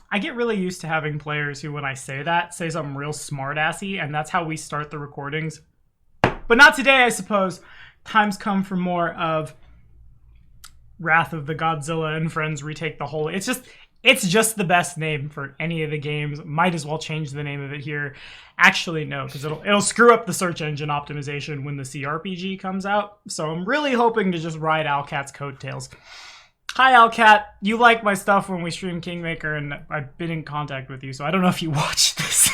I get really used to having players who, when I say that, say something real smart-assy, and that's how we start the recordings. But not today, I suppose. Time's come for more of Wrath of the Godzilla and Friends Retake the Holy. It's just the best name for any of the games. Might as well change the name of it here. Actually, no, because it'll screw up the search engine optimization when the CRPG comes out. So I'm really hoping to just ride Alcat's coattails. Hi, Alcat. You like my stuff when we stream Kingmaker, and I've been in contact with you, so I don't know if you watched this.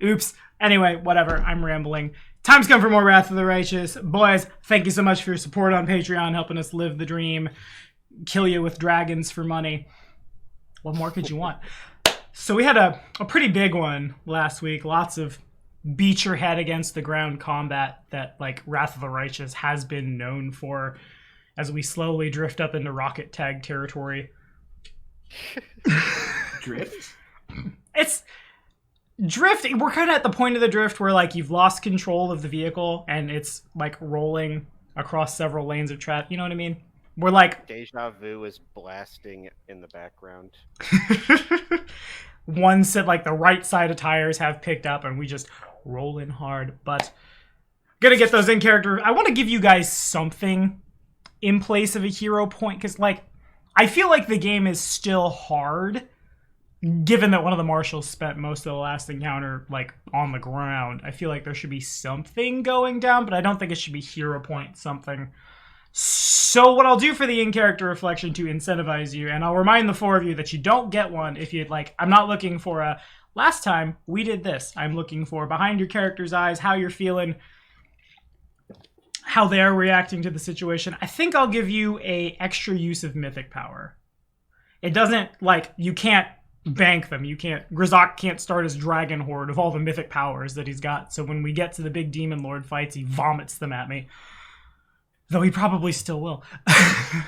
Oops. Anyway, whatever. I'm rambling. Time's come for more Wrath of the Righteous. Boys, thank you so much for your support on Patreon, helping us live the dream, kill you with dragons for money. What more could you want? So we had a pretty big one last week. Lots of beat your head against the ground combat that like Wrath of the Righteous has been known for as we slowly drift up into rocket tag territory. Drift? It's drift. We're kind of at the point of the drift where like you've lost control of the vehicle and it's like rolling across several lanes of track. You know what I mean? We're like Deja Vu is blasting in the background. one said like the right side of tires have picked up and we just roll in hard. But gonna get those in character. I want to give you guys something in place of a hero point because like I feel like the game is still hard given that one of the marshals spent most of the last encounter like on the ground. I feel like there should be something going down, but I don't think it should be hero point something. So what I'll do for the in-character reflection to incentivize you, and I'll remind the four of you that you don't get one if you'd like, I'm not looking for a, last time we did this. I'm looking for behind your character's eyes, how you're feeling, how they're reacting to the situation. I think I'll give you a extra use of mythic power. It doesn't, like, you can't bank them. You can't, Grizok can't start his dragon horde of all the mythic powers that he's got. So when we get to the big demon lord fights, he vomits them at me. Though he probably still will.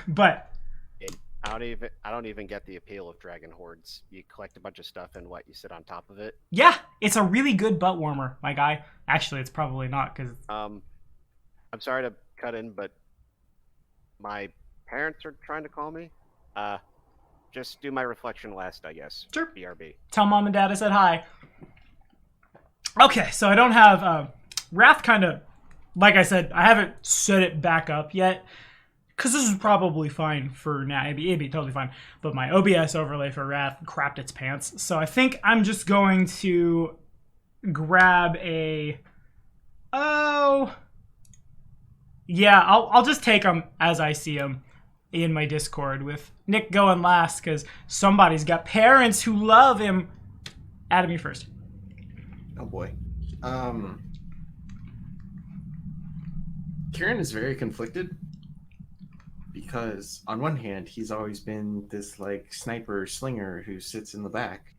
But I don't even get the appeal of dragon hordes. You collect a bunch of stuff and what, you sit on top of it? yeah, it's a really good butt warmer, my guy. Actually, it's probably not because I'm sorry to cut in, but my parents are trying to call me. Just do my reflection last, I guess. Sure. BRB. Tell mom and dad I said hi. Okay, so I don't have Wrath kind of, like I said, I haven't set it back up yet because this is probably fine for now. It'd be totally fine. But my OBS overlay for Wrath crapped its pants. So I think I'm just going to grab a... Oh... Yeah, I'll just take them as I see them in my Discord with Nick going last because somebody's got parents who love him. Adam, you first. Oh boy. Kieran is very conflicted because on one hand he's always been this like sniper slinger who sits in the back,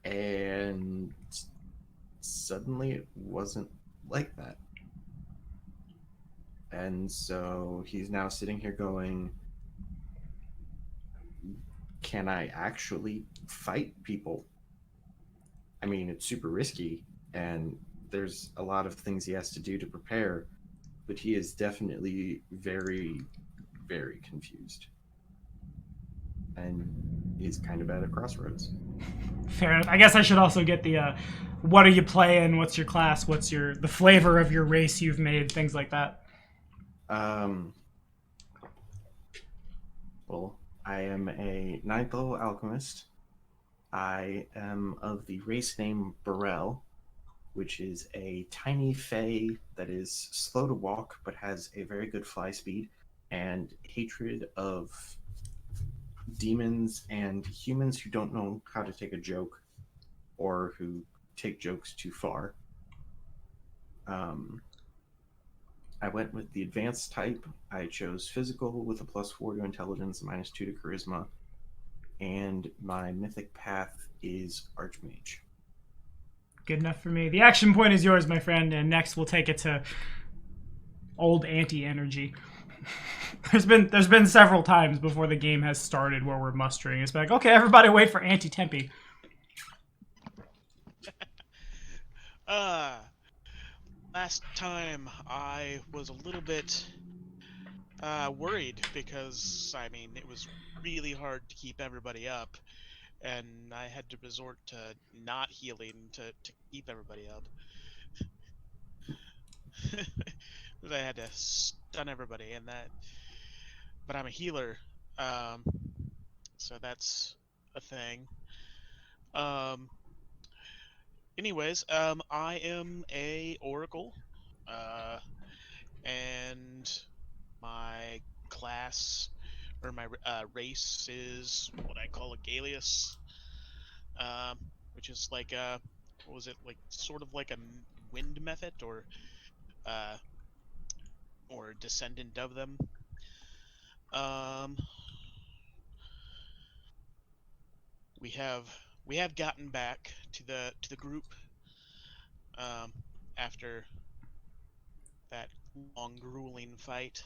and suddenly it wasn't like that. And so he's now sitting here going, can I actually fight people? I mean, it's super risky, and there's a lot of things he has to do to prepare, but he is definitely very, very confused. And he's kind of at a crossroads. Fair enough. I guess I should also get the, what are you playing? What's your class? What's the flavor of your race you've made? Things like that. Well, I am a 9th level alchemist. I am of the race name Burrell, which is a tiny fae that is slow to walk but has a very good fly speed and hatred of demons and humans who don't know how to take a joke or who take jokes too far. I went with the advanced type. I chose physical with a +4 to intelligence, -2 to charisma, and my mythic path is Archmage. Good enough for me. The action point is yours, my friend, and next we'll take it to old anti-energy. There's been several times before the game has started where we're mustering. It's like, okay, everybody wait for anti-Tempe. Last time I was a little bit Worried because, I mean, it was really hard to keep everybody up, and I had to resort to not healing to keep everybody up. Because I had to stun everybody, and that. But I'm a healer, um, so that's a thing. Um, I am a oracle, uh, and my class or my race is what I call a Galeus, um, which is like a what was it like sort of like a wind method uh, or descendant of them. Um, we have we have gotten back to the group um, after that long grueling fight,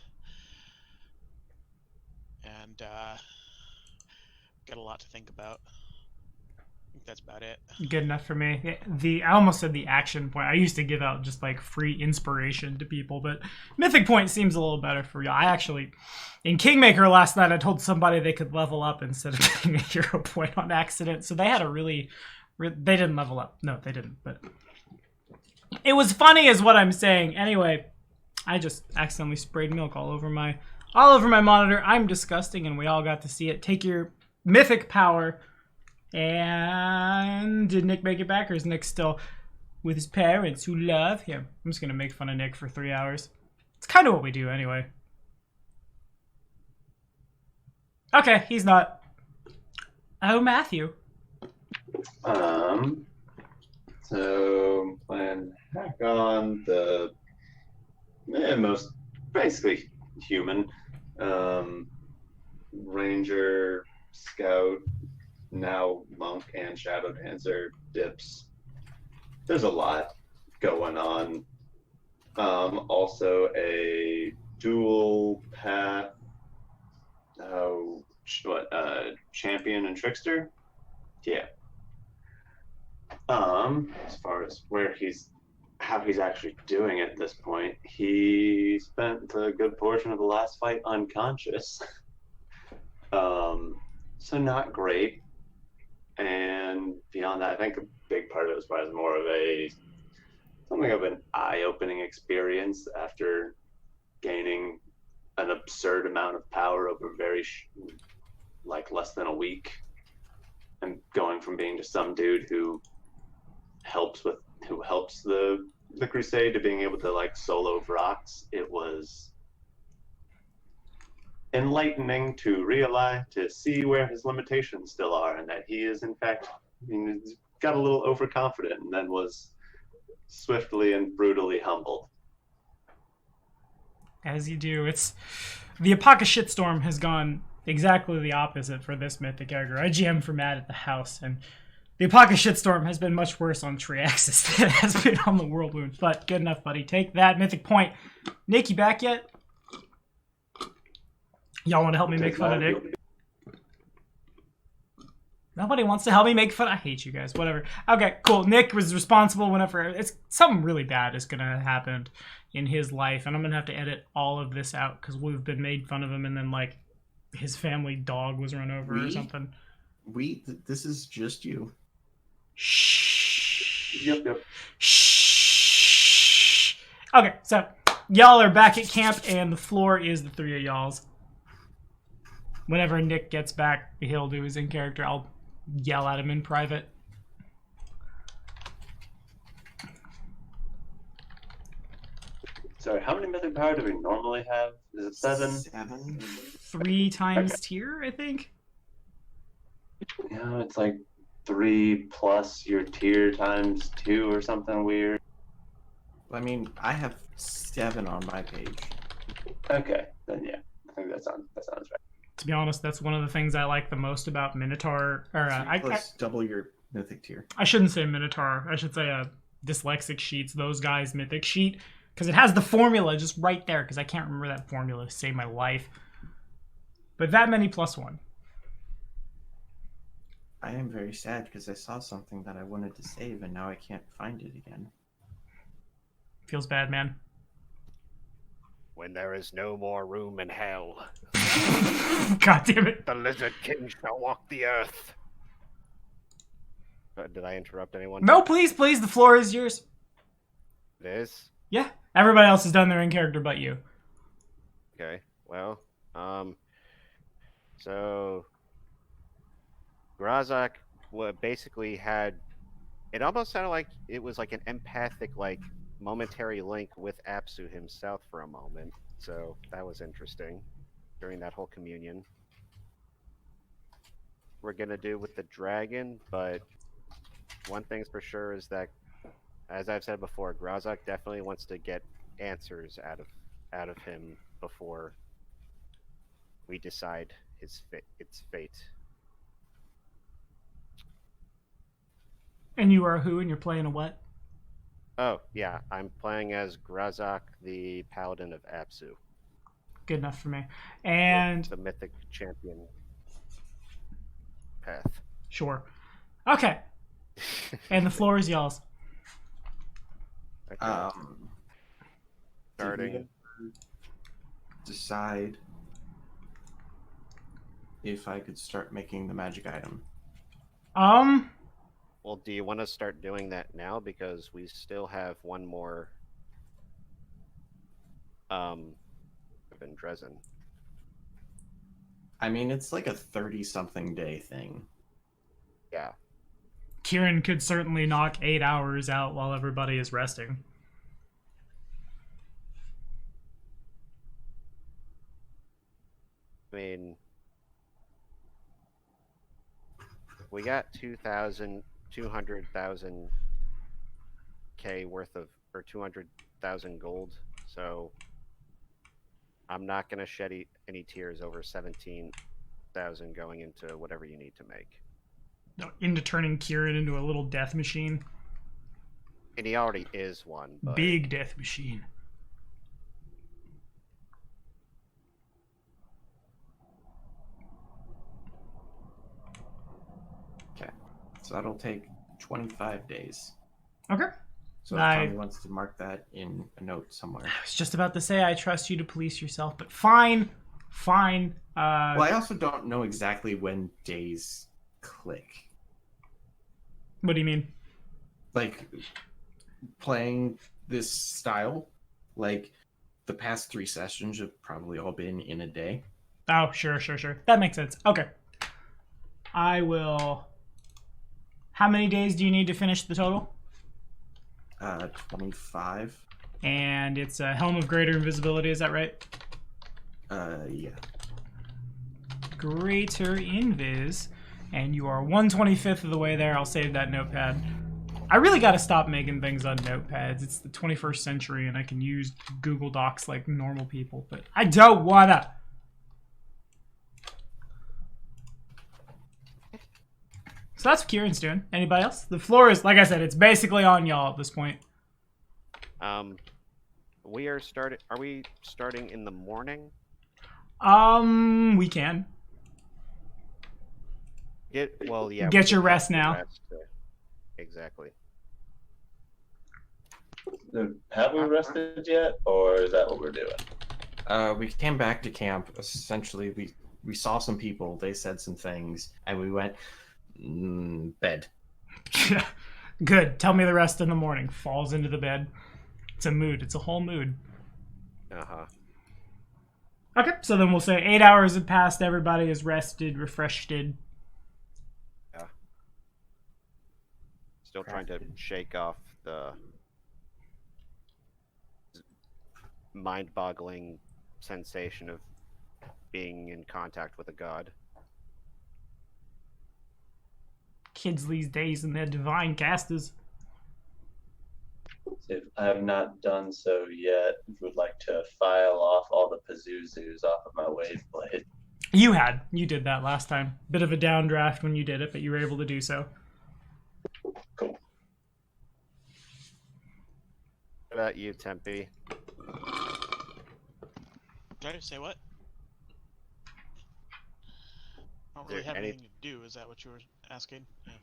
and got a lot to think about. I think that's about it. Good enough for me. I almost said the action point. I used to give out just like free inspiration to people, but Mythic Point seems a little better for real. I actually, in Kingmaker last night, I told somebody they could level up instead of getting a hero point on accident. So they had they didn't level up. No, they didn't. But it was funny, is what I'm saying. Anyway, I just accidentally sprayed milk all over my monitor. I'm disgusting, and we all got to see it. Take your mythic power. And did Nick make it back, or is Nick still with his parents who love him? I'm just gonna make fun of Nick for 3 hours. It's kind of what we do anyway. Okay, he's not. Oh, Matthew. So playing hack on the most basically human ranger, scout, now monk and shadow dancer dips. There's a lot going on. Also a dual path champion and trickster. Yeah. As far as how he's actually doing at this point, he spent a good portion of the last fight unconscious. So not great. And beyond that, I think a big part of it was more of something of an eye-opening experience after gaining an absurd amount of power over less than a week, and going from being just some dude who helps the crusade to being able to solo Vrox. It was enlightening to see where his limitations still are, and that he is in fact got a little overconfident and then was swiftly and brutally humbled. As you do. It's the Apaka shitstorm has gone exactly the opposite for this mythic character. I GM for Matt at the house, and the Apaka shitstorm has been much worse on Triaxis than it has been on the World Wound. But good enough, buddy. Take that mythic point. Nick, you back yet? Y'all want to help me make fun of Nick? Nobody wants to help me make fun. I hate you guys. Whatever. Okay, cool. Nick was responsible whenever something really bad is gonna happen in his life, and I'm gonna have to edit all of this out because we've been made fun of him, and then his family dog was run over or something. This is just you. Shh. Yep. Shh. Okay, so y'all are back at camp, and the floor is the three of y'all's. Whenever Nick gets back, he'll do his in character. I'll yell at him in private. Sorry, how many mythic power do we normally have? Is it 7? 7. 3 times tier, I think. Yeah, it's 3 plus your tier times 2 or something weird. I mean, I have 7 on my page. Okay, then yeah, I think that sounds right. To be honest, that's one of the things I like the most about Minotaur. Or double your mythic tier. I shouldn't say Minotaur. I should say Dyslexic Sheets, those guys' mythic sheet. Because it has the formula just right there. Because I can't remember that formula to save my life. But that many +1. I am very sad because I saw something that I wanted to save and now I can't find it again. Feels bad, man. When there is no more room in hell, God damn it. the Lizard King shall walk the earth. Did I interrupt anyone? No, please, the floor is yours. It is? Yeah, everybody else has done their in-character but you. Okay, well, so Grazak basically had, it almost sounded like it was like an empathic, like, momentary link with Apsu himself for a moment. So that was interesting during that whole communion. We're gonna do with the dragon, but one thing's for sure is that, as I've said before, Grazak definitely wants to get answers out of him before we decide its fate. And you are who, and you're playing a what? Oh, yeah, I'm playing as Grazak, the Paladin of Apsu. Good enough for me. And the mythic champion path. Sure. Okay. And the floor is y'all's. Okay. Did we decide if I could start making the magic item? Well, do you want to start doing that now? Because we still have one more in Dresden. I mean, it's like a 30-something day thing. Yeah. Kieran could certainly knock 8 hours out while everybody is resting. I mean, we got 200,000 K worth of, or 200,000 gold, so I'm not going to shed any tears over 17,000 going into whatever you need to make. No, into turning Kieran into a little death machine. And he already is one. But... Big death machine. Okay, so that'll take 25 days. Okay. So if Tommy wants to mark that in a note somewhere. I was just about to say I trust you to police yourself, but fine. Well, I also don't know exactly when days click. What do you mean? Like, playing this style, like, the past 3 sessions have probably all been in a day. Oh, sure. That makes sense. Okay. I will... How many days do you need to finish the total? 25. And it's a Helm of Greater Invisibility, is that right? Yeah. Greater Invis. And you are 1/25th of the way there. I'll save that notepad. I really got to stop making things on notepads. It's the 21st century, and I can use Google Docs like normal people, but I don't wanna. So that's what Kieran's doing. Anybody else? The floor is, like I said, it's basically on y'all at this point. We are starting. Are we starting in the morning? We can. Get your rest now. Exactly. Have we rested yet, or is that what we're doing? We came back to camp. Essentially, we saw some people. They said some things, and we went bed. Good. Tell me the rest in the morning. Falls into the bed. It's a mood. It's a whole mood. Uh-huh. Okay, so then we'll say 8 hours have passed. Everybody is rested, refreshed. Yeah. Still trying to shake off the mind-boggling sensation of being in contact with a god. Kids these days and their divine casters. If I have not done so yet, would like to file off all the Pazuzus off of my wave blade. You did that last time. Bit of a downdraft when you did it, but you were able to do so. Cool. What about you, Tempe? Sorry, say what? I don't really have anything to do. Is that what you were asking? Yeah.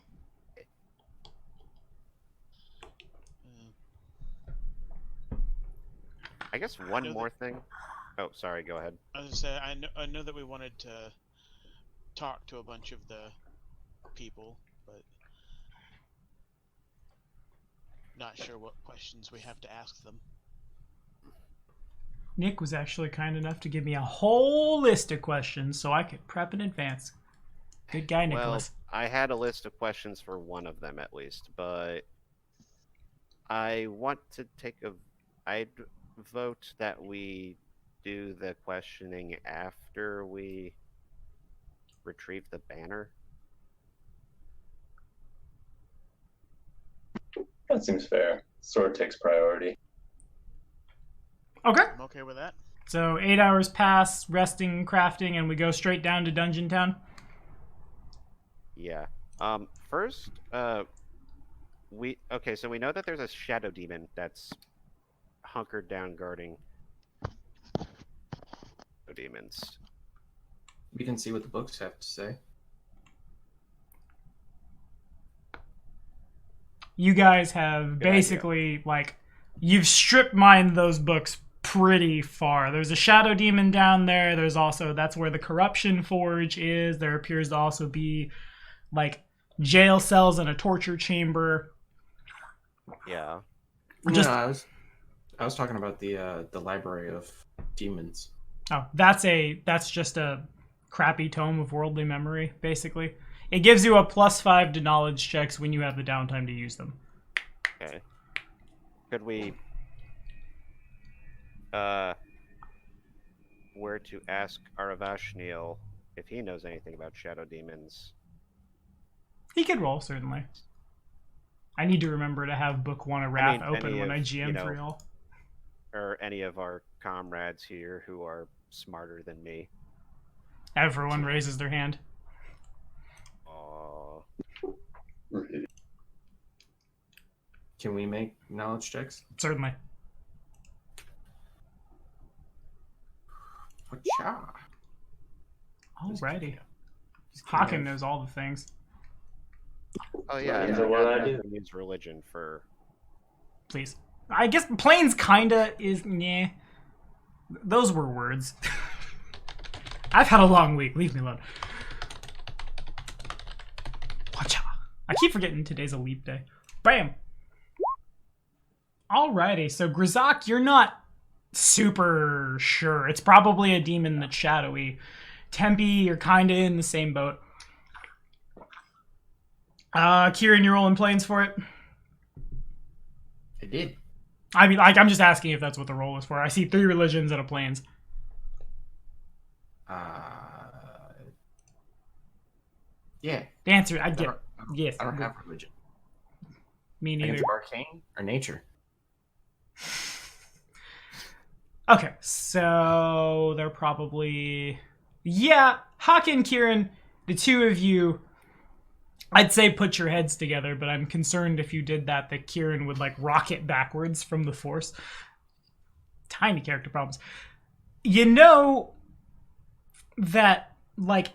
I guess one know more thing. Oh, sorry. Go ahead. I was gonna say, I know that we wanted to talk to a bunch of the people, but not sure what questions we have to ask them. Nick was actually kind enough to give me a whole list of questions so I could prep in advance. Good guy, Nicholas. Well, I had a list of questions for one of them at least, but I want to I'd vote that we do the questioning after we retrieve the banner. That seems fair. Sword takes priority. Okay. I'm okay with that. So 8 hours pass, resting, crafting, and we go straight down to Dungeon Town. Yeah. First, so we know that there's a shadow demon that's hunkered down guarding demons. We can see what the books have to say. You guys have basically, you've strip mined those books pretty far. There's a shadow demon down there. There's also, that's where the corruption forge is. There appears to also be, jail cells and a torture chamber. Yeah. Just, no, I was talking about the library of demons. Oh, that's just a crappy tome of worldly memory, basically. It gives you a +5 to knowledge checks when you have the downtime to use them. Okay. Could we were to ask Aravashniel if he knows anything about shadow demons? He could roll, certainly. I need to remember to have Book 1 of Wrath open when I GM for y'all. Or any of our comrades here who are smarter than me. Everyone raises their hand. Can we make knowledge checks? Certainly. Whatcha? Alrighty. Haken knows all the things. Oh yeah, Is that what I do? Use religion for. Please. I guess planes kinda is yeah. Those were words. I've had a long week. Leave me alone. Whatcha? I keep forgetting today's a leap day. Bam. Alrighty, so Grizak, you're not super sure. It's probably a demon that's shadowy. Tempe, you're kinda in the same boat. Kieran, you're rolling planes for it? I did. I mean, I'm just asking if that's what the roll is for. I see 3 religions and a planes. Yeah. The answer, I get. Yes. I don't have religion. Me I can neither. do arcane or nature. Okay, so they're probably... Yeah, Haken, Kieran, the two of you, I'd say put your heads together, but I'm concerned if you did that Kieran would, rocket backwards from the Force. Tiny character problems. You know that,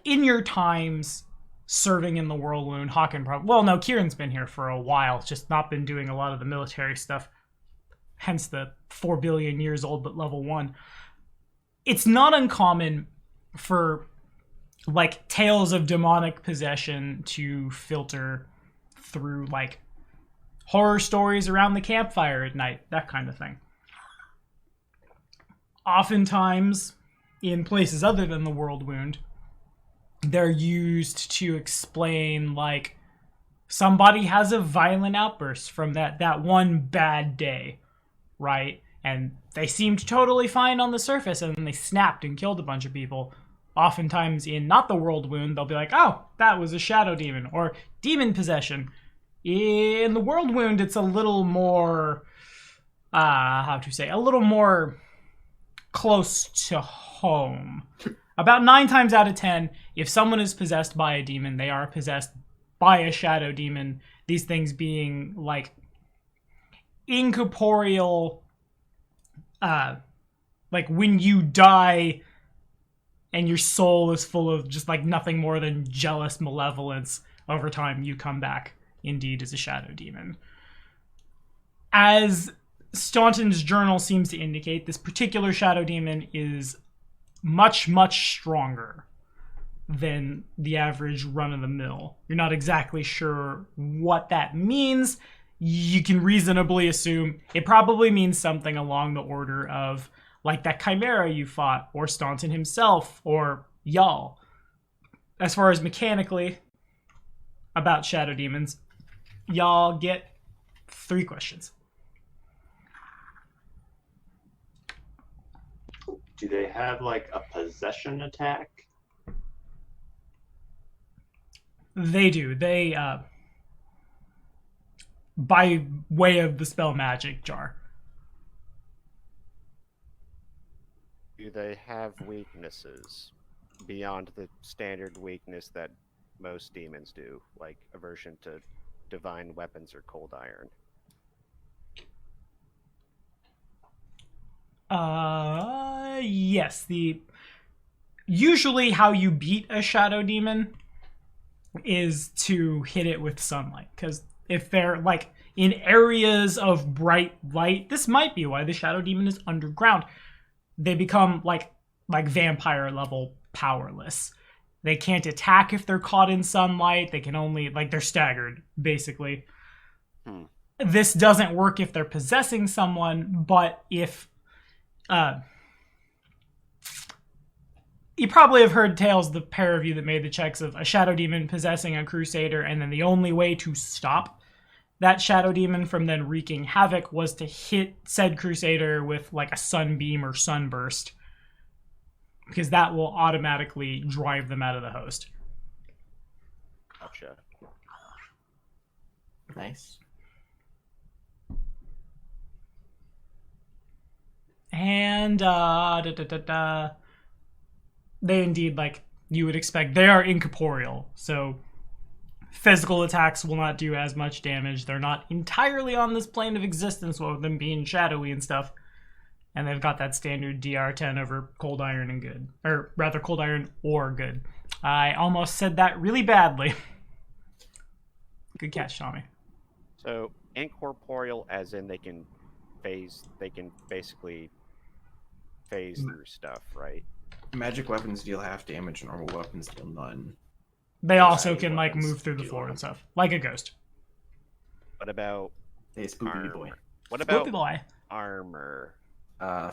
in your times serving in the Whirlwind, Haken probably... Well, no, Kieran's been here for a while, just not been doing a lot of the military stuff. Hence the 4 billion years old, but level 1. It's not uncommon for, tales of demonic possession to filter through, horror stories around the campfire at night, that kind of thing. Oftentimes, in places other than the World Wound, they're used to explain, somebody has a violent outburst from that one bad day. Right? And they seemed totally fine on the surface, and then they snapped and killed a bunch of people. Oftentimes in not the World Wound, they'll be like, oh, that was a shadow demon, or demon possession. In the World Wound, it's a little more, a little more close to home. About 9 times out of 10, if someone is possessed by a demon, they are possessed by a shadow demon. These things being, incorporeal, when you die and your soul is full of just nothing more than jealous malevolence, over time you come back indeed as a shadow demon. As Staunton's journal seems to indicate this particular shadow demon is much, much stronger than the average run-of-the-mill. You're not exactly sure what that means. You can reasonably assume it probably means something along the order of like that chimera you fought, or Staunton himself, or y'all. As far as mechanically about shadow demons, y'all get 3 questions. Do they have like a possession attack? They do. They, by way of the spell magic jar. Do they have weaknesses beyond the standard weakness that most demons do, like aversion to divine weapons or cold iron? Yes. Usually how you beat a shadow demon is to hit it with sunlight, because if they're like in areas of bright light, this might be why the shadow demon is underground. They become like vampire level powerless. They can't attack if they're caught in sunlight. They can only, like, they're staggered, basically. This doesn't work if they're possessing someone, but if you probably have heard tales, the pair of you that made the checks, of a shadow demon possessing a crusader, and then the only way to stop that shadow demon from then wreaking havoc was to hit said crusader with like a sunbeam or sunburst, because that will automatically drive them out of the host. Gotcha. Nice. And they indeed, like you would expect, they are incorporeal, so physical attacks will not do as much damage. They're not entirely on this plane of existence with them being shadowy and stuff. And they've got that standard DR10 over cold iron and good. Or rather, cold iron or good. I almost said that really badly. Good catch, Tommy. So, incorporeal as in they can basically phase through stuff, right? Magic weapons deal half damage, normal weapons deal none. They also Shiny can like weapons move through the deal floor and stuff. Like a ghost. What about Hey, Spoopy armor? boy. What about Spoopy boy. armor?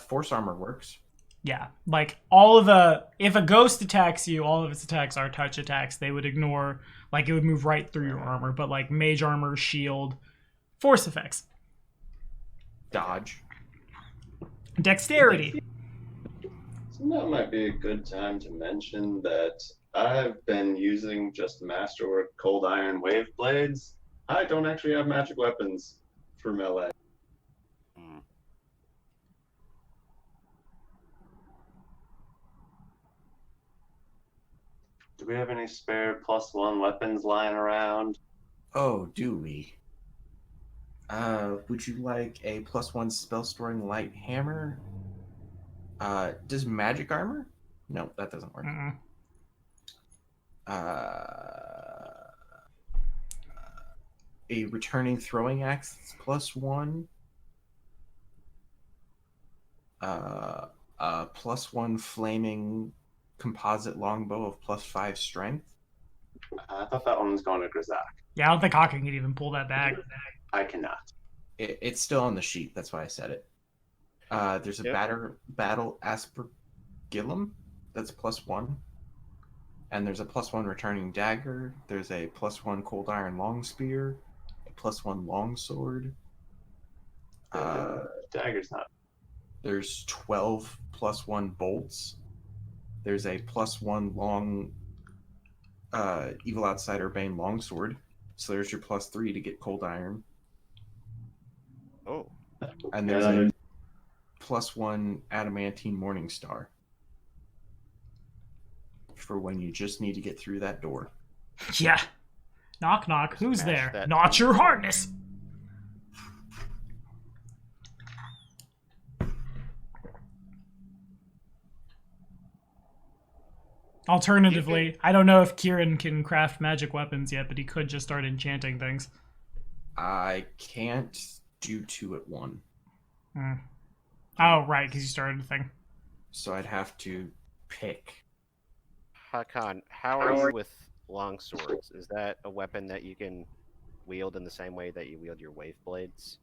Force armor works. Yeah, like all of the, if a ghost attacks you, all of its attacks are touch attacks. They would ignore, like it would move right through your armor, but like mage armor, shield, force effects. Dodge. Dexterity. So that might be a good time to mention that I've been using just Masterwork Cold Iron Wave Blades. I don't actually have magic weapons for melee. Do we have any spare +1 weapons lying around? Oh, do we? Would you like a +1 spell storing light hammer? Does magic armor? No, that doesn't work. Mm-mm. A returning throwing axe that's +1. A +1 flaming composite longbow of +5 strength. I thought that one was going to Grazak. Yeah, I don't think Hawking can even pull that back. I cannot. It's still on the sheet. That's why I said it. There's a battle aspergillum that's +1. And there's a +1 returning dagger. There's a +1 cold iron long spear. A +1 long sword. Dagger's not. There's 12 +1 bolts. There's a +1 long Evil Outsider Bane longsword. So there's your +3 to get cold iron. Oh. And there's a +1 adamantine morning star. For when you just need to get through that door. Yeah. Knock, knock. Who's Smash there? that Not your hardness. Alternatively, I don't know if Kieran can craft magic weapons yet, but he could just start enchanting things. I can't do 2 at 1. Oh, right, because you started the thing. So I'd have to pick. Hakan, how are you with long swords? Is that a weapon that you can wield in the same way that you wield your wave blades?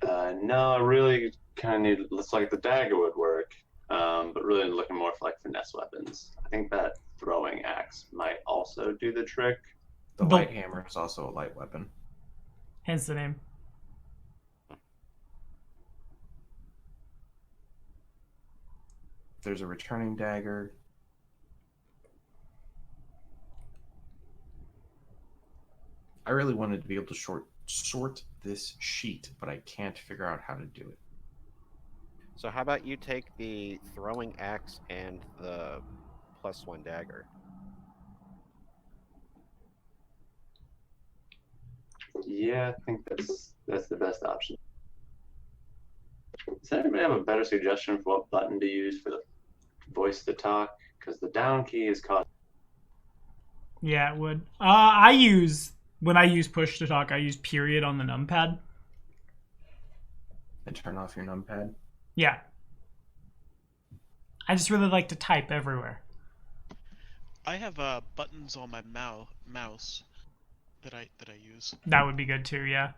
No, I really kind of need. Looks like the dagger would work, but really looking more for like finesse weapons. I think that throwing axe might also do the trick. The light hammer is also a light weapon. Hence the name. There's a returning dagger. I really wanted to be able to sort this sheet, but I can't figure out how to do it. So how about you take the throwing axe and the +1 dagger? Yeah, I think that's the best option. Does anybody have a better suggestion for what button to use for the voice to talk? Because the down key is caught. Yeah, it would. When I use push to talk, I use period on the numpad. And turn off your numpad. Yeah. I just really like to type everywhere. I have buttons on my mouse that I use. That would be good too, yeah.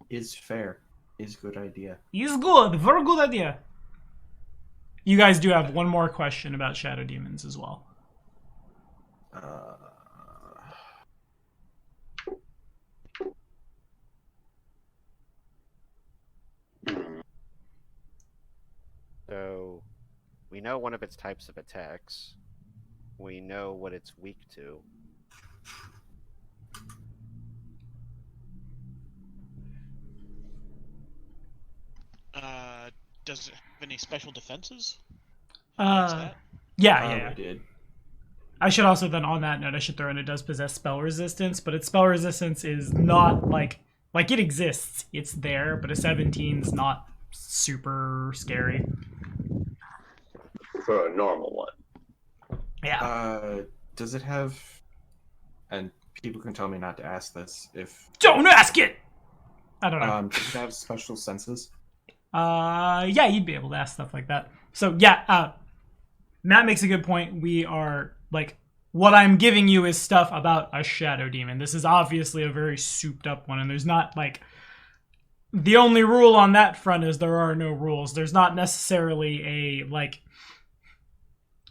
Is fair. Is good idea. Is good. Very good idea. You guys do have one more question about shadow demons as well. So we know one of its types of attacks. We know what it's weak to. Does it have any special defenses? Yeah. I did. I should also then, on that note, I should throw in it does possess spell resistance, but its spell resistance is not like it exists. It's there, but a 17 is not super scary. For a normal one. Yeah. Does it have? And people can tell me not to ask this if. Don't ask it. I don't know. Does it have special senses? Yeah, you'd be able to ask stuff like that. So yeah, Matt makes a good point. We are like, what I'm giving you is stuff about a shadow demon. This is obviously a very souped up one, and there's not like, the only rule on that front is there are no rules. There's not necessarily a like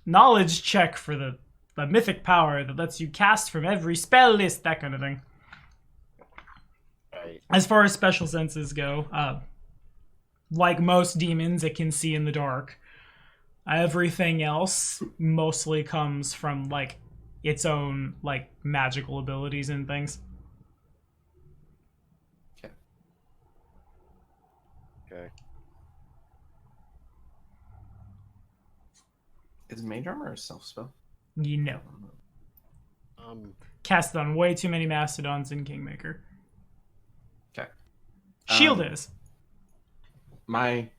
knowledge check for the mythic power that lets you cast from every spell list, that kind of thing. Right. As far as special senses go, like most demons, it can see in the dark. Everything else mostly comes from like its own like magical abilities and things. Okay. Is Mage Armor a self spell? You know. Cast on way too many Mastodons in Kingmaker. Okay. Shield is. I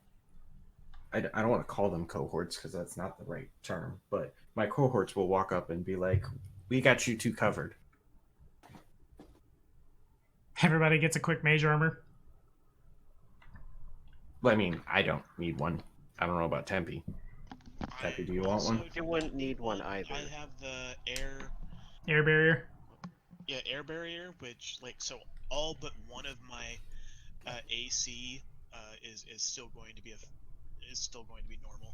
don't want to call them cohorts because that's not the right term, but my cohorts will walk up and be like, "We got you two covered." Everybody gets a quick Mage Armor. Well, I mean, I don't need one. I don't know about Tempe. Tempe, do you want one? You wouldn't need one either. I have the Air barrier. Yeah, air barrier, which like so all but one of my AC is still going to be normal.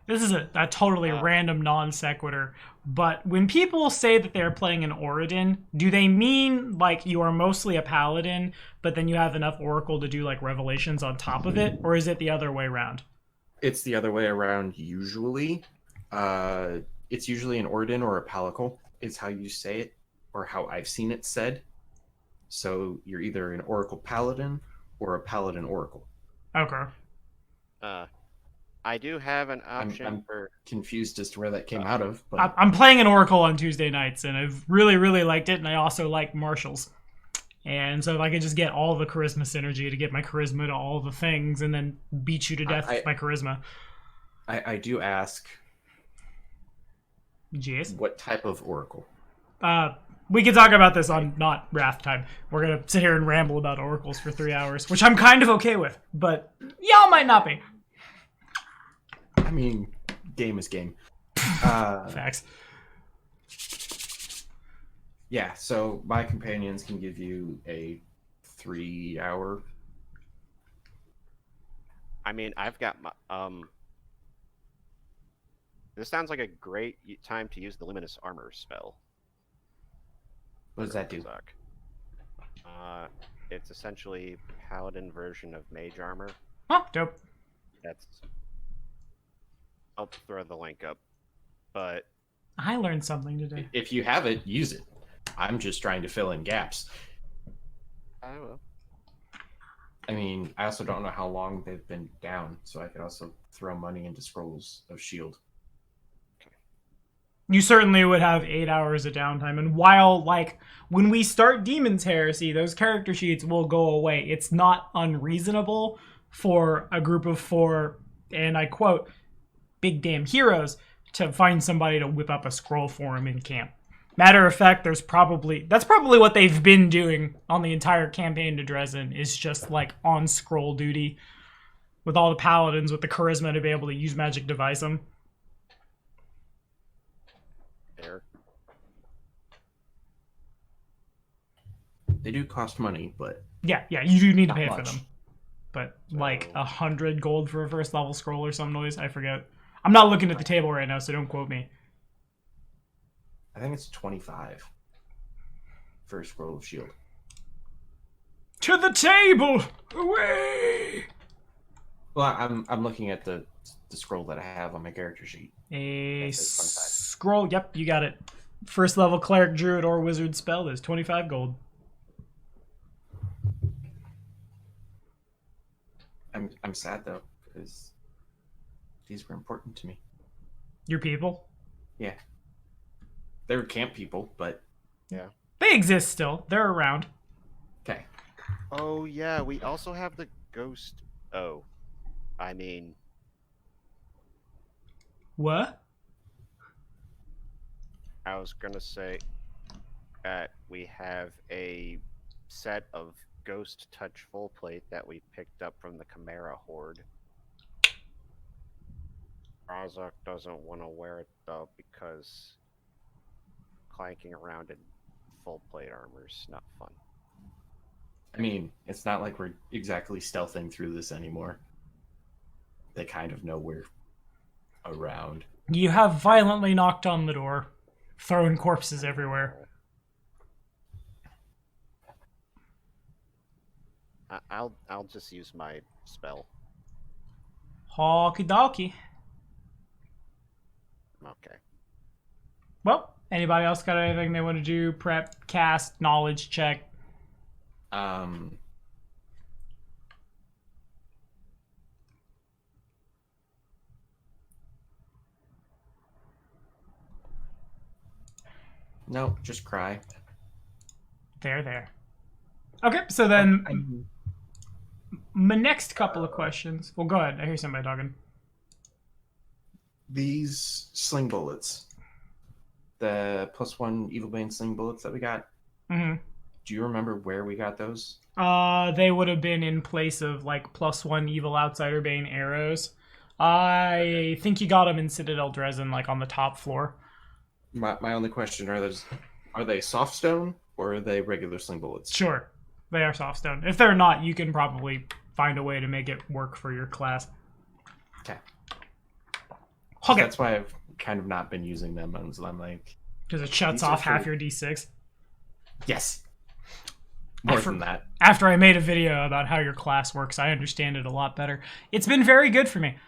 This is a totally random non sequitur, but when people say that they're playing an Oradin, do they mean like you are mostly a paladin, but then you have enough Oracle to do like revelations on top of it, or is it the other way around? It's the other way around usually. It's usually an Oradin or a Palical is how you say it, or how I've seen it said. So you're either an Oracle Paladin or a Paladin Oracle. Okay. I do have an option I'm for... confused as to where that came out of. But I'm playing an Oracle on Tuesday nights, and I've really, really liked it, and I also like Marshals. And so if I could just get all the Charisma synergy to get my Charisma to all the things, and then beat you to death with my Charisma. I do ask, Jeez. what type of Oracle? We can talk about this on not Wrath time. We're going to sit here and ramble about oracles for 3 hours, which I'm kind of okay with, but y'all might not be. I mean, game is game. Facts. Yeah, so my companions can give you a 3 hour. I mean, I've got my This sounds like a great time to use the Luminous Armor spell. What does that do? It's essentially paladin version of mage armor. Oh, dope. I'll throw the link up. But I learned something today. If you have it, use it. I'm just trying to fill in gaps. I will. I mean, I also don't know how long they've been down, so I could also throw money into Scrolls of Shield. You certainly would have 8 hours of downtime. And while, like, when we start Demon's Heresy, those character sheets will go away. It's not unreasonable for a group of 4, and I quote, big damn heroes, to find somebody to whip up a scroll for him in camp. Matter of fact, that's probably what they've been doing on the entire campaign to Dresden, is just, like, on scroll duty with all the paladins with the charisma to be able to use magic device them. They do cost money, but Yeah, you do need to pay not for much. them. But like 100 gold for a first level scroll or some noise, I forget. I'm not looking at the table right now, so don't quote me. I think it's 25 for a Scroll of Shield. To the table! Away! Well, I'm looking at the scroll that I have on my character sheet. A That says 25. scroll, yep, you got it. First level cleric, druid, or wizard spell is 25 gold. I'm sad though, because these were important to me. Your people? Yeah. They were camp people, but Yeah. They exist still. They're around. okay. Oh yeah, we also have the ghost. Oh, I mean, What? I was gonna say that we have a set of Ghost Touch full plate that we picked up from the Chimera Horde. Razak doesn't want to wear it though because clanking around in full plate armor is not fun. I mean, it's not like we're exactly stealthing through this anymore. They kind of know we're around. You have violently knocked on the door, throwing corpses everywhere. I'll just use my spell. Hawky dokie. Okay. Well, anybody else got anything they want to do? Prep, cast, knowledge check. No, just cry. There. Okay, so then my next couple of questions. Well, go ahead. I hear somebody talking. These sling bullets, the +1 Evil Bane sling bullets that we got. Mm-hmm. Do you remember where we got those? They would have been in place of like +1 Evil Outsider Bane arrows. I think you got them in Citadel Dresden, like on the top floor. My only question are they soft stone or are they regular sling bullets? Sure, they are soft stone. If they're not, you can probably find a way to make it work for your class. Okay. Okay. That's why I've kind of not been using them. So I'm like, Because it shuts These are off half for- your D6. yes. More After- than that. After I made a video about how your class works, I understand it a lot better. It's been very good for me.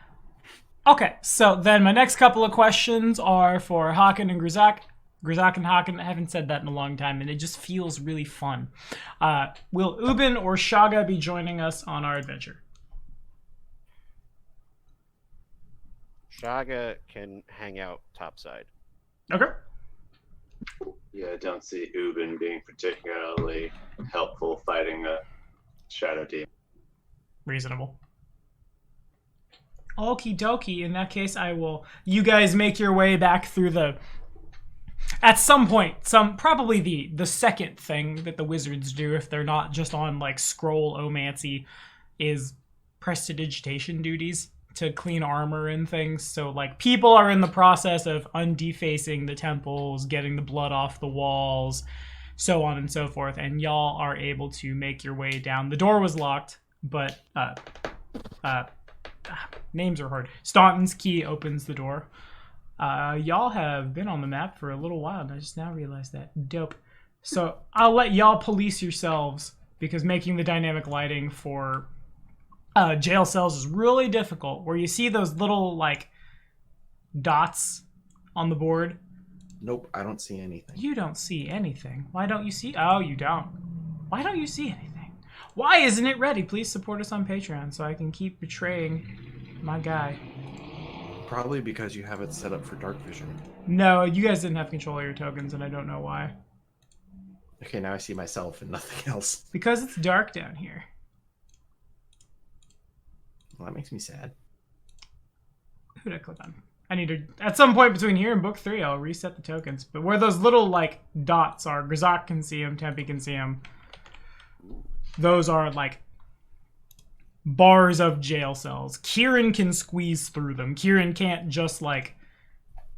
Okay, so then my next couple of questions are for Hakan and Grzak. Grzak and Hakan, I haven't said that in a long time, and it just feels really fun. Will Ubin or Shaga be joining us on our adventure? Shaga can hang out topside. Okay. Yeah, I don't see Ubin being particularly helpful fighting a shadow demon. Reasonable. Okie dokie. In that case, I will. You guys make your way back through the At some point, probably the second thing that the wizards do if they're not just on like scroll-omancy is prestidigitation duties to clean armor and things. So like people are in the process of undefacing the temples, getting the blood off the walls, so on and so forth, and y'all are able to make your way down. The door was locked, but names are hard. Staunton's key opens the door. Y'all have been on the map for a little while, and I just now realized that. Dope. So I'll let y'all police yourselves, because making the dynamic lighting for jail cells is really difficult, where you see those little, like, dots on the board. Nope, I don't see anything. You don't see anything. Why don't you see? Oh, you don't. Why don't you see anything? Why isn't it ready? Please support us on Patreon so I can keep betraying my guy. Probably because you have it set up for dark vision. No, you guys didn't have control of your tokens, and I don't know why. Okay, now I see myself and nothing else. Because it's dark down here. Well, that makes me sad. Who did I click on? I need to... At some point between here and book 3, I'll reset the tokens. But where those little, like, dots are, Grzak can see them, Tempe can see them. Those are, like, bars of jail cells. Kieran can squeeze through them. Kieran can't just, like,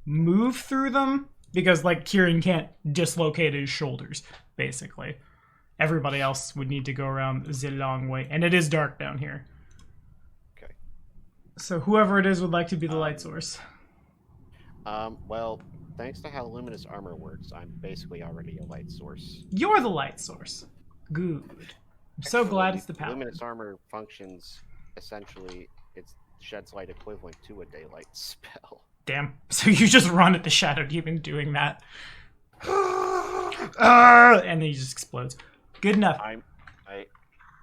move through them, because, like, Kieran can't dislocate his shoulders, basically. Everybody else would need to go around the long way. And it is dark down here. Okay. So whoever it is would like to be the light source. Well, thanks to how luminous armor works, I'm basically already a light source. You're the light source. Good. I'm so glad it's the paladin. Luminous armor functions essentially, it sheds light equivalent to a daylight spell. Damn. So you just run at the Shadow Demon doing that. And then he just explodes. Good enough. I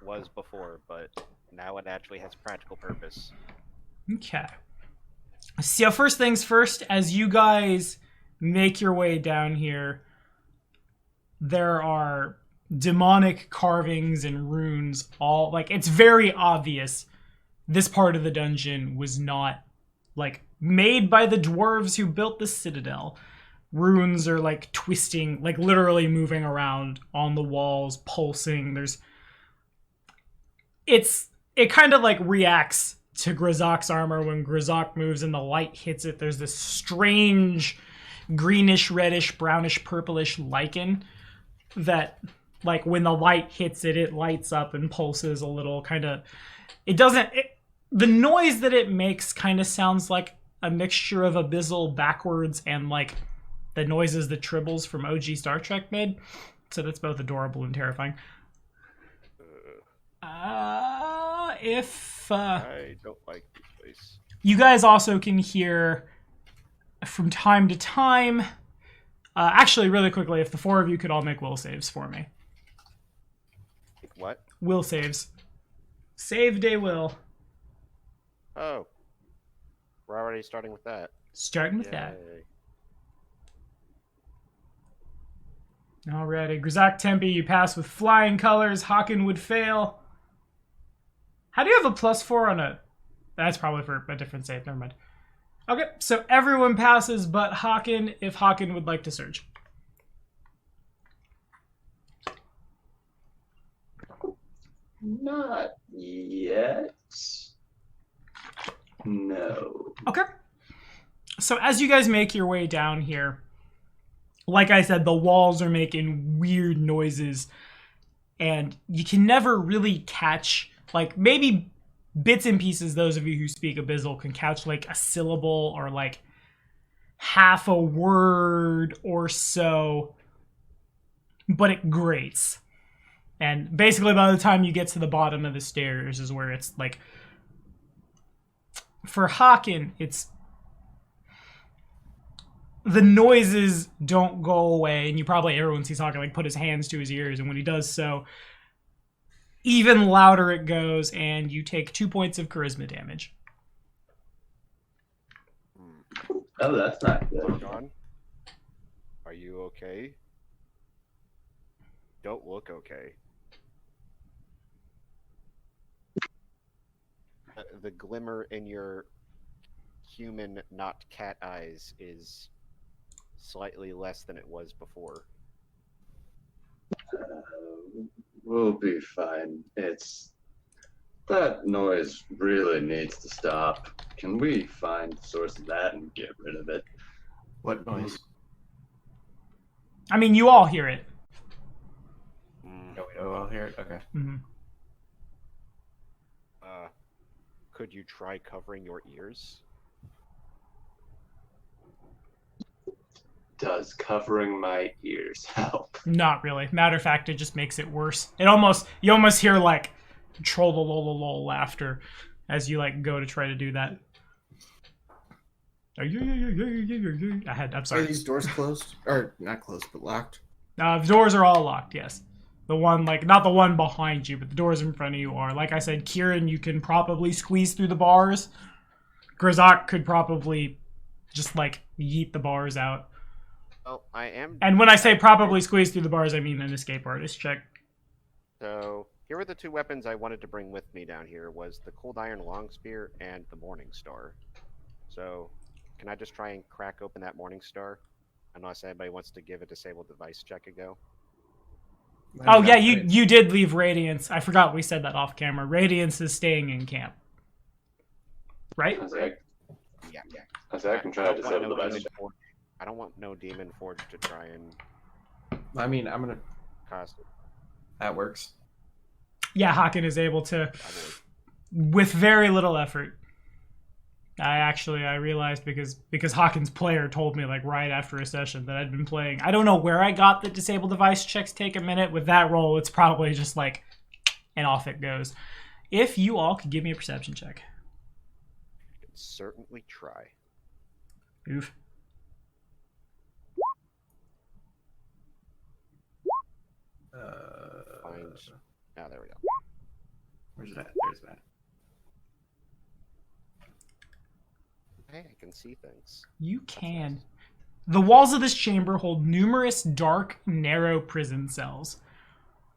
was before, but now it actually has practical purpose. Okay. So first things first, as you guys make your way down here, there are demonic carvings and runes all, like, it's very obvious this part of the dungeon was not, like, made by the dwarves who built the citadel. Runes are, like, twisting, like, literally moving around on the walls, pulsing. It kind of, like, reacts to Grzak's armor when Grzak moves and the light hits it. There's this strange greenish, reddish, brownish, purplish lichen that, like, when the light hits it, it lights up and pulses a little, kind of. The noise that it makes kind of sounds like a mixture of Abyssal backwards and, like, the noises that Tribbles from OG Star Trek made. So that's both adorable and terrifying. I don't like this place. You guys also can hear from time to time. Actually, really quickly, if the 4 of you could all make will saves for me. What? Will saves. Save day will. Oh. We're already starting with that. Starting with that. Yay. Alrighty. Grzak Tempe, you pass with flying colors. Haken would fail. How do you have a +4 on a... That's probably for a different save. Never mind. Okay, so everyone passes but Haken, if Haken would like to surge. Not yet. No. Okay. So as you guys make your way down here, like I said, the walls are making weird noises, and you can never really catch, like, maybe bits and pieces, those of you who speak Abyssal can catch, like, a syllable or, like, half a word or so, but it grates. And basically by the time you get to the bottom of the stairs is where it's, like, for Haken, it's... The noises don't go away, and everyone sees Haken, like, put his hands to his ears, and when he does so, even louder it goes, and you take 2 points of charisma damage. Oh, that's not good. John? Are you okay? Don't look okay. The glimmer in your human, not cat eyes is slightly less than it was before. We'll be fine. That noise really needs to stop. Can we find the source of that and get rid of it? What noise? I mean, you all hear it. No, we don't all hear it. Okay. Mm-hmm. Could you try covering your ears? Does covering my ears help? Not really. Matter of fact, it just makes it worse. You almost hear like troll laughter as you like go to try to do that. I'm Are sorry. these doors closed? Or not closed, but locked? The doors are all locked, yes. The one, like, not the one behind you, but the doors in front of you are. Like I said, Kieran, you can probably squeeze through the bars. Grzak could probably just, like, yeet the bars out. Well, I am. And when I say probably squeeze through the bars, I mean an escape artist check. So, here were the two weapons I wanted to bring with me down here, was the Cold Iron Long Spear and the Morning Star. So, can I just try and crack open that Morning Star? Unless anybody wants to give a disabled device check a go. Oh, yeah, you did leave Radiance. I forgot we said that off camera. Radiance is staying in camp. Right? I was like, Yeah. I can try to disable the device. I don't want no Demon Forge to try and I mean, I'm gonna. cost it. That works. Yeah, Haken is able to, with very little effort. I realized because Hawkins' player told me like right after a session that I'd been playing. I don't know where I got the disable device checks take a minute. With that roll, it's probably just like, and off it goes. If you all could give me a perception check. I can certainly try. Oof. Find. Ah, there we go. Where's that? There's that. Hey, I can see things. You can. The walls of this chamber hold numerous dark, narrow prison cells.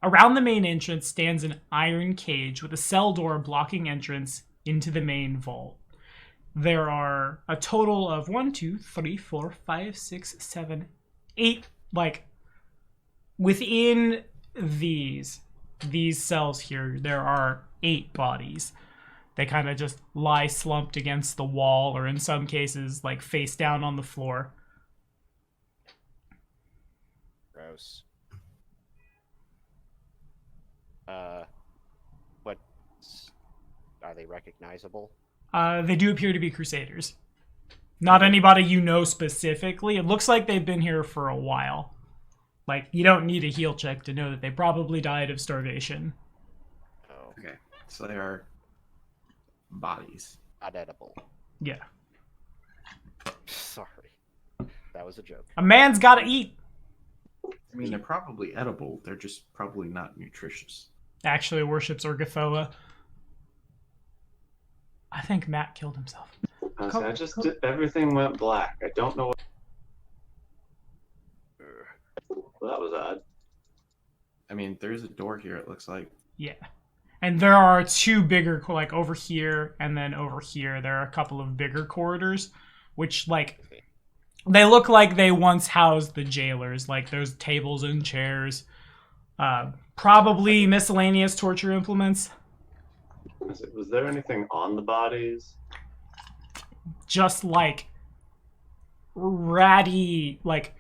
Around the main entrance stands an iron cage with a cell door blocking entrance into the main vault. There are a total of 1, 2, 3, 4, 5, 6, 7, 8, like, within these cells here, there are 8 bodies. They kind of just lie slumped against the wall, or in some cases, like face down on the floor. Gross. What? Are they recognizable? They do appear to be Crusaders. Not anybody you know specifically. It looks like they've been here for a while. Like, you don't need a heal check to know that they probably died of starvation. Oh, Okay. So they are bodies. not edible. Yeah. Sorry. That was a joke. A man's gotta eat. I mean, they're probably edible. They're just probably not nutritious. Actually worships Orgathoa. I think Matt killed himself. Everything went black. I don't know what. Well, that was odd. I mean, there's a door here, it looks like. Yeah. And there are 2 bigger, like over here and then over here, there are a couple of bigger corridors, which, like, they look like they once housed the jailers. Like, there's tables and chairs. Probably miscellaneous torture implements. Was there anything on the bodies? Just, like, ratty, like,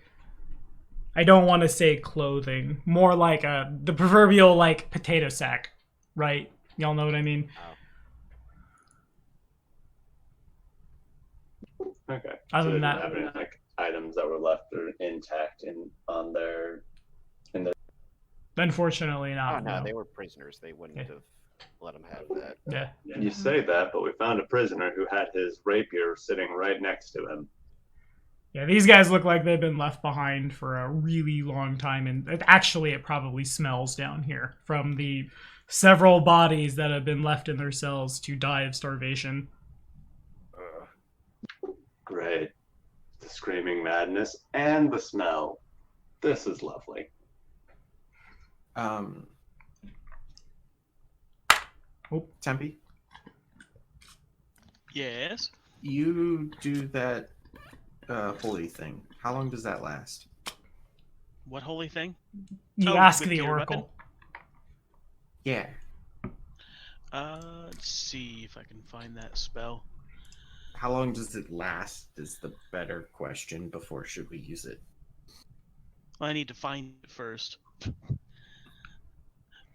I don't want to say clothing. More like the proverbial, like, potato sack. Right? Y'all know what I mean? Okay. Other than They that, didn't have any like items that were left or intact on their. unfortunately Oh, not. no, No. they were prisoners. They wouldn't have let them have that. Yeah. You say that, but we found a prisoner who had his rapier sitting right next to him. Yeah, these guys look like they've been left behind for a really long time, and it probably smells down here from the several bodies that have been left in their cells to die of starvation. Great. The screaming madness and the smell. This is lovely. Tempe, Yes. you do that holy thing, how long does that last? What holy thing? You Oh, ask with the your oracle. Yeah. Let's see if I can find that spell. How long does it last is the better question before should we use it. Well, I need to find it first. I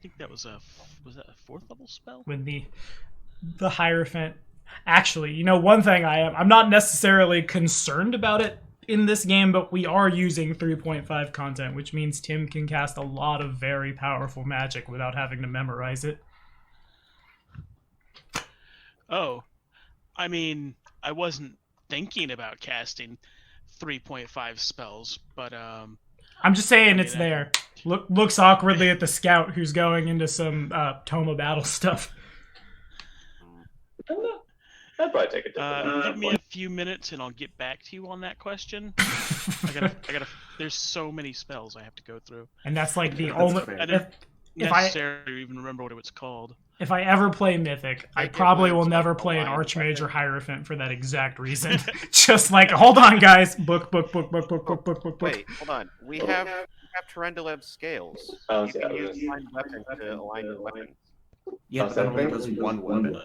think that was that a 4th level spell? With the Hierophant. Actually, you know, one thing I'm not necessarily concerned about it in this game, but we are using 3.5 content, which means Tim can cast a lot of very powerful magic without having to memorize it. Oh, I mean, I wasn't thinking about casting 3.5 spells, but I'm just saying I mean, it's there. Looks awkwardly at the scout who's going into some Toma battle stuff. I'd probably take a different. give me a few minutes and I'll get back to you on that question. I gotta. There's so many spells I have to go through. And that's like the That's only. fair. I don't If I necessarily even remember what it was called. if I ever play Mythic, I Like, it probably will was never like a play an line Archmage or weapon. Hierophant for that exact reason. Just like, hold on, guys. Book. Wait, hold on. We have Tarendulev's scales. Oh, You yeah, can I use was- aligned weapon to align your weapon. Yeah, but that only does one weapon.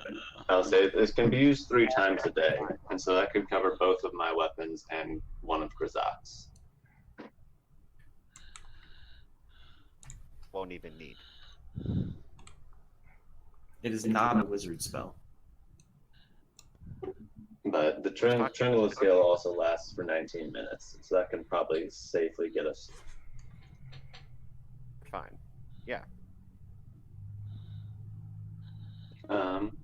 I'll say this can be used 3 times a day, and so that could cover both of my weapons and one of Grazak's. Won't even need. It is not a wizard spell. But the Trendle scale also lasts for 19 minutes, so that can probably safely get us. Fine. Yeah.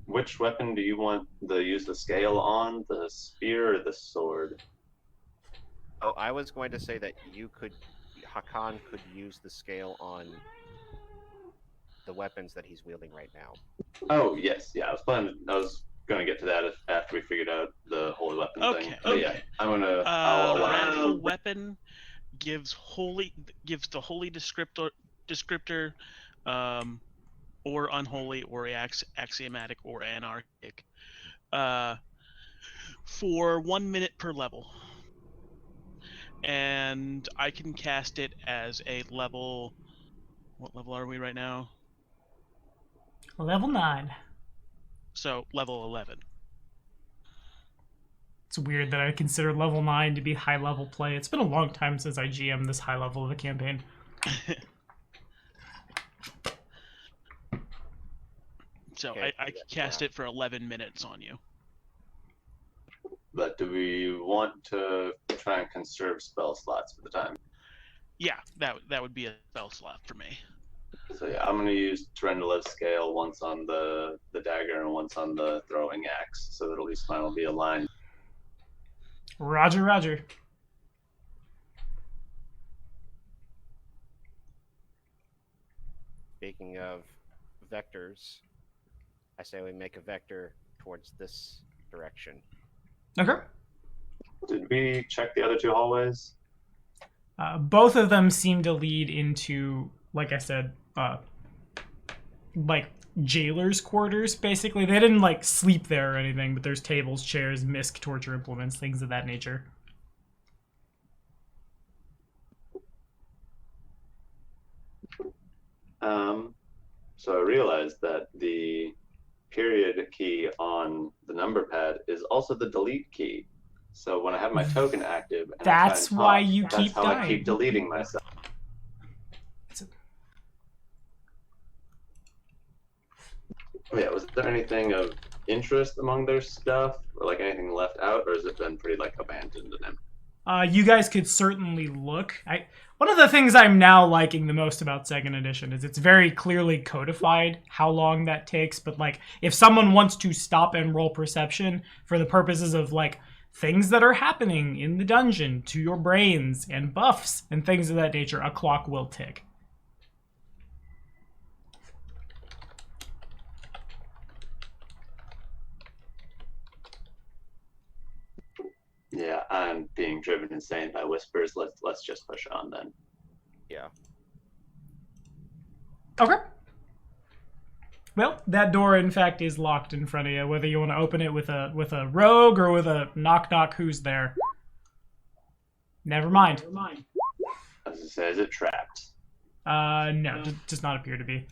Which weapon do you want to use the scale on? The spear or the sword? Oh, I was going to say that Hakan could use the scale on the weapons that he's wielding right now. Oh yes, yeah. I was going to get to that after we figured out the holy weapon thing. Okay, But yeah, I'm gonna. I'll allow. Radical weapon gives the holy descriptor, or unholy, or axiomatic, or anarchic, for 1 minute per level, and I can cast it as a level. What level are we right now? Level 9. So level 11. It's weird that I consider level 9 to be high level play. It's been a long time since I GM'd this high level of a campaign. So Okay, I can cast it for 11 minutes on you. But do we want to try and conserve spell slots for the time? Yeah, that would be a spell slot for me. So yeah, I'm gonna use Tarendulev's scale once on the dagger and once on the throwing axe, so that at least mine will be aligned. Roger. Speaking of vectors, I say we make a vector towards this direction. Okay. Did we check the other 2 hallways? Both of them seem to lead into, like I said, like jailer's quarters, basically. They didn't like sleep there or anything, but there's tables, chairs, misc, torture implements, things of that nature. So I realized that the period key on the number pad is also the delete key. So when I have my token active, and That's I try and why talk, you that's keep how I dying. keep deleting myself. Yeah, was there anything of interest among their stuff, or like anything left out, or has it been pretty like abandoned and empty? You guys could certainly look. One of the things I'm now liking the most about 2nd edition is it's very clearly codified how long that takes. But like, if someone wants to stop and roll perception for the purposes of like things that are happening in the dungeon to your brains and buffs and things of that nature, a clock will tick. Yeah, I'm being driven insane by whispers. Let's just push on then. Yeah. Okay. Well, that door in fact is locked in front of you. Whether you want to open it with a rogue or with a knock knock, who's there? Never mind. As it says, it trapped. No, does not appear to be.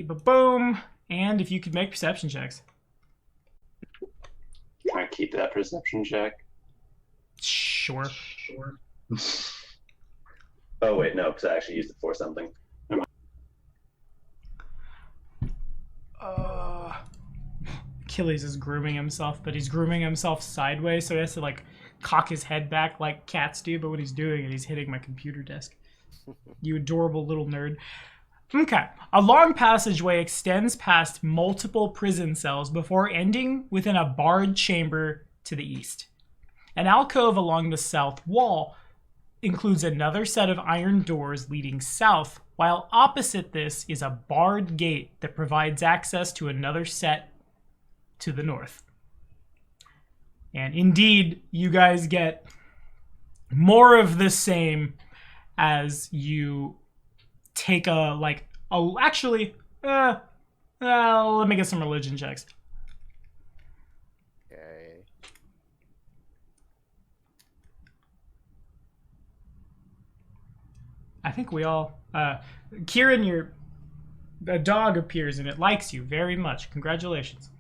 Boom. And if you could make perception checks. Can I keep that perception check? Sure. Oh wait, no, because I actually used it for something. Achilles is grooming himself, but he's grooming himself sideways, so he has to like cock his head back like cats do, but when he's doing it, he's hitting my computer desk. You adorable little nerd. Okay. A long passageway extends past multiple prison cells before ending within a barred chamber to the east. An alcove along the south wall includes another set of iron doors leading south, while opposite this is a barred gate that provides access to another set to the north. And indeed, you guys get more of the same as you take let me get some religion checks. Okay. I think we all Kieran, a dog appears and it likes you very much. Congratulations.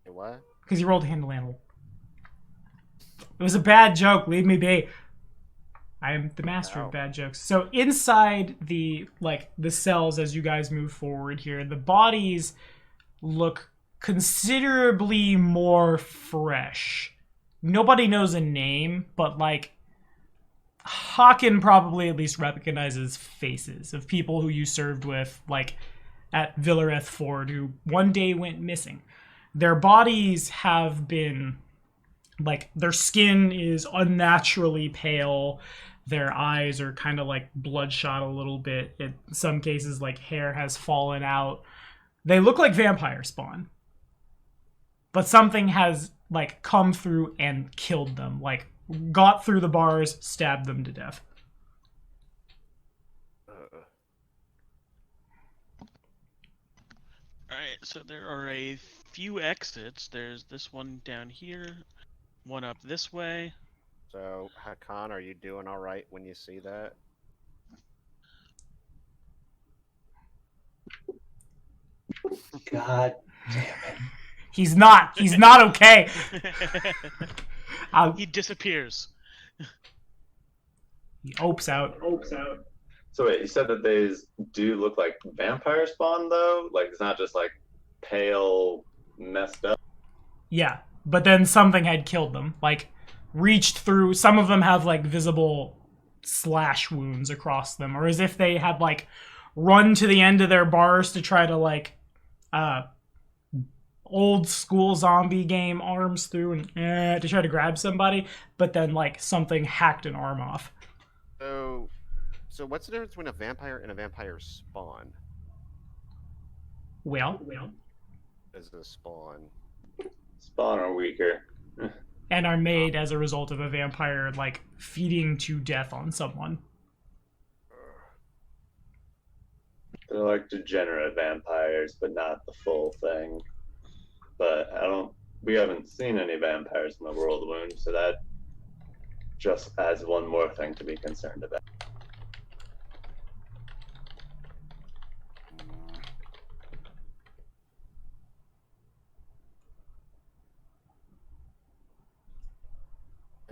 What? Because you rolled a handle animal. It was a bad joke. Leave me be. I am the master of bad jokes. So inside the cells, as you guys move forward here, the bodies look considerably more fresh. Nobody knows a name, but Hawken probably at least recognizes faces of people who you served with, at Villareth Ford, who one day went missing. Their bodies have been, their skin is unnaturally pale. Their eyes are kind of bloodshot a little bit. In some cases, hair has fallen out. They look like vampire spawn. But something has, come through and killed them. Got through the bars, stabbed them to death. Alright, so there are a few exits. There's this one down here, one up this way. So, Hakan, are you doing all right when you see that? God damn it. He's not okay. He disappears. He opes out. So wait, you said that they do look like vampire spawn though? It's not just pale, messed up? Yeah, but then something had killed them. Reached through. Some of them have visible slash wounds across them, or as if they had run to the end of their bars to try to old school zombie game arms through and to try to grab somebody, but then something hacked an arm off. So what's the difference between a vampire and a vampire spawn? Well, Is a spawn? Spawn are weaker. and are made as a result of a vampire feeding to death on someone. They're degenerate vampires, but not the full thing. But we haven't seen any vampires in the World Wound, so that just adds one more thing to be concerned about.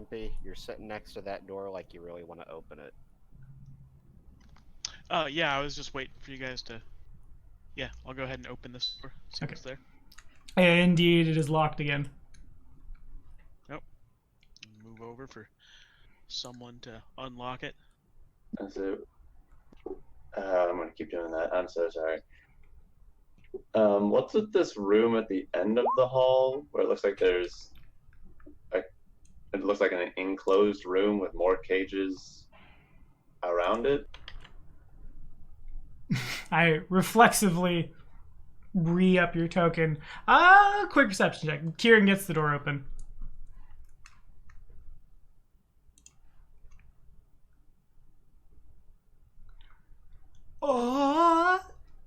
MP, you're sitting next to that door like you really want to open it. Yeah, I was just waiting for you guys to... Yeah, I'll go ahead and open this door. See what's there. Indeed, it is locked again. Nope. Move over for someone to unlock it. So, I'm going to keep doing that. I'm so sorry. What's with this room at the end of the hall where it looks like there's... It looks like an enclosed room with more cages around it. I reflexively re-up your token. Quick perception check. Kieran gets the door open.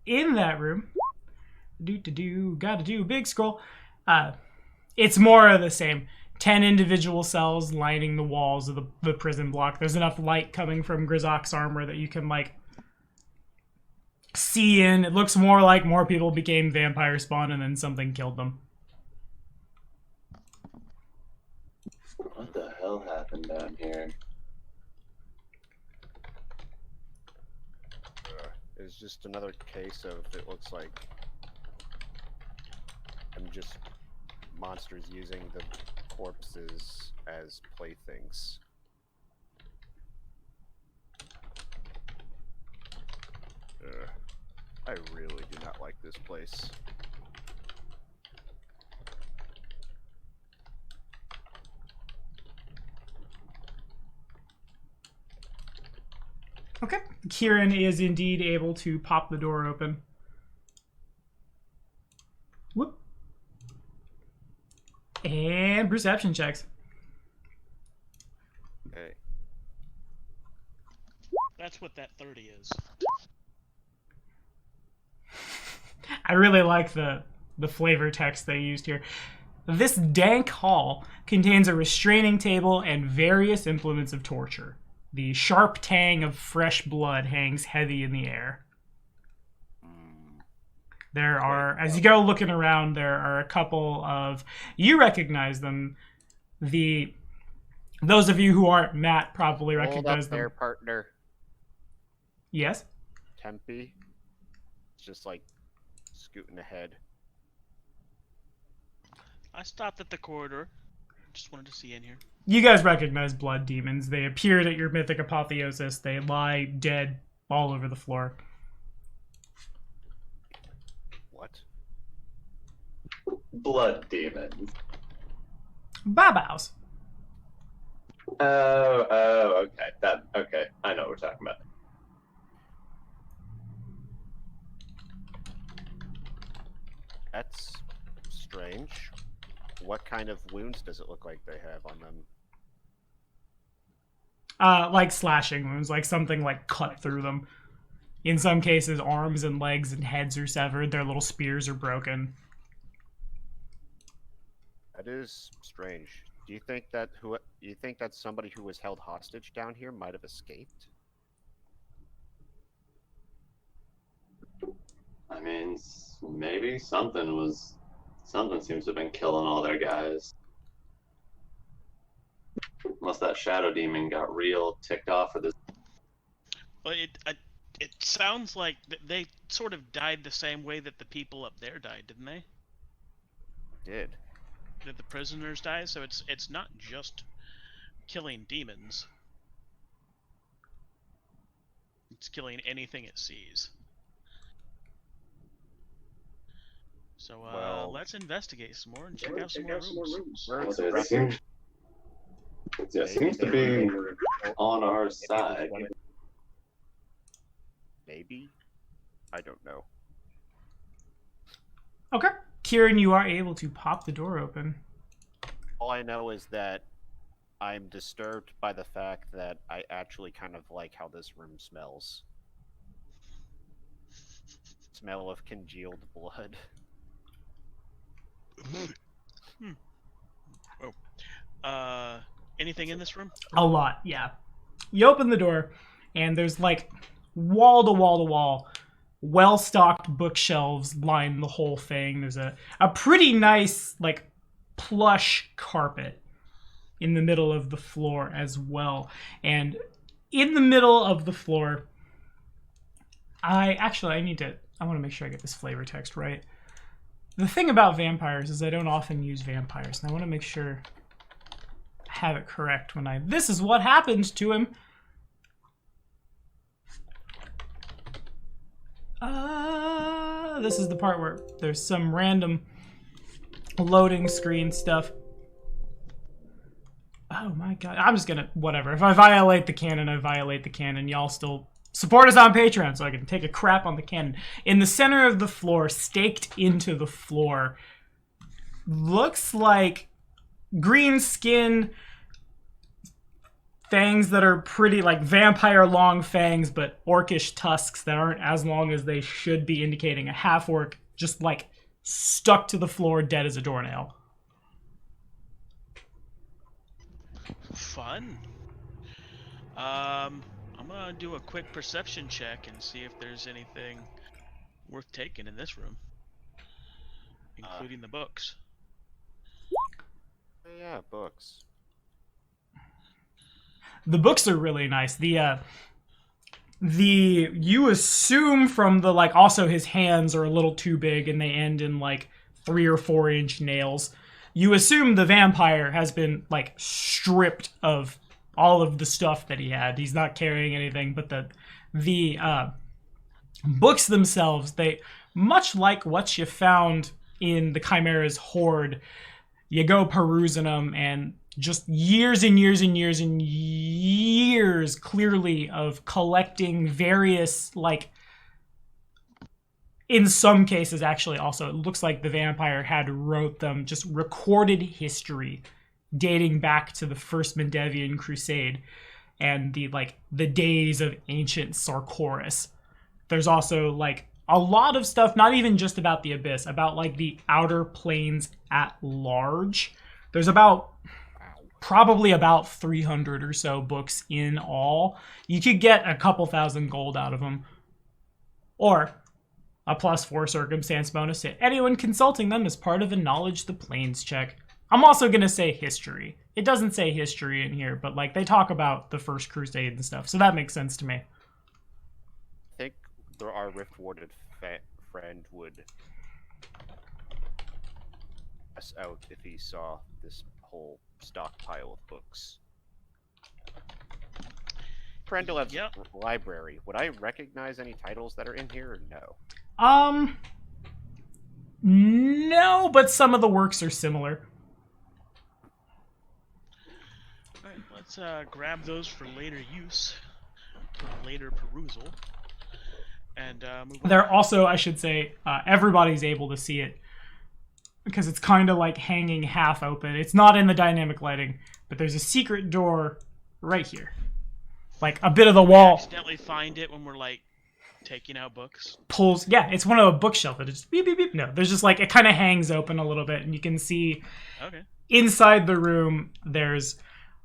In that room, gotta do, big scroll. It's more of the same. 10 individual cells lining the walls of the prison block. There's enough light coming from Grizok's armor that you can, like, see in. It looks more like more people became vampire spawn and then something killed them. What the hell happened down here? It's just another case of, it looks like I'm just monsters using the corpses as playthings. I really do not like this place. Okay. Kieran is indeed able to pop the door open. Whoop. And perception checks. Okay. That's what that 30 is. I really like the flavor text they used here. This dank hall contains a restraining table and various implements of torture. The sharp tang of fresh blood hangs heavy in the air. There are, as you go looking around, there are a couple of, you recognize them. Those of you who aren't Matt probably Hold recognize up them. there, partner. Yes? Tempe. It's just like scooting ahead. I stopped at the corridor. Just wanted to see in here. You guys recognize blood demons. They appeared at your mythic apotheosis. They lie dead all over the floor. What? Blood demons. Babaus. Oh, okay. Okay. I know what we're talking about. That's strange. What kind of wounds does it look like they have on them? Like slashing wounds, like something like cut through them. In some cases, arms and legs and heads are severed. Their little spears are broken. That is strange. Do you think that somebody who was held hostage down here might have escaped? I mean, maybe something seems to have been killing all their guys. Unless that shadow demon got real ticked off with this. Well, it sounds like they sort of died the same way that the people up there died, didn't they? Did. Did the prisoners die? So it's not just killing demons. It's killing anything it sees. So Well, let's investigate some more and check out some more rooms. Where's It the seems, it seems to be on our side. Maybe? I don't know. Okay. Kieran, you are able to pop the door open. All I know is that I'm disturbed by the fact that I actually kind of like how this room smells. Smell of congealed blood. Anything in this room? A lot, yeah. You open the door, and there's like wall to wall to wall, well-stocked bookshelves line the whole thing. There's a pretty nice, like, plush carpet in the middle of the floor as well. And in the middle of the floor, I want to make sure I get this flavor text right. The thing about vampires is I don't often use vampires, and I want to make sure I have it correct when this is what happened to him. This is the part where there's some random loading screen stuff. Oh my god. I'm just gonna, whatever. If I violate the canon, I violate the canon. Y'all still support us on Patreon so I can take a crap on the canon. In the center of the floor, staked into the floor, looks like green skin, fangs that are pretty like vampire long fangs, but orcish tusks that aren't as long as they should be, indicating a half orc just like stuck to the floor dead as a doornail. Fun. I'm gonna do a quick perception check and see if there's anything worth taking in this room, including the books. Yeah, books. The books are really nice. The you assume from the like also his hands are a little too big and they end in like 3 or 4 inch nails. You assume the vampire has been like stripped of all of the stuff that he had. He's not carrying anything, but the books themselves, they much like what you found in the Chimera's hoard, you go perusing them and just years and years and years and years clearly of collecting various, like, in some cases actually also it looks like the vampire had wrote them, just recorded history dating back to the first Mendevian Crusade and the days of ancient Sarkoris. There's also like a lot of stuff, not even just about the Abyss, about like the outer planes at large. There's probably about 300 or so books in all. You could get a couple thousand gold out of them, or a +4 circumstance bonus to anyone consulting them as part of a knowledge the planes check. I'm also going to say history. It doesn't say history in here, but like they talk about the First Crusade and stuff, so that makes sense to me. I think our Rift-warded friend would us out if he saw this whole stockpile of books. Prendilev's library. Would I recognize any titles that are in here or no? No, but some of the works are similar. Alright, let's grab those for later use, for later perusal, and move on. They're also, I should say, everybody's able to see it because it's kind of like hanging half open. It's not in the dynamic lighting, but there's a secret door right here. Like a bit of the wall. Accidentally find it when we're like taking out books. Pulls, yeah, it's one of a bookshelf that just beep beep beep. No, there's just like it kind of hangs open a little bit, and you can see inside the room. There's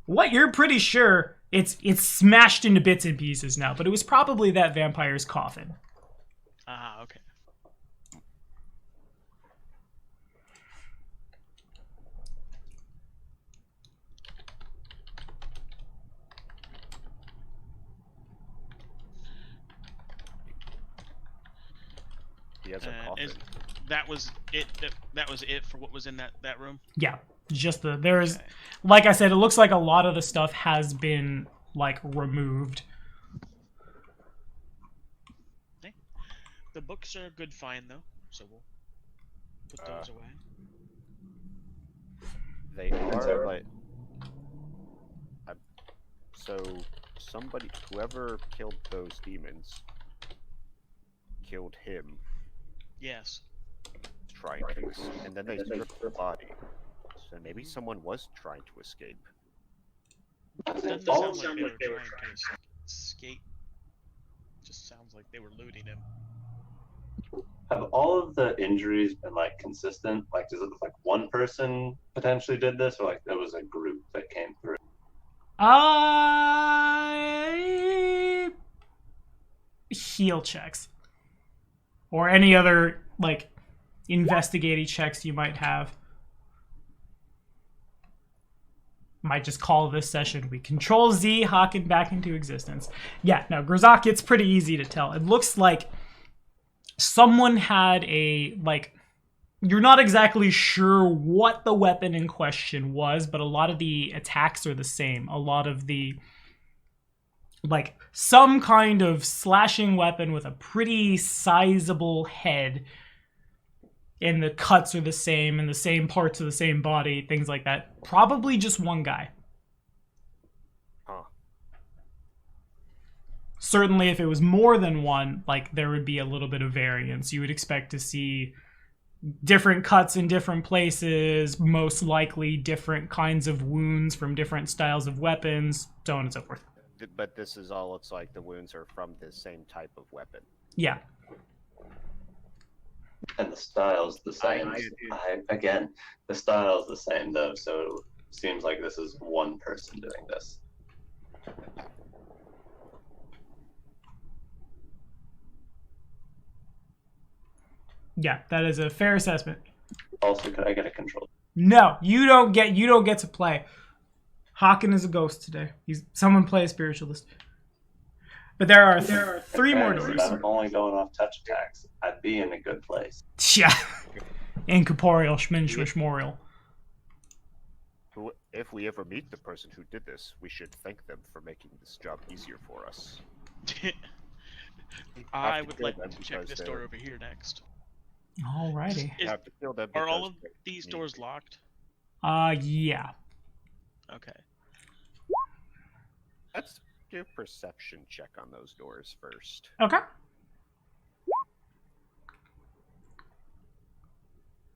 what you're pretty sure it's smashed into bits and pieces now, but it was probably that vampire's coffin. Ah, okay. He has a coffin. That was it. That was it for what was in that room. Yeah, just there's, like I said, it looks like a lot of the stuff has been like removed. Okay. The books are a good find though, so we'll put those away. They are, but so whoever killed those demons, killed him. Yes. Trying to, and then they stripped the body. So maybe someone was trying to escape. Doesn't sound like they were trying to escape. Just sounds like they were looting him. Have all of the injuries been like consistent? Like, does it look like one person potentially did this, or like there was a group that came through? Heal checks. Or any other, like, investigating checks you might have. Might just call this session, we Control Z, Hawken back into existence. Yeah, no, Grzak, it's pretty easy to tell. It looks like someone had a, like, you're not exactly sure what the weapon in question was, but a lot of the attacks are the same. A lot of the, like, some kind of slashing weapon with a pretty sizable head, and the cuts are the same, and the same parts of the same body, things like that. Probably just one guy. Huh. Certainly if it was more than one, like, there would be a little bit of variance. You would expect to see different cuts in different places, most likely different kinds of wounds from different styles of weapons, so on and so forth. But this is all looks like the wounds are from the same type of weapon. Yeah. And the style's the same. Again, the style's the same though, so seems like this is one person doing this. Yeah, that is a fair assessment. Also, could I get a control? No, you don't get to play. Haken is a ghost today. Someone play a spiritualist. But there are three more doors. If I'm only going off touch attacks, I'd be in a good place. Yeah. Incorporeal schmorreal. If we ever meet the person who did this, we should thank them for making this job easier for us. I would like to check this door over here next. Alrighty. Are all of these doors locked? Yeah. Okay. Let's do a perception check on those doors first. Okay.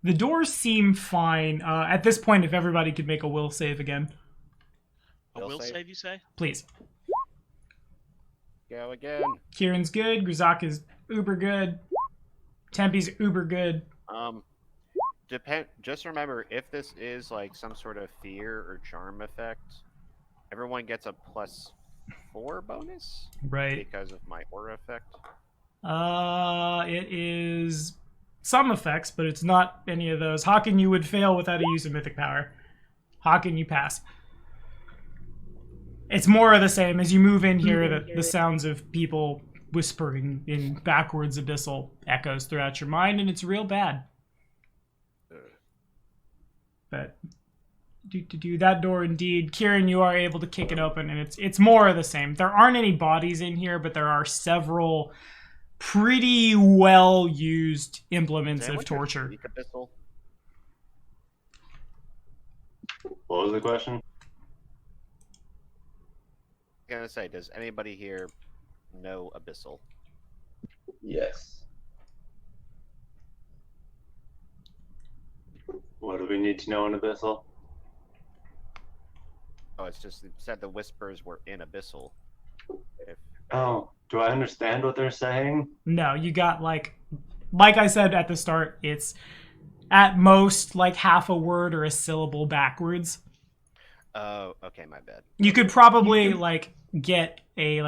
The doors seem fine. At this point, if everybody could make a will save again. A will save, you say? Please. Go again. Kieran's good. Grzak is uber good. Tempe's uber good. Just remember, if this is like some sort of fear or charm effect, everyone gets a +4 bonus. Right. Because of my aura effect. It is some effects, but it's not any of those. Haken, you would fail without a use of mythic power. Haken, you pass. It's more of the same. As you move in here, the sounds of people whispering in backwards abyssal echoes throughout your mind, and it's real bad. But do that door indeed. Kieran, you are able to kick it open, and it's more of the same. There aren't any bodies in here, but there are several pretty well used implements of torture. What was the question? I'm gonna say, does anybody here know Abyssal? Yes. What do we need to know in Abyssal? Oh, it's just it said the whispers were in Abyssal. Oh, do I understand what they're saying? No, you got like I said at the start, it's at most like half a word or a syllable backwards. Oh, okay, my bad. You could probably like get a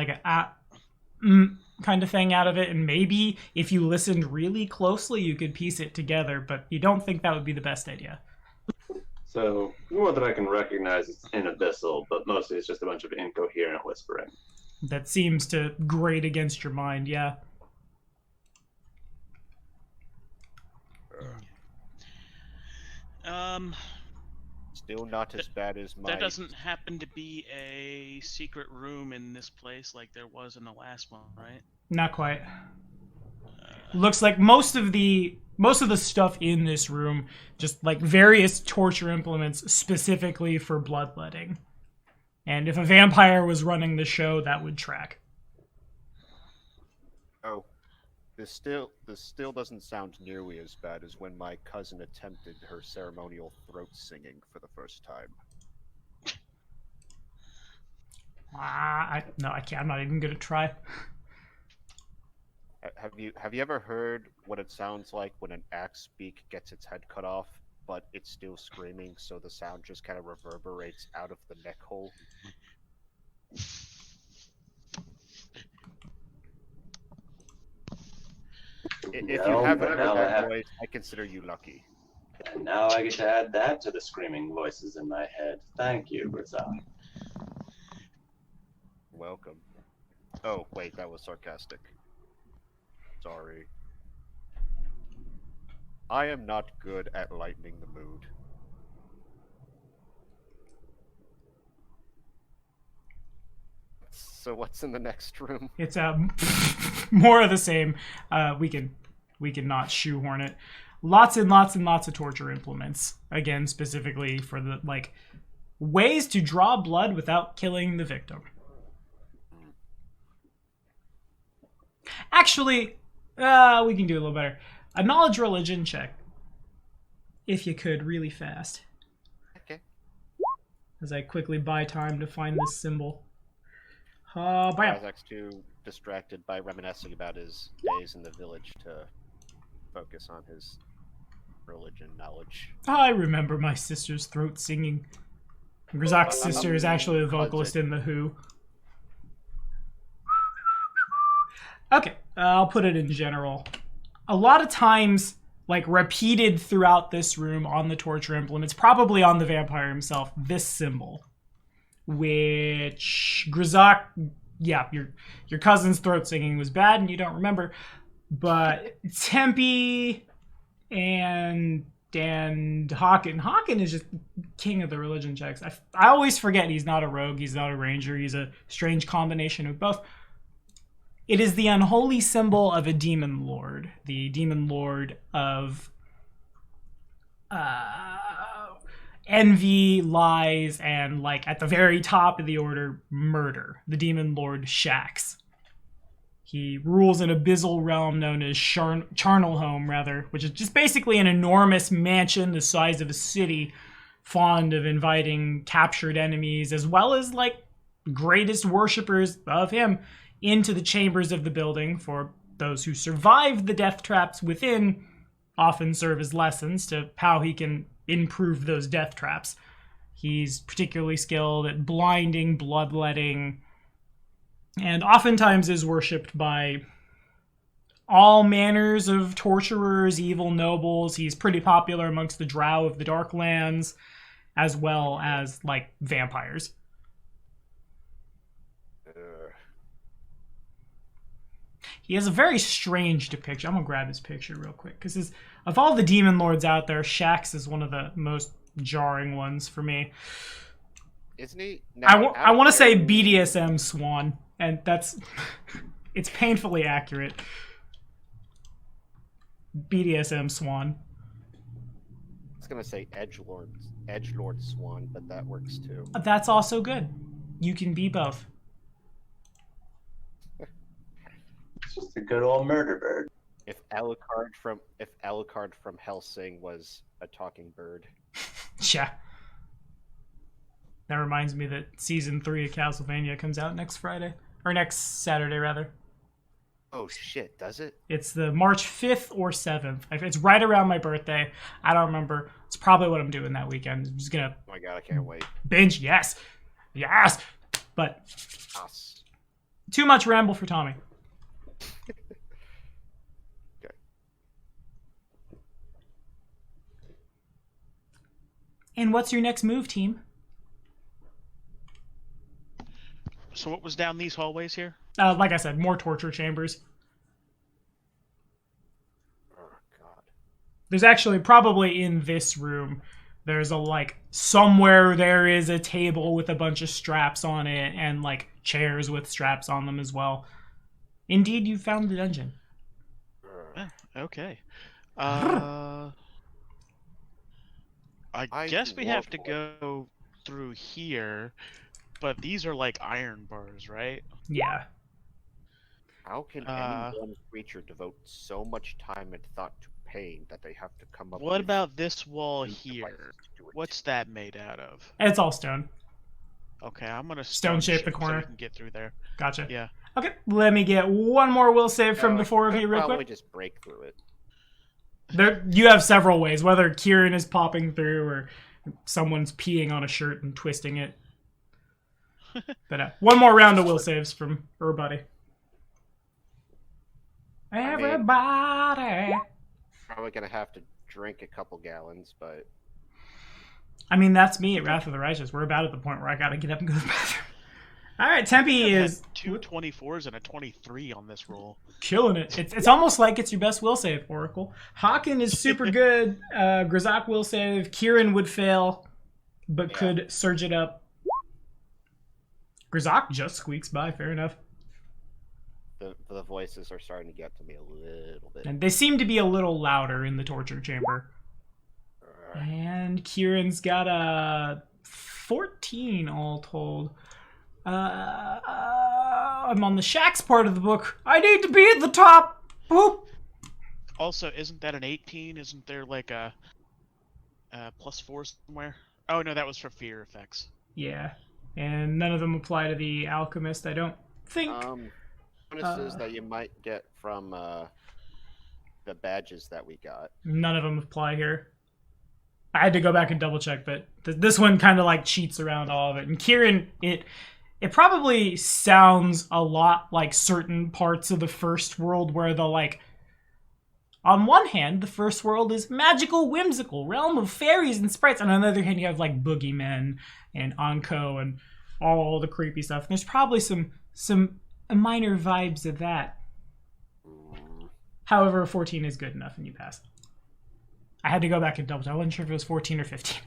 kind of thing out of it, and maybe if you listened really closely, you could piece it together. But you don't think that would be the best idea. So, more that I can recognize it's in Abyssal, but mostly it's just a bunch of incoherent whispering. That seems to grate against your mind, yeah. Still not as bad as my... There doesn't happen to be a secret room in this place like there was in the last one, right? Not quite. Looks like most of the stuff in this room, just like various torture implements specifically for bloodletting. And if a vampire was running the show, that would track. Oh, this still doesn't sound nearly as bad as when my cousin attempted her ceremonial throat singing for the first time. No, I can't. I'm not even gonna try. Have you ever heard what it sounds like when an axe beak gets its head cut off, but it's still screaming, so the sound just kind of reverberates out of the neck hole? If you haven't heard that voice, I consider you lucky. And now I get to add that to the screaming voices in my head. Thank you, Grzak. Welcome. Oh, wait, that was sarcastic. Sorry. I am not good at lightening the mood. So what's in the next room? It's more of the same. We can not shoehorn it. Lots and lots and lots of torture implements. Again, specifically for the like ways to draw blood without killing the victim. Actually, we can do a little better. A knowledge religion check. If you could, really fast. Okay. As I quickly buy time to find this symbol. Isaac's too distracted by reminiscing about his days in the village to focus on his religion knowledge. I remember my sister's throat singing. Grzak's sister is actually the vocalist in The Who. Okay, I'll put it in general. A lot of times, like repeated throughout this room on the torture emblem, it's probably on the vampire himself, this symbol. Which, Grzak, yeah, your cousin's throat singing was bad and you don't remember. But Tempe and Hawken is just king of the religion checks. I always forget he's not a rogue, he's not a ranger, he's a strange combination of both. It is the unholy symbol of a demon lord, the demon lord of envy, lies, and like at the very top of the order, murder. The demon lord Shax. He rules an abyssal realm known as Charnelhome, which is just basically an enormous mansion the size of a city, fond of inviting captured enemies, as well as, like, greatest worshippers of him into the chambers of the building. For those who survive the death traps within, often serve as lessons to how he can improve those death traps. He's particularly skilled at blinding, bloodletting, and oftentimes is worshipped by all manners of torturers, evil nobles. He's pretty popular amongst the drow of the Darklands, as well as, like, vampires. He has a very strange depiction. I'm going to grab his picture real quick, because of all the demon lords out there, Shax is one of the most jarring ones for me. Isn't he? I want to say BDSM Swan. And that's, it's painfully accurate. BDSM Swan. I was going to say Edgelord Swan, but that works too. That's also good. You can be both. It's just a good old murder bird. If Alucard from Hellsing was a talking bird. Yeah. That reminds me that season 3 of Castlevania comes out next Friday. Or next Saturday, rather. Oh, shit, does it? It's the March 5th or 7th. It's right around my birthday. I don't remember. It's probably what I'm doing that weekend. I'm just going to... Oh my god, I can't wait. Binge, yes. Yes! But... Us. Too much ramble for Tommy. Okay. And what's your next move, team? So what was down these hallways here? Like I said, more torture chambers. Oh god. There's actually probably in this room, there's a somewhere there is a table with a bunch of straps on it and like chairs with straps on them as well. Indeed, you found the dungeon. Okay. I guess we have to go through here. But these are like iron bars, right? Yeah. How can any one creature devote so much time and thought to pain that they have to come up with... What about this wall new here? devices to do it? What's that made out of? It's all stone. Okay, I'm gonna Stone shape the so corner. we can get through there. Gotcha. Yeah. Okay, let me get one more will save from the four of you real Probably quick. just break through it. You have several ways, whether Kieran is popping through or someone's peeing on a shirt and twisting it. But one more round of will saves from everybody. Everybody. Probably gonna have to drink a couple gallons, but... I mean, that's me at Wrath of the Righteous. We're about at the point where I gotta get up and go to the bathroom. Alright, Tempe is... 2 24s and a 23 on this roll. Killing it. It's almost like it's your best will save, Oracle. Hawken is super good. Grzak will save. Kieran would fail, but could surge it up. Grzak just squeaks by, fair enough. The voices are starting to get to me a little bit. And they seem to be a little louder in the torture chamber. And Kieran's got a 14 all told. I'm on the Shax part of the book. I need to be at the top. Boop. Also, isn't that an 18? Isn't there like a +4 somewhere? Oh no, that was for fear effects. Yeah. And none of them apply to the alchemist, I don't think. Bonuses that you might get from the badges that we got. None of them apply here. I had to go back and double check, but this one kind of like cheats around all of it. And Kieran, it probably sounds a lot like certain parts of the first world where the like, on one hand, the first world is magical, whimsical, realm of fairies and sprites. And on the other hand, you have like boogeymen and Anko and all the creepy stuff. And there's probably some minor vibes of that. However, 14 is good enough and you pass. I had to go back and double check. I wasn't sure if it was 14 or 15.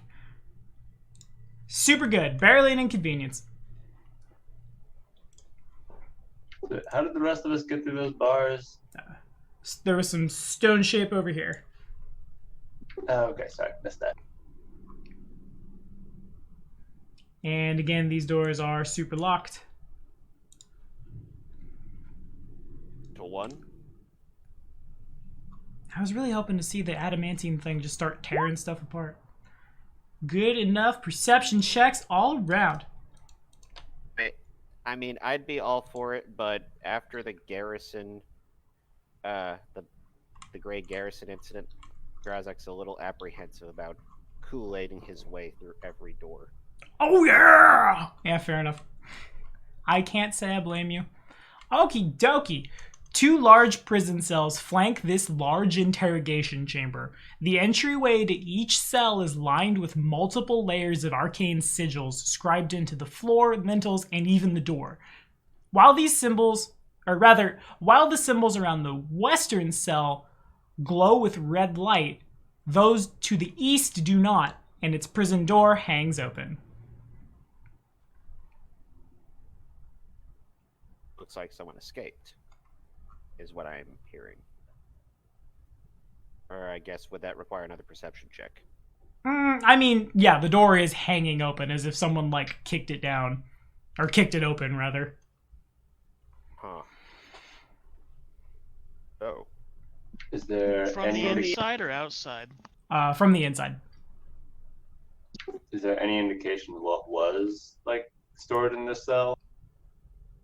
Super good. Barely an inconvenience. How did the rest of us get through those bars? There was some stone shape over here. Oh, okay, sorry, missed that. And again, these doors are super locked. To 1. I was really hoping to see the adamantine thing just start tearing stuff apart. Good enough perception checks all around. I mean, I'd be all for it, but after the garrison, the Grey Garrison incident, Grazak's a little apprehensive about Kool-Aiding his way through every door. Oh yeah! Yeah, fair enough. I can't say I blame you. Okie dokie. 2 large prison cells flank this large interrogation chamber. The entryway to each cell is lined with multiple layers of arcane sigils scribed into the floor, lintels, and even the door. While the symbols around the western cell glow with red light, those to the east do not, and its prison door hangs open. Looks like someone escaped, is what I'm hearing. Or I guess, would that require another perception check? I mean, yeah, the door is hanging open as if someone, like, kicked it down. Or kicked it open, rather. Huh. Oh. Is there From the inside or outside? From the inside. Is there any indication of what was like stored in this cell?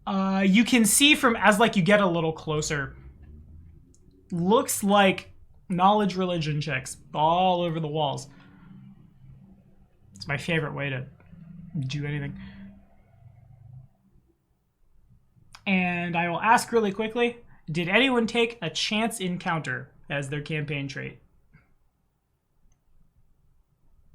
You can see from as like you get a little closer. Looks like knowledge religion checks all over the walls. It's my favorite way to do anything. And I will ask really quickly, did anyone take a chance encounter as their campaign trait?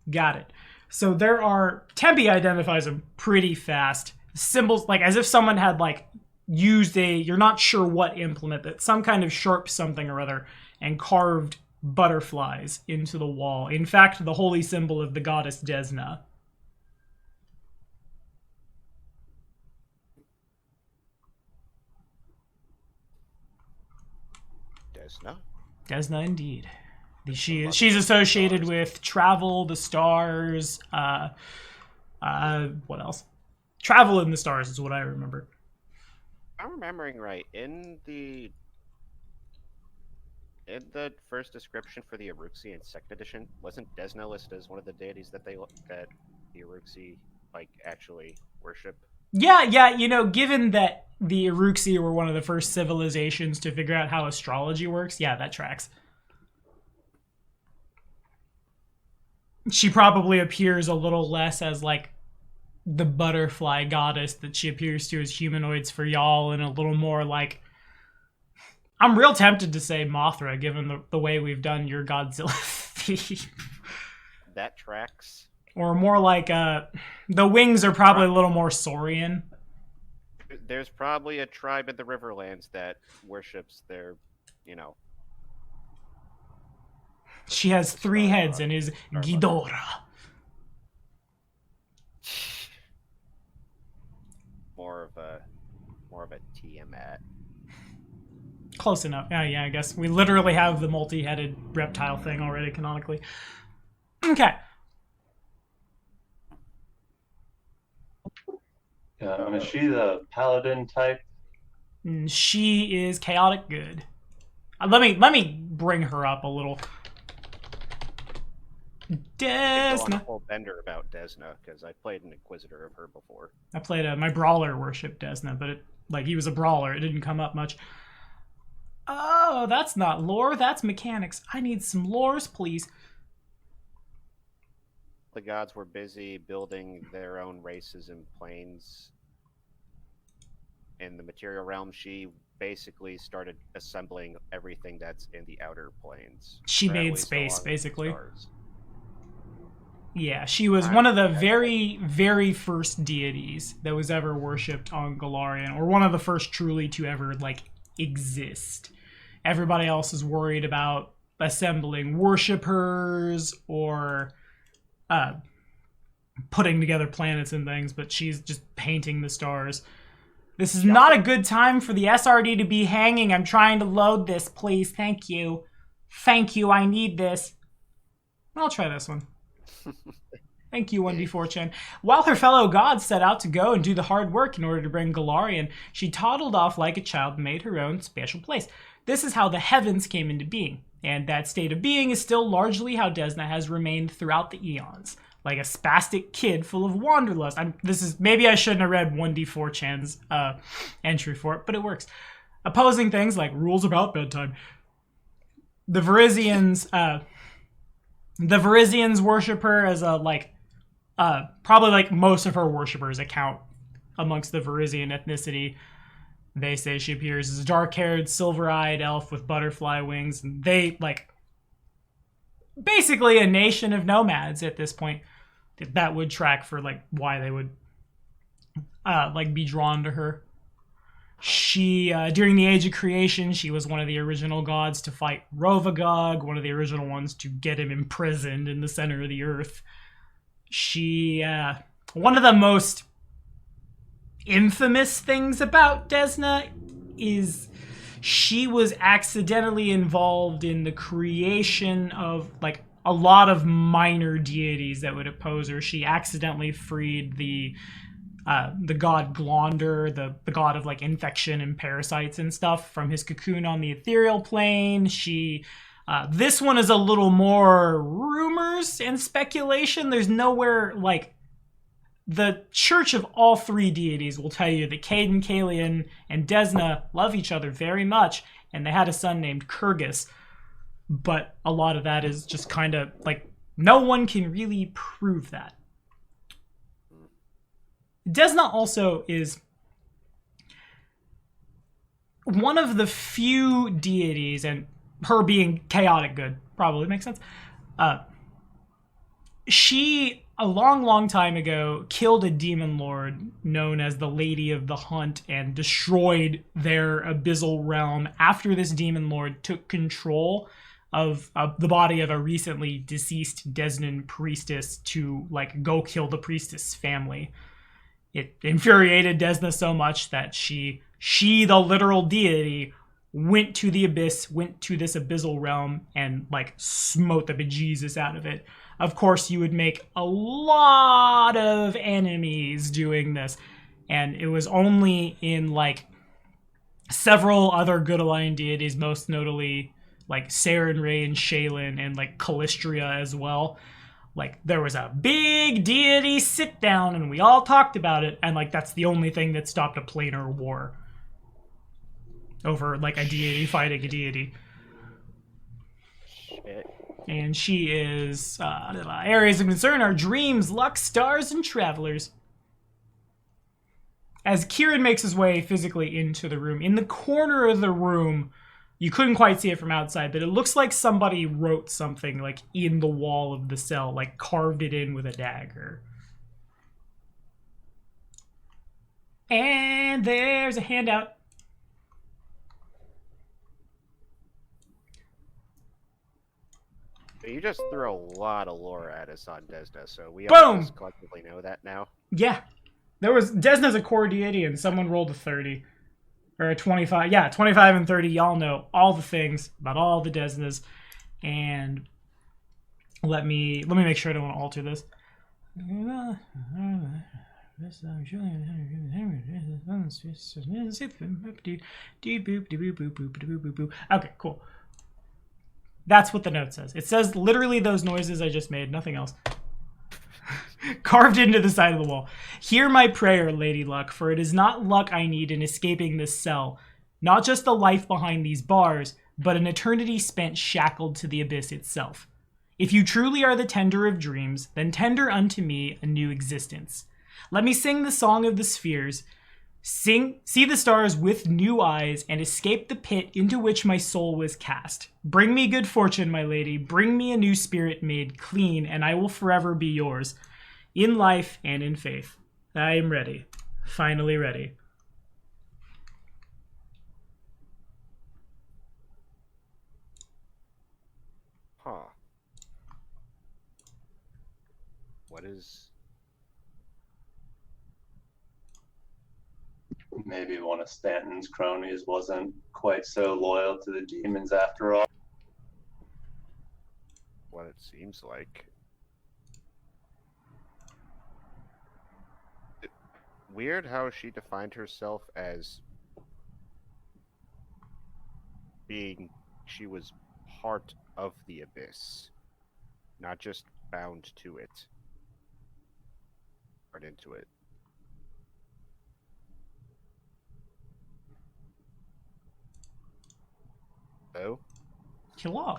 Got it. So there are, Tempe identifies them pretty fast. Symbols, like as if someone had like used you're not sure what implement, but some kind of sharp something or other, and carved butterflies into the wall. In fact, the holy symbol of the goddess Desna. Desna? Desna, indeed. She's associated with travel, the stars, what else? Travel in the stars is what I remember. I'm remembering right. In the first description for the Aruxi in second edition, wasn't Desna listed as one of the deities that the Aruxi like actually worship? Yeah, you know, given that the Aruxi were one of the first civilizations to figure out how astrology works, yeah, that tracks. She probably appears a little less as like the butterfly goddess that she appears to as humanoids for y'all, and a little more like, I'm real tempted to say Mothra given the way we've done your Godzilla theme. That tracks. Or more like the wings are probably a little more saurian. There's probably a tribe in the Riverlands that worships their, you know. She has 3 heads and is Ghidorah. More of a Tiamat. Close enough. Yeah, I guess we literally have the multi-headed reptile thing already canonically. Okay. Is she the paladin type? She is chaotic good. Let me bring her up a little. I go on a Desna. whole bender about Desna because I played an Inquisitor of her before. I played my brawler worshipped Desna, but he was a brawler. It didn't come up much. Oh, that's not lore. That's mechanics. I need some lores, please. the gods were busy building their own races and planes in the material realm, she basically started assembling everything that's in the outer planes. She or at made least space, along the basically. stars. Yeah, she was one of the very, very first deities that was ever worshipped on Galarian, or one of the first truly to ever, like, exist. Everybody else is worried about assembling worshippers or putting together planets and things, but she's just painting the stars. This is not a good time for the SRD to be hanging. I'm trying to load this, please. Thank you. Thank you, I need this. I'll try this one. Thank you, 1D4chan. While her fellow gods set out to go and do the hard work in order to bring Galarian, she toddled off like a child and made her own special place. This is how the heavens came into being, and that state of being is still largely how Desna has remained throughout the eons. Like a spastic kid full of wanderlust. Maybe I shouldn't have read 1D4chan's entry for it, but it works. Opposing things like rules about bedtime. The Verizians worship her as probably like most of her worshippers account amongst the Verizian ethnicity. They say she appears as a dark-haired, silver-eyed elf with butterfly wings. And they, basically a nation of nomads at this point. That would track for, why they would, be drawn to her. She, during the Age of Creation, she was one of the original gods to fight Rovagog, one of the original ones to get him imprisoned in the center of the earth. She, one of the most infamous things about Desna is she was accidentally involved in the creation of, a lot of minor deities that would oppose her. She accidentally freed the god Glonder, the god of infection and parasites and stuff, from his cocoon on the ethereal plane. This one is a little more rumors and speculation. There's nowhere the church of all three deities will tell you that Caden, Kalian, and Desna love each other very much, and they had a son named Kurgus. But a lot of that is just kind of no one can really prove that. Desna also is one of the few deities, and her being chaotic good probably makes sense. She, a long time ago, killed a demon lord known as the Lady of the Hunt and destroyed their abyssal realm after this demon lord took control of the body of a recently deceased Desnan priestess to go kill the priestess family. It infuriated Desna so much that she the literal deity, went to the abyss, went to this abyssal realm and smote the bejesus out of it. Of course, you would make a lot of enemies doing this, and it was only in several other Good Alliance deities, most notably Sarenrae and Shaylin and Callistria as well. There was a big deity sit down and we all talked about it, and that's the only thing that stopped a planar war over a deity fighting a deity. Shit. And she is areas of concern are dreams, luck, stars, and travelers. As Kieran makes his way physically into the room, in the corner of the room, you couldn't quite see it from outside, but it looks like somebody wrote something in the wall of the cell, carved it in with a dagger. And there's a handout. You just threw a lot of lore at us on Desna, so we Boom! all just collectively know that now. Yeah. Desna's a core deity and someone rolled a 30. Or a 25. Yeah, 25 and 30. Y'all know all the things about all the Desnas. And let me make sure I don't want to alter this. Okay, cool. That's what the note says. It says literally those noises I just made, nothing else. Carved into the side of the wall. Hear my prayer, Lady Luck, for it is not luck I need in escaping this cell. Not just the life behind these bars, but an eternity spent shackled to the abyss itself. If you truly are the tender of dreams, then tender unto me a new existence. Let me sing the song of the spheres, see the stars with new eyes, and escape the pit into which my soul was cast. Bring me good fortune, my lady, bring me a new spirit made clean, and I will forever be yours, in life and in faith. I am ready. Finally ready. Huh. What is... Maybe one of Stanton's cronies wasn't quite so loyal to the demons after all. what it seems like. Weird how she defined herself as being... She was part of the abyss, not just bound to it. Right into it. Oh? Hello.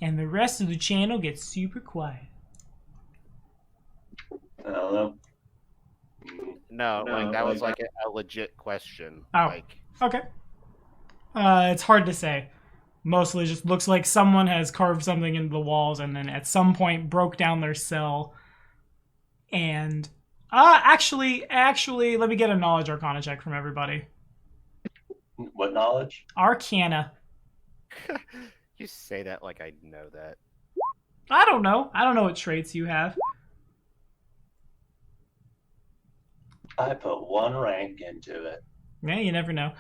And the rest of the channel gets super quiet. I don't know. No, No, like that was like like a legit question. Oh. Like, Okay. It's hard to say. Mostly just looks like someone has carved something into the walls and then at some point broke down their cell. And actually, let me get a knowledge arcana check from everybody. What knowledge? Arcana. you say that like I know that. I don't know. I don't know what traits you have. I put 1 rank into it. Yeah, you never know.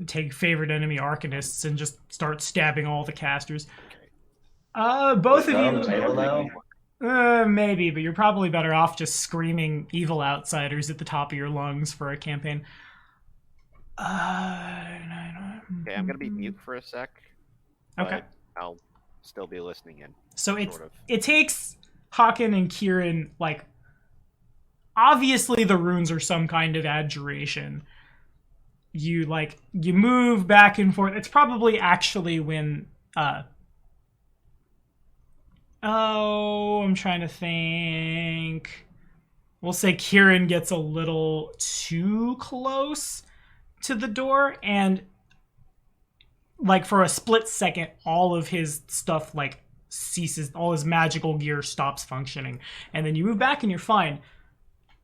Take favorite enemy arcanists and just start stabbing all the casters. Both Is of that on you. the table now? Maybe, but you're probably better off just screaming evil outsiders at the top of your lungs for a campaign. Okay, I'm gonna be mute for a sec. Okay. But I'll still be listening in. So sort of. it takes Hakan and Kieran, like, obviously the runes are some kind of adjuration. You move back and forth. It's probably actually when I'm trying to think. We'll say Kieran gets a little too close to the door, and like for a split second, all of his stuff like ceases, all his magical gear stops functioning, and then you move back and you're fine.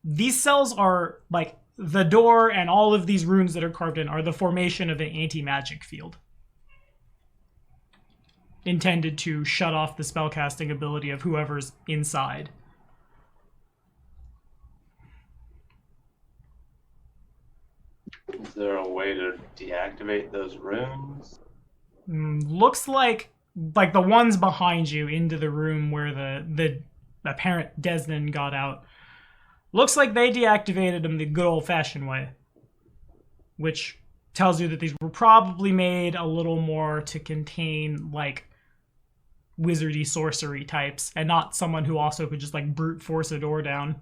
These cells are like the door, and all of these runes that are carved in are the formation of an anti-magic field intended to shut off the spellcasting ability of whoever's inside. Is there a way to deactivate those runes? Looks like the ones behind you into the room where the apparent Desnan got out. Looks like they deactivated them the good old-fashioned way, which tells you that these were probably made a little more to contain like wizardy sorcery types, and not someone who also could just like brute force a door down.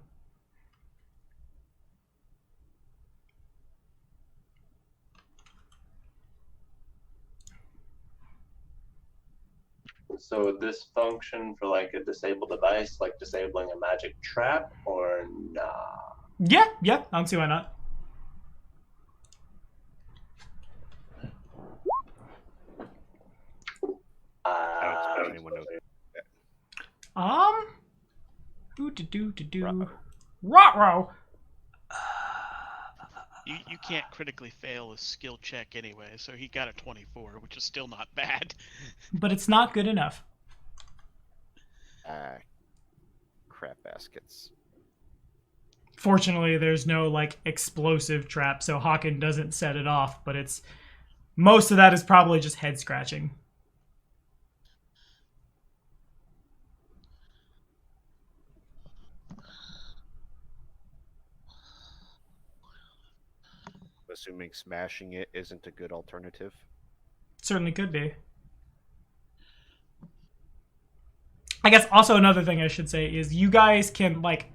So would this function for like a disabled device, like disabling a magic trap, or nah? Yeah, I don't see why not. I don't expect anyone to Ruh-roh. You can't critically fail a skill check anyway, so he got a 24, which is still not bad. But it's not good enough. crap baskets. Fortunately, there's no like explosive trap, so Hakan doesn't set it off, but it's most of that is probably just head scratching. Assuming smashing it isn't a good alternative. Certainly could be. I guess also another thing I should say is you guys can like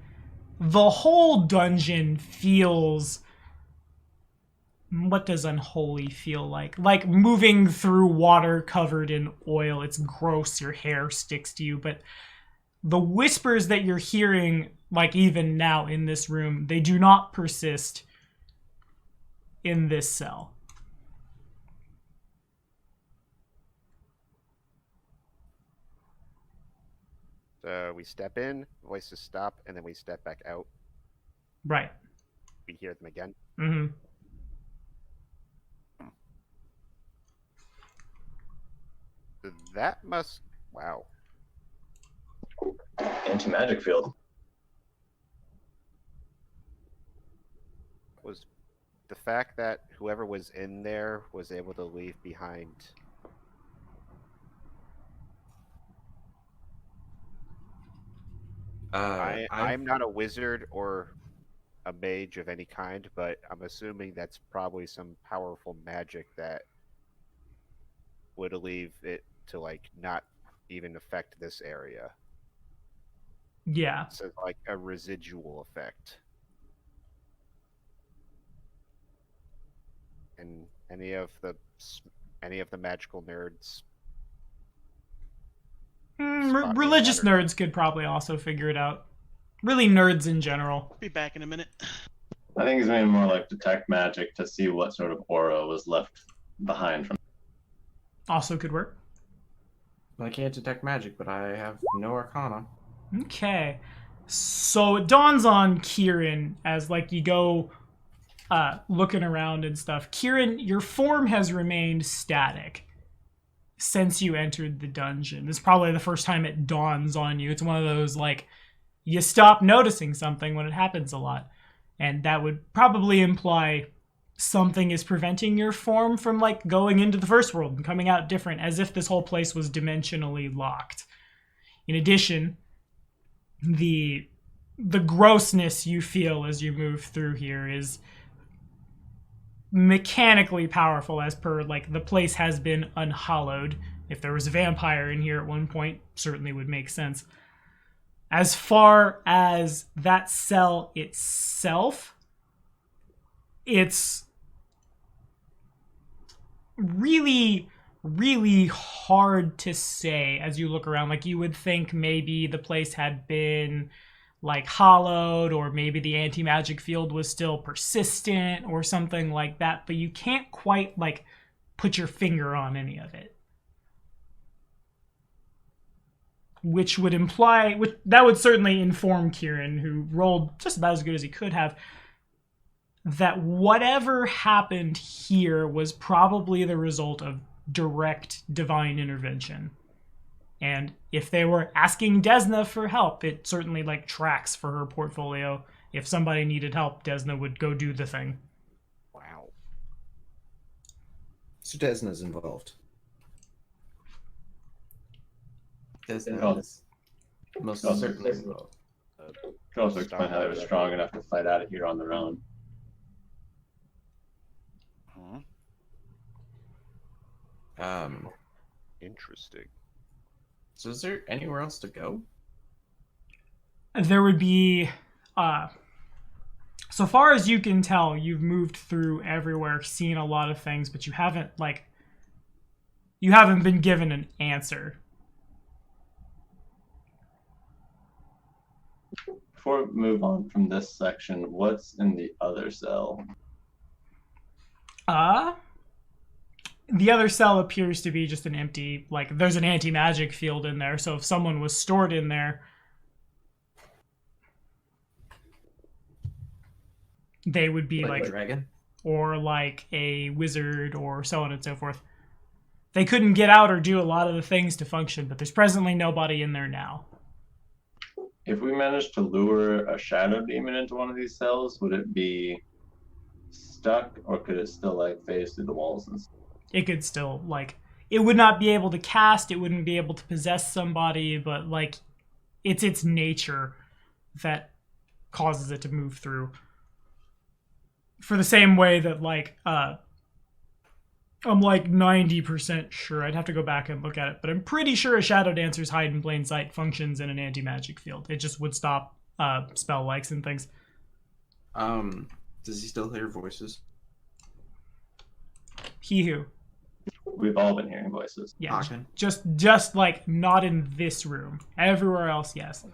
the whole dungeon feels... What does unholy feel like? Like moving through water covered in oil. It's gross, your hair sticks to you, but the whispers that you're hearing, like even now in this room, they do not persist in this cell. So we step in, voices stop, and then we step back out. Right. We hear them again. Mm-hmm. That must... Wow. Anti-magic field. Was the fact that whoever was in there was able to leave behind... I'm not a wizard or a mage of any kind, but I'm assuming that's probably some powerful magic that would leave it to like not even affect this area. Yeah. So like a residual effect. And any of the magical nerds. Religious nerds could probably also figure it out. Really, nerds in general. Be back in a minute. I think it's maybe more like detect magic to see what sort of aura was left behind from. Also could work. I can't detect magic, but I have no arcana. Okay. So it dawns on Kieran as like you go looking around and stuff. Kieran, your form has remained static since you entered the dungeon. This is probably the first time it dawns on you. It's one of those, like, you stop noticing something when it happens a lot. And that would probably imply something is preventing your form from, like, going into the first world and coming out different, as if this whole place was dimensionally locked. In addition, the grossness you feel as you move through here is mechanically powerful, as per, like, the place has been unhallowed. If there was a vampire in here at one point, certainly would make sense. As far as that cell itself, it's really, really hard to say as you look around. Like, you would think maybe the place had been like hollowed, or maybe the anti-magic field was still persistent or something like that, but you can't quite like put your finger on any of it. Which would imply, that would certainly inform Kieran, who rolled just about as good as he could have, that whatever happened here was probably the result of direct divine intervention. And if they were asking Desna for help, it certainly like tracks for her portfolio. If somebody needed help, Desna would go do the thing. Wow. So Desna's involved. Desna's most certainly involved. Could also explain how they were strong enough to fight out of here on their own. Interesting. So is there anywhere else to go? There would be, so far as you can tell, you've moved through everywhere, seen a lot of things, but you haven't been given an answer. Before we move on from this section, what's in the other cell? The other cell appears to be just an empty, like, there's an anti-magic field in there, so if someone was stored in there, they would be like a dragon? Or like a wizard, or so on and so forth. They couldn't get out or do a lot of the things to function, but there's presently nobody in there now. If we managed to lure a shadow demon into one of these cells, would it be stuck, or could it still like phase through the walls and stuff? It could still, like, it would not be able to cast, it wouldn't be able to possess somebody, but like, it's its nature that causes it to move through. For the same way that, like, I'm like 90% sure, I'd have to go back and look at it, but I'm pretty sure a Shadow Dancer's hide in plain sight functions in an anti-magic field. It just would stop spell likes and things. Does he still hear voices? He who? We've all been hearing voices. Yeah, Hagen? just like not in this room. Everywhere else, yes.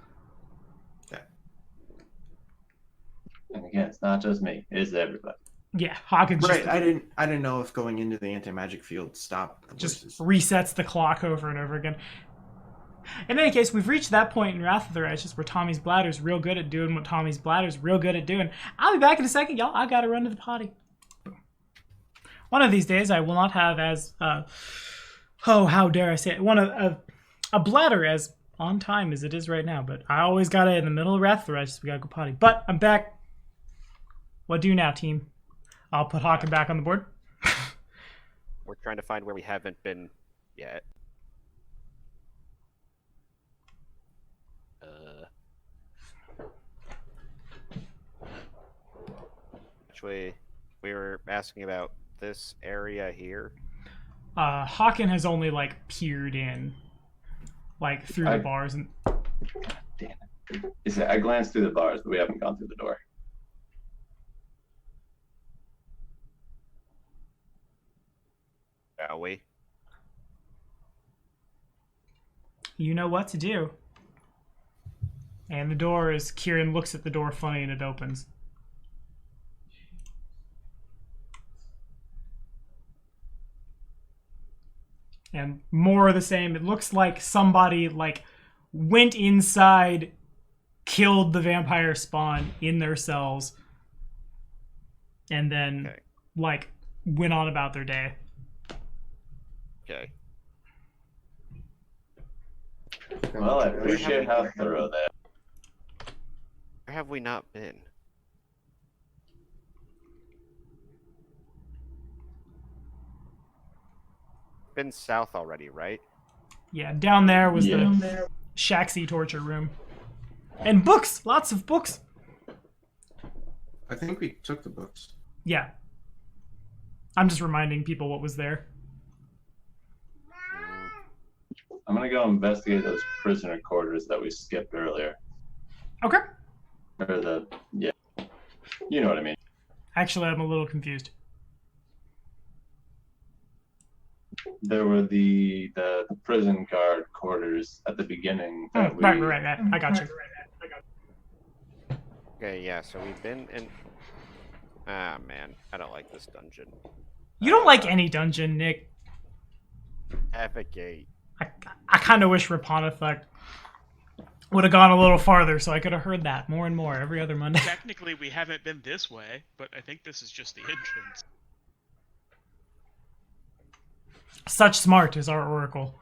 And again, it's not just me; it's everybody. Yeah, Hawkins Right. just, I didn't know if going into the anti-magic field stopped the just voices. resets the clock over and over again. In any case, we've reached that point in Wrath of the Righteous where Tommy's bladder's real good at doing what Tommy's bladder's real good at doing. I'll be back in a second, y'all. I gotta run to the potty. One of these days, I will not have as, how dare I say it, a bladder as on time as it is right now. But I always gotta, in the middle of Wrath of the Righteous, we gotta go potty. But I'm back. What do now, team? I'll put Hawken back on the board. We're trying to find where we haven't been yet. Actually, we were asking about this area here. Hawken has only, like, peered in, like, through the bars. And Damn it! I glanced through the bars, but we haven't gone through the door. Shall we? You know what to do. And the door is... Kieran looks at the door funny and it opens. And more of the same. It looks like somebody, like, went inside, killed the vampire spawn in their cells, and then, like, went on about their day. Okay. Well, I appreciate how thorough that. Where have we not been? Been south already, right? Yeah, down there was the Shaxi torture room. And books! Lots of books! I think we took the books. Yeah. I'm just reminding people what was there. I'm gonna go investigate those prisoner quarters that we skipped earlier. Okay. Or you know what I mean. Actually, I'm a little confused. There were the prison guard quarters at the beginning. That Right. I got you. Okay, yeah, so we've been in... Ah, man, I don't like this dungeon. You don't like any dungeon, Nick. Navigate. I kind of wish Raponethuk would have gone a little farther so I could have heard that more and more every other Monday. Technically, we haven't been this way, but I think this is just the entrance. Such smart is our oracle.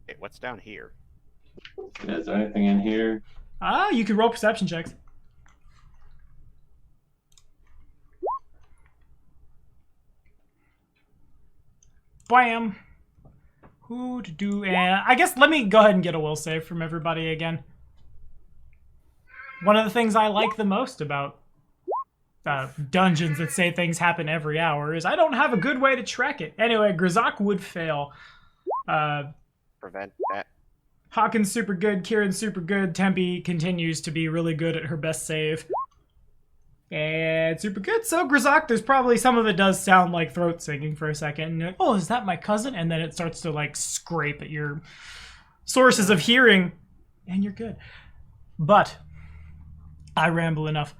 Hey, what's down here? Is there anything in here? You can roll perception checks. Bam. Who to do? I guess let me go ahead and get a will save from everybody again. One of the things I like the most about dungeons that say things happen every hour is I don't have a good way to track it. Anyway, Grzak would fail. Prevent that. Hawkins super good, Kieran's super good, Tempe continues to be really good at her best save. And super good. So Grzak, there's probably some of it does sound like throat singing for a second. And you're like, oh, is that my cousin? And then it starts to like scrape at your sources of hearing, and you're good. But I ramble enough.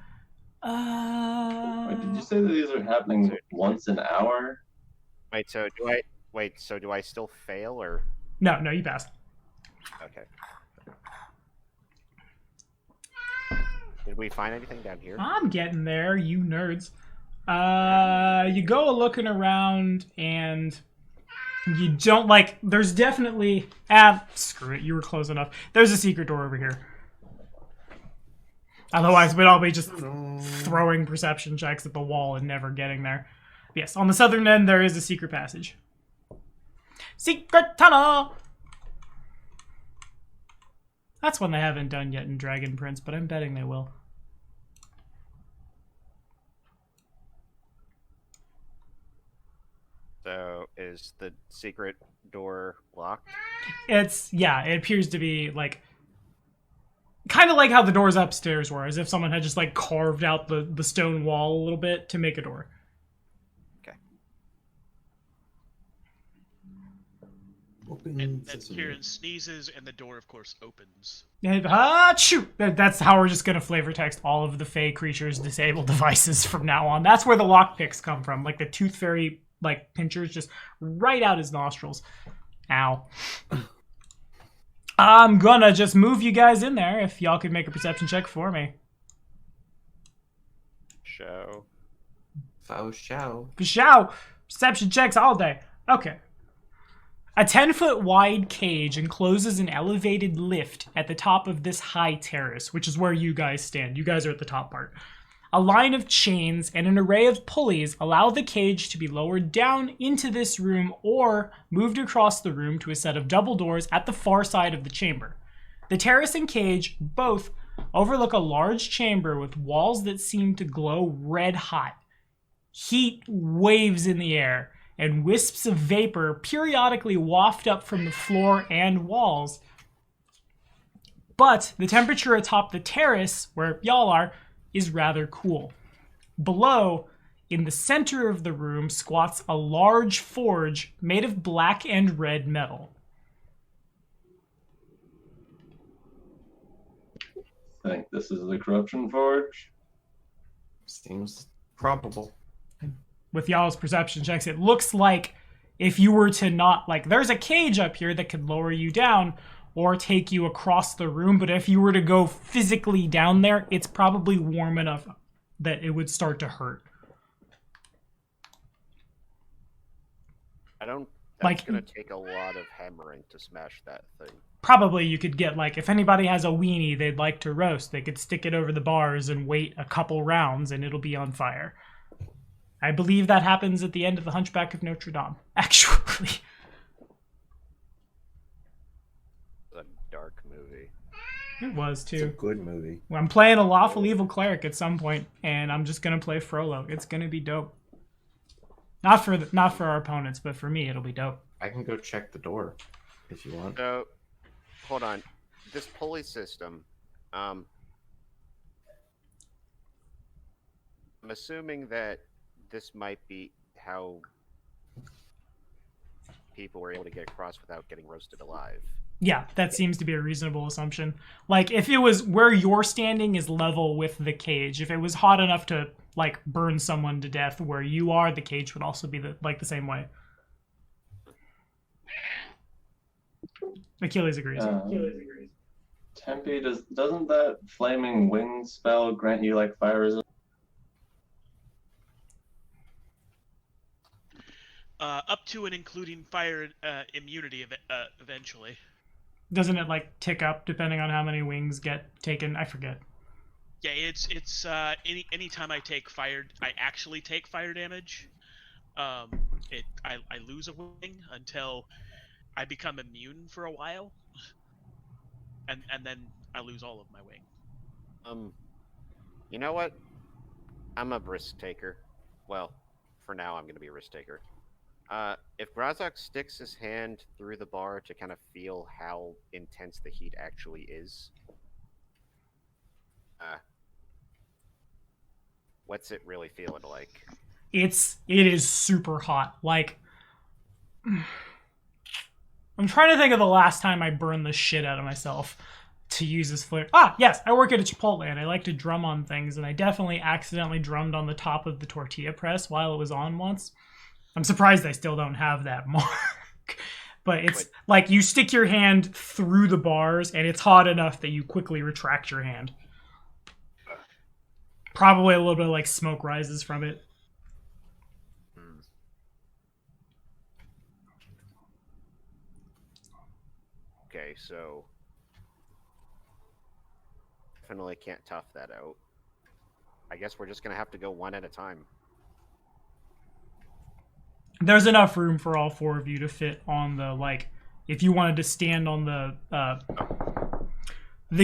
Wait, did you say that these are happening once an hour? Wait, so do I still fail, or... No, you passed. Okay. Did we find anything down here? I'm getting there, you nerds. You go looking around and you don't like. There's definitely. Screw it. You were close enough. There's a secret door over here. Otherwise, we'd all be just throwing perception checks at the wall and never getting there. Yes, on the southern end there is a secret passage. Secret tunnel. That's one they haven't done yet in Dragon Prince, but I'm betting they will. So is the secret door locked? It appears to be like kind of like how the doors upstairs were, as if someone had just like carved out the stone wall a little bit to make a door. Okay. Open And then sesame. Kieran sneezes, and the door, of course, opens. Shoot! That's how we're just gonna flavor text all of the Fey creatures' disabled devices from now on. That's where the lockpicks come from, like the tooth fairy like pinchers just right out his nostrils. Ow. I'm gonna just move you guys in there if y'all could make a perception check for me. Show. Faux show. Pshow! Perception checks all day. Okay. A 10-foot wide cage encloses an elevated lift at the top of this high terrace, which is where you guys stand. You guys are at the top part. A line of chains and an array of pulleys allow the cage to be lowered down into this room or moved across the room to a set of double doors at the far side of the chamber. The terrace and cage both overlook a large chamber with walls that seem to glow red hot. Heat waves in the air, and wisps of vapor periodically waft up from the floor and walls. But the temperature atop the terrace, where y'all are, is rather cool. Below, in the center of the room, squats a large forge made of black and red metal. I think this is the corruption forge. Seems probable. With y'all's perception checks, it looks like if you were to not, like, there's a cage up here that could lower you down or take you across the room, but if you were to go physically down there, it's probably warm enough that it would start to hurt. That's Like- gonna take a lot of hammering to smash that thing. Probably you could get, like, if anybody has a weenie they'd like to roast, they could stick it over the bars and wait a couple rounds and it'll be on fire. I believe that happens at the end of The Hunchback of Notre Dame, actually. It's a dark movie. It was, It's a too. good movie. I'm playing a lawful evil cleric at some point, and I'm just gonna play Frollo. It's gonna be dope. Not for our opponents, but for me, it'll be dope. I can go check the door if you want. So, hold on. This pulley system, I'm assuming that this might be how people were able to get across without getting roasted alive. Yeah, that seems to be a reasonable assumption. Like, if it was where you're standing is level with the cage, if it was hot enough to, like, burn someone to death where you are, the cage would also be the same way. Achilles agrees. Tempe, doesn't that flaming wing spell grant you like fire resistance? Up to and including fire immunity eventually. Doesn't it, like, tick up depending on how many wings get taken? I forget. Yeah, it's anytime I actually take fire damage. I lose a wing until I become immune for a while, and then I lose all of my wing. You know what? I'm a risk taker. Well, for now, I'm going to be a risk taker. If Grazok sticks his hand through the bar to kind of feel how intense the heat actually is, what's it really feeling like? It is super hot. Like, I'm trying to think of the last time I burned the shit out of myself to use this flare. Yes, I work at a Chipotle and I like to drum on things, and I definitely accidentally drummed on the top of the tortilla press while it was on once. I'm surprised I still don't have that mark. But it's like you stick your hand through the bars and it's hot enough that you quickly retract your hand. Probably a little bit of like smoke rises from it. Okay, so definitely can't tough that out. I guess we're just gonna have to go one at a time. There's enough room for all four of you to fit on the, like, if you wanted to stand on the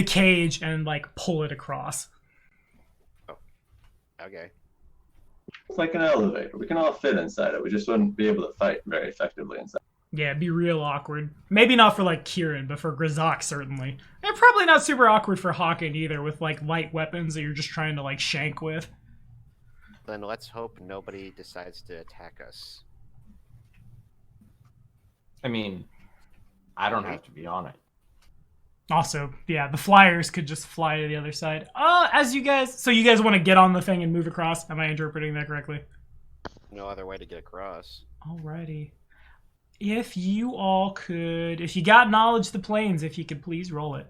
cage and like pull it across. Okay. It's like an elevator. We can all fit inside it. We just wouldn't be able to fight very effectively inside. Yeah, it'd be real awkward. Maybe not for like Kieran, but for Grazak certainly. And probably not super awkward for Hawken either, with like light weapons that you're just trying to like shank with. Then let's hope nobody decides to attack us. I mean, I don't have to be on it. Also, yeah, the flyers could just fly to the other side. So you guys want to get on the thing and move across? Am I interpreting that correctly? No other way to get across. Alrighty. If you all could, if you got knowledge of the planes, if you could please roll it.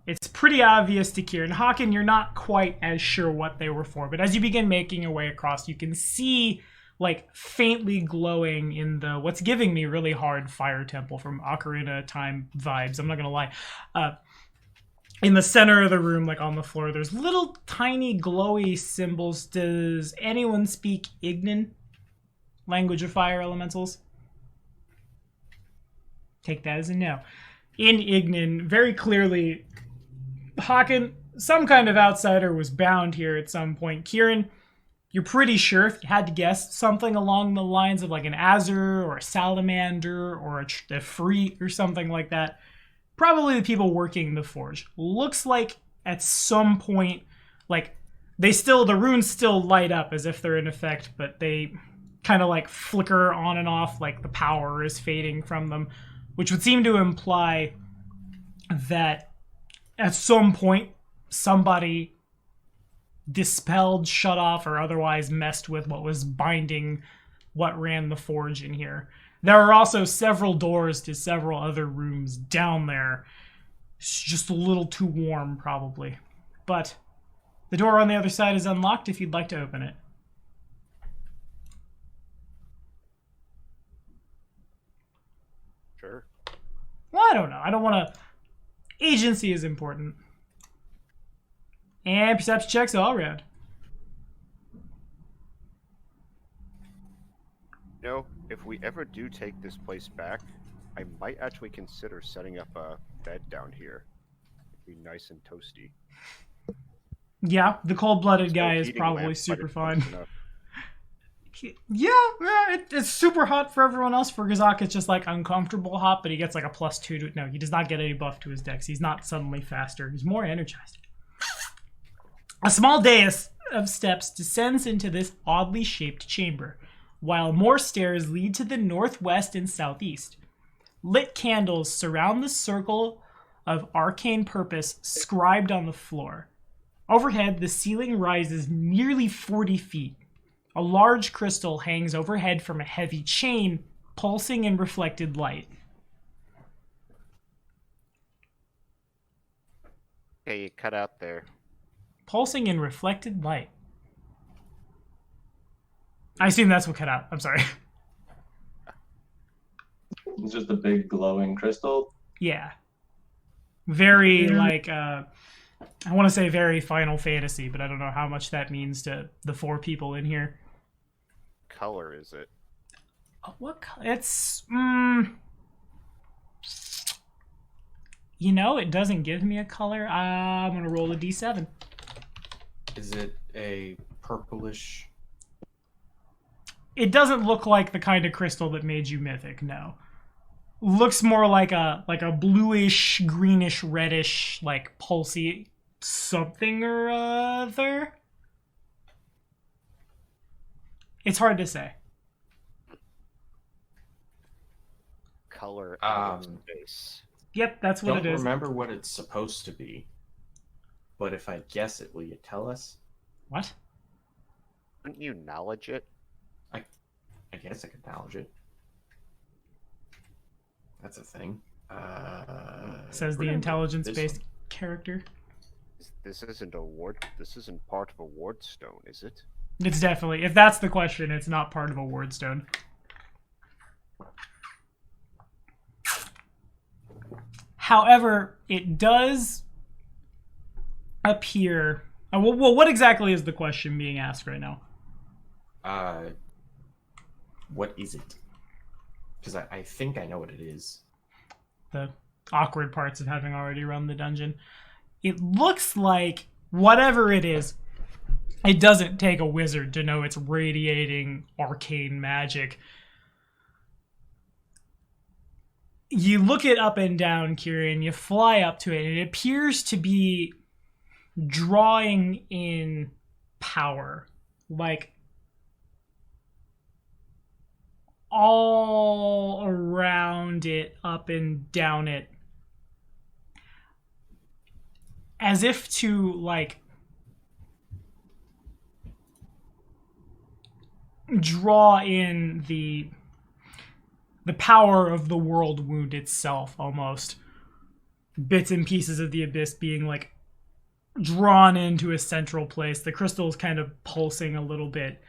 It's pretty obvious to Kieran. Hawken, you're not quite as sure what they were for, but as you begin making your way across, you can see, like, faintly glowing in the, what's giving me really hard Fire Temple from Ocarina of Time vibes, I'm not gonna lie. In the center of the room, like on the floor, there's little tiny glowy symbols. Does anyone speak Ignan? Language of fire elementals? Take that as a no. In Ignan, very clearly, Hawken, some kind of outsider was bound here at some point. Kieran, you're pretty sure, if you had to guess, something along the lines of like an Azur or a Salamander or a Freet or something like that. Probably the people working the forge. Looks like at some point, like, the runes still light up as if they're in effect, but they kind of like flicker on and off, like the power is fading from them, which would seem to imply that at some point somebody dispelled, shut off, or otherwise messed with what was binding what ran the forge in here. There are also several doors to several other rooms down there. It's just a little too warm, probably. But the door on the other side is unlocked if you'd like to open it. Sure. Well, I don't know. I don't want to... Agency is important. And perception checks all around. You know, if we ever do take this place back, I might actually consider setting up a bed down here. It'd be nice and toasty. Yeah, the cold-blooded guy is Heating probably lamp, but super it's fine. close enough. Yeah, it's super hot for everyone else. For Gazak, it's just like uncomfortable hot, but he gets like a +2 to... No, he does not get any buff to his dex. He's not suddenly faster. He's more energized. A small dais of steps descends into this oddly shaped chamber, while more stairs lead to the northwest and southeast. Lit candles surround the circle of arcane purpose scribed on the floor. Overhead, the ceiling rises nearly 40 feet. A large crystal hangs overhead from a heavy chain, pulsing in reflected light. Okay, you cut out there. Pulsing in reflected light. I assume that's what cut out. I'm sorry. It's just a big glowing crystal. Yeah. Very, like, I want to say very Final Fantasy, but I don't know how much that means to the 4 people in here. Color is it? What color? It's, you know, it doesn't give me a color. I'm going to roll a d7. Is it a purplish? It doesn't look like the kind of crystal that made you mythic, no. Looks more like a bluish, greenish, reddish, like pulsy something or other. It's hard to say. Color space. Yep, that's what Don't it is. remember what it's supposed to be. But if I guess it, will you tell us? What? Wouldn't you knowledge it? I guess I could knowledge it. That's a thing. Says the intelligence-based character. This isn't a ward. This isn't part of a ward stone, is it? It's definitely, if that's the question, it's not part of a ward stone. However, it does appear... well, what exactly is the question being asked right now? What is it? because I think I know what it is. The awkward parts of having already run the dungeon. It looks like whatever it is, it doesn't take a wizard to know it's radiating arcane magic. You look it up and down, Kieran, you fly up to it, and it appears to be drawing in power. Like, all around it, up and down it. As if to, like, draw in the power of the world wound itself, almost. Bits and pieces of the abyss being, like, drawn into a central place. The crystal is kind of pulsing a little bit.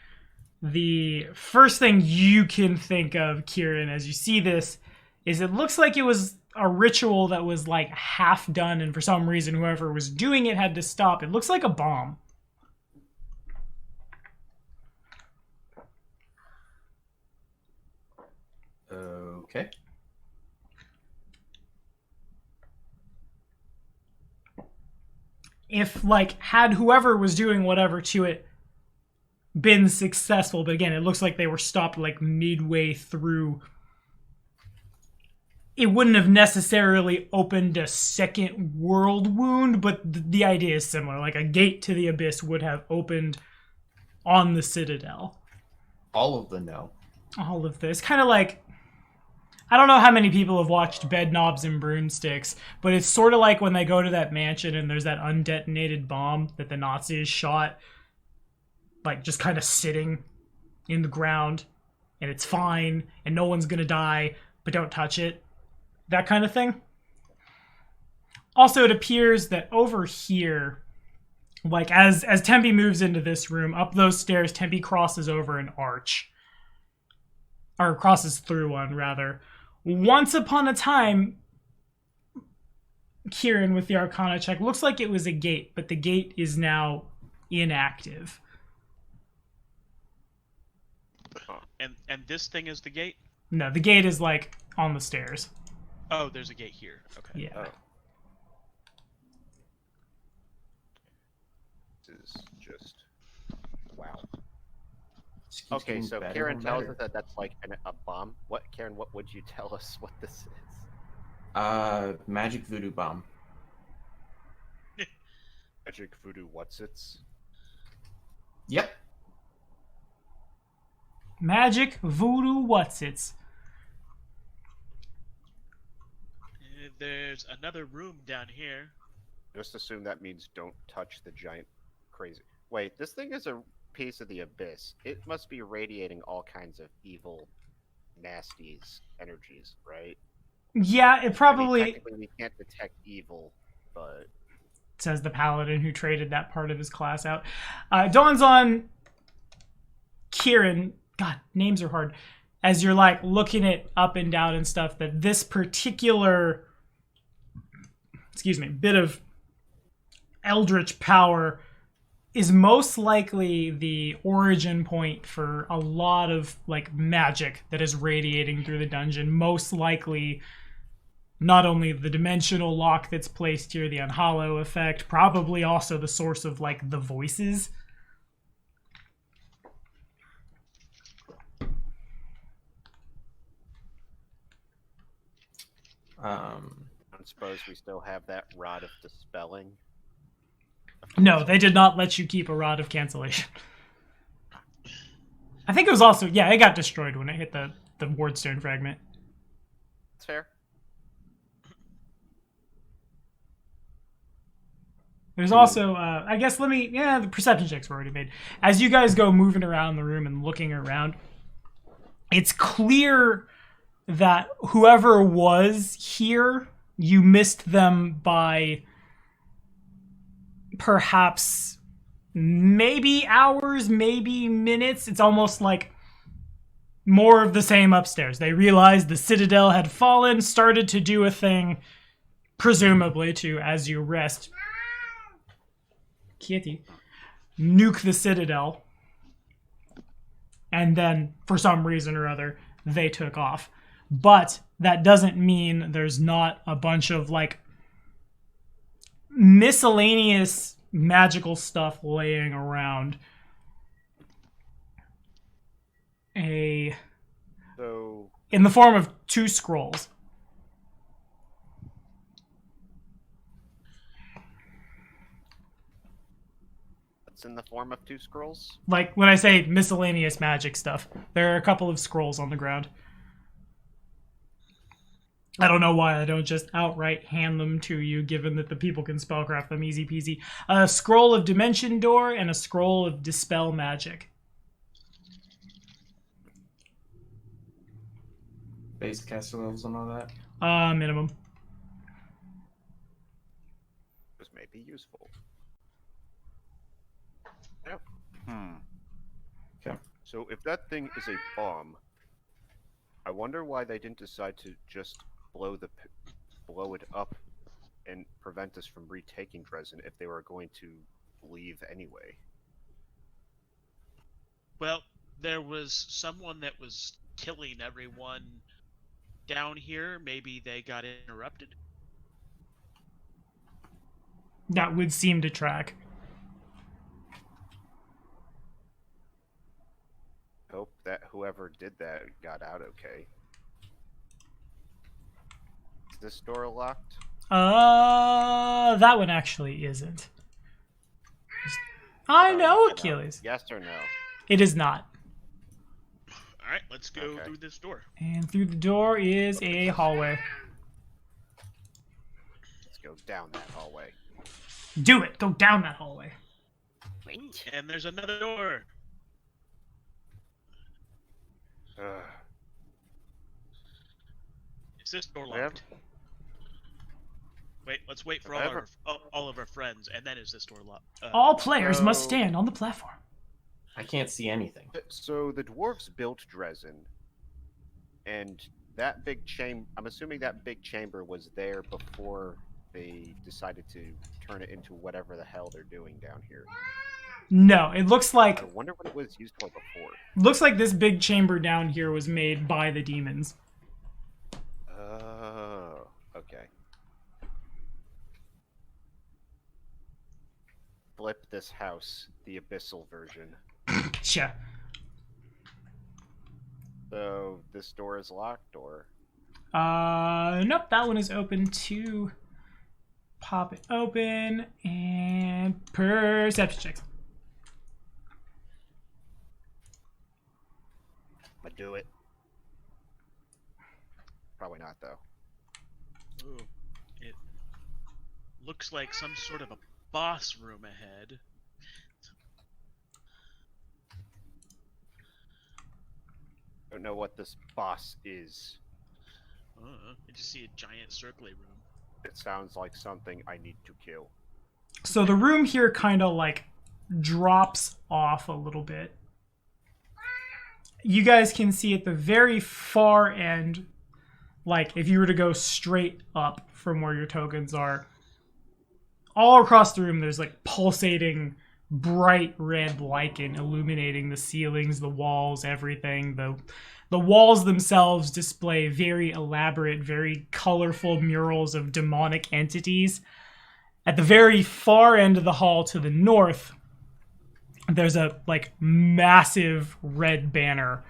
The first thing you can think of, Kieran, as you see this, is it looks like it was a ritual that was, like, half done, and for some reason whoever was doing it had to stop. It looks like a bomb. Okay. If, like, had whoever was doing whatever to it been successful, but again, it looks like they were stopped, like, midway through, it wouldn't have necessarily opened a second world wound, but the idea is similar. Like, a gate to the abyss would have opened on the Citadel. All of the no. All of this. Kind of like, I don't know how many people have watched Bed Knobs and Broomsticks, but it's sort of like when they go to that mansion and there's that undetonated bomb that the Nazis shot, like, just kind of sitting in the ground, and it's fine, and no one's gonna die, but don't touch it. That kind of thing. Also, it appears that over here, like, as Tempe moves into this room, up those stairs, Tempe crosses over an arch. Or crosses through one, rather. Once upon a time, Kieran, with the Arcana check, looks like it was a gate, but the gate is now inactive. And this thing is the gate? No, the gate is, like, on the stairs. Oh, there's a gate here. Okay. Yeah. Oh. This is just wow. Just keeps Okay, getting so better Karen and tells better. us that that's like a bomb. What, Karen? What would you tell us what this is? Magic voodoo bomb. Magic voodoo. What's its? Yep. Magic voodoo whatsits. There's another room down here. Just assume that means don't touch the giant crazy. Wait, this thing is a piece of the abyss. It must be radiating all kinds of evil, nasties, energies, right? Yeah, it probably... I mean, technically, we can't detect evil, but... Says the paladin who traded that part of his class out. Dawns on Kieran... God, names are hard. As you're, like, looking it up and down and stuff, that this particular... bit of eldritch power is most likely the origin point for a lot of, like, magic that is radiating through the dungeon. Most likely not only the dimensional lock that's placed here, the Unhollow effect, probably also the source of, like, the voices. I don't suppose we still have that rod of dispelling. No, they did not let you keep a rod of cancellation. I think it was also, yeah, it got destroyed when it hit the Wardstone fragment. That's fair. There's also, I guess, the perception checks were already made. As you guys go moving around the room and looking around, it's clear that whoever was here, you missed them by perhaps maybe hours, maybe minutes. It's almost like more of the same upstairs. They realized the Citadel had fallen, started to do a thing, presumably to, as you rest, Kitty, nuke the Citadel, and then, for some reason or other, they took off. But that doesn't mean there's not a bunch of like miscellaneous magical stuff laying around. So In the form of 2 scrolls. it's in the form of 2 scrolls. Like, when I say miscellaneous magic stuff, there are a couple of scrolls on the ground. I don't know why I don't just outright hand them to you, given that the people can spellcraft them easy peasy. A scroll of Dimension Door and a scroll of Dispel Magic. Base caster levels and all that. Minimum. This may be useful. Okay. So if that thing is a bomb, I wonder why they didn't decide to just blow it up and prevent us from retaking Dresden if they were going to leave anyway. Well, there was someone that was killing everyone down here. Maybe they got interrupted. That would seem to track. Hope that whoever did that got out okay. Is this door locked? That one actually isn't. I know, Achilles. Yes or no? It is not. All right, let's go through this door. And through the door is a hallway. Let's go down that hallway. Do it. Go down that hallway. Wait. And there's another door. Is this door locked? Wait, let's wait for all of our friends, and then is this door locked? All players must stand on the platform. I can't see anything. So the dwarves built Dresden, and that big chamber, I'm assuming that big chamber was there before they decided to turn it into whatever the hell they're doing down here. No, it looks like... I wonder what it was used for before. Looks like this big chamber down here was made by the demons. Oh, okay. Flip this house, the abyssal version. Sure. So this door is locked, or? Nope, that one is open too. Pop it open and perception checks. I do it. Probably not, though. Ooh, it looks like some sort of a boss room ahead. Don't know what this boss is. I just see a giant circly room. It sounds like something I need to kill. So the room here kind of like drops off a little bit. You guys can see at the very far end, like if you were to go straight up from where your tokens are, all across the room there's like pulsating bright red lichen illuminating the ceilings, the walls, everything. The walls themselves display very elaborate, very colorful murals of demonic entities. At the very far end of the hall to the north, there's a like massive red banner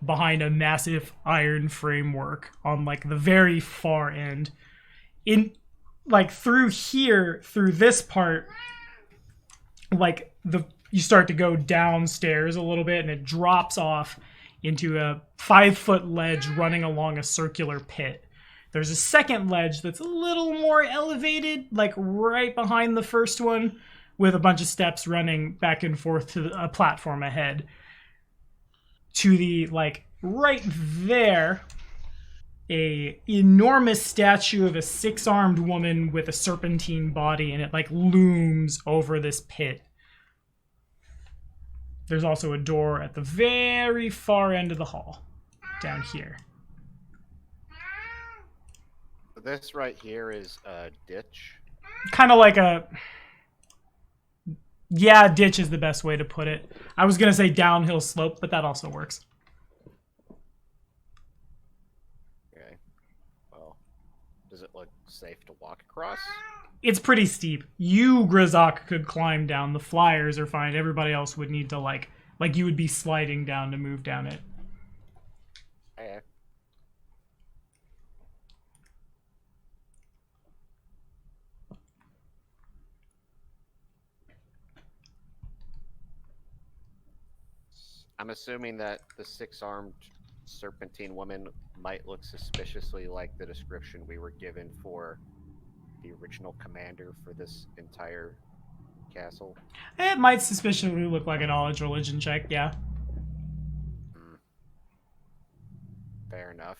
behind a massive iron framework on like the very far end. In like through here, through this part, like you start to go downstairs a little bit and it drops off into a 5-foot ledge running along a circular pit. There's a second ledge that's a little more elevated, like right behind the first one, with a bunch of steps running back and forth to a platform ahead. To the, like, right there, a enormous statue of a 6-armed woman with a serpentine body, and it, like, looms over this pit. There's also a door at the very far end of the hall, down here. This right here is a ditch. Kind of like a... Yeah, ditch is the best way to put it. I was going to say downhill slope, but that also works. Does it look safe to walk across? It's pretty steep. You, Grizok, could climb down. The flyers are fine. Everybody else would need to, like you would be sliding down to move down it. Yeah. I'm assuming that the 6-armed serpentine woman might look suspiciously like the description we were given for the original commander for this entire castle. It might suspiciously look like a knowledge religion check, yeah. Fair enough.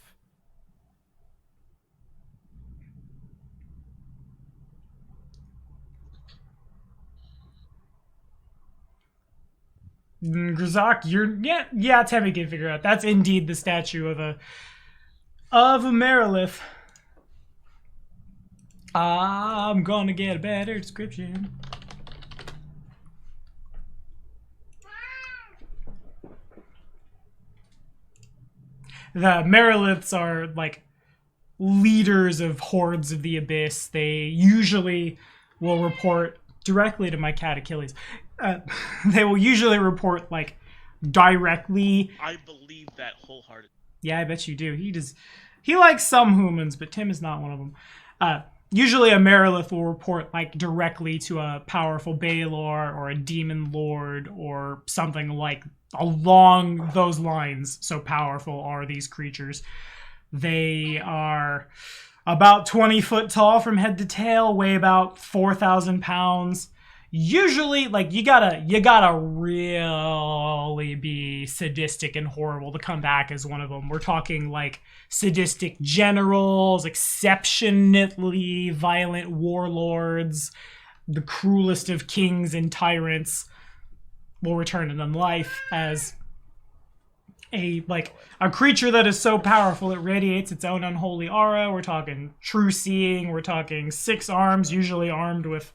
Grizok, you're yeah, Temmie can figure out. That's indeed the statue of a Merilith. I'm gonna get a better description. The Meriliths are like leaders of hordes of the abyss. They usually will report directly to my cat Achilles. They will usually report like directly. I believe that wholeheartedly. Yeah, I bet you do. He likes some humans, but Tim is not one of them. Usually a Merilith will report like directly to a powerful Baelor or a demon lord or something like along those lines. So powerful are these creatures. They are about 20 foot tall from head to tail, weigh about 4,000 pounds. Usually, like, you gotta really be sadistic and horrible to come back as one of them. We're talking, like, sadistic generals, exceptionally violent warlords, the cruelest of kings and tyrants will return to them life as a creature that is so powerful it radiates its own unholy aura. We're talking true seeing. We're talking 6 arms, usually armed with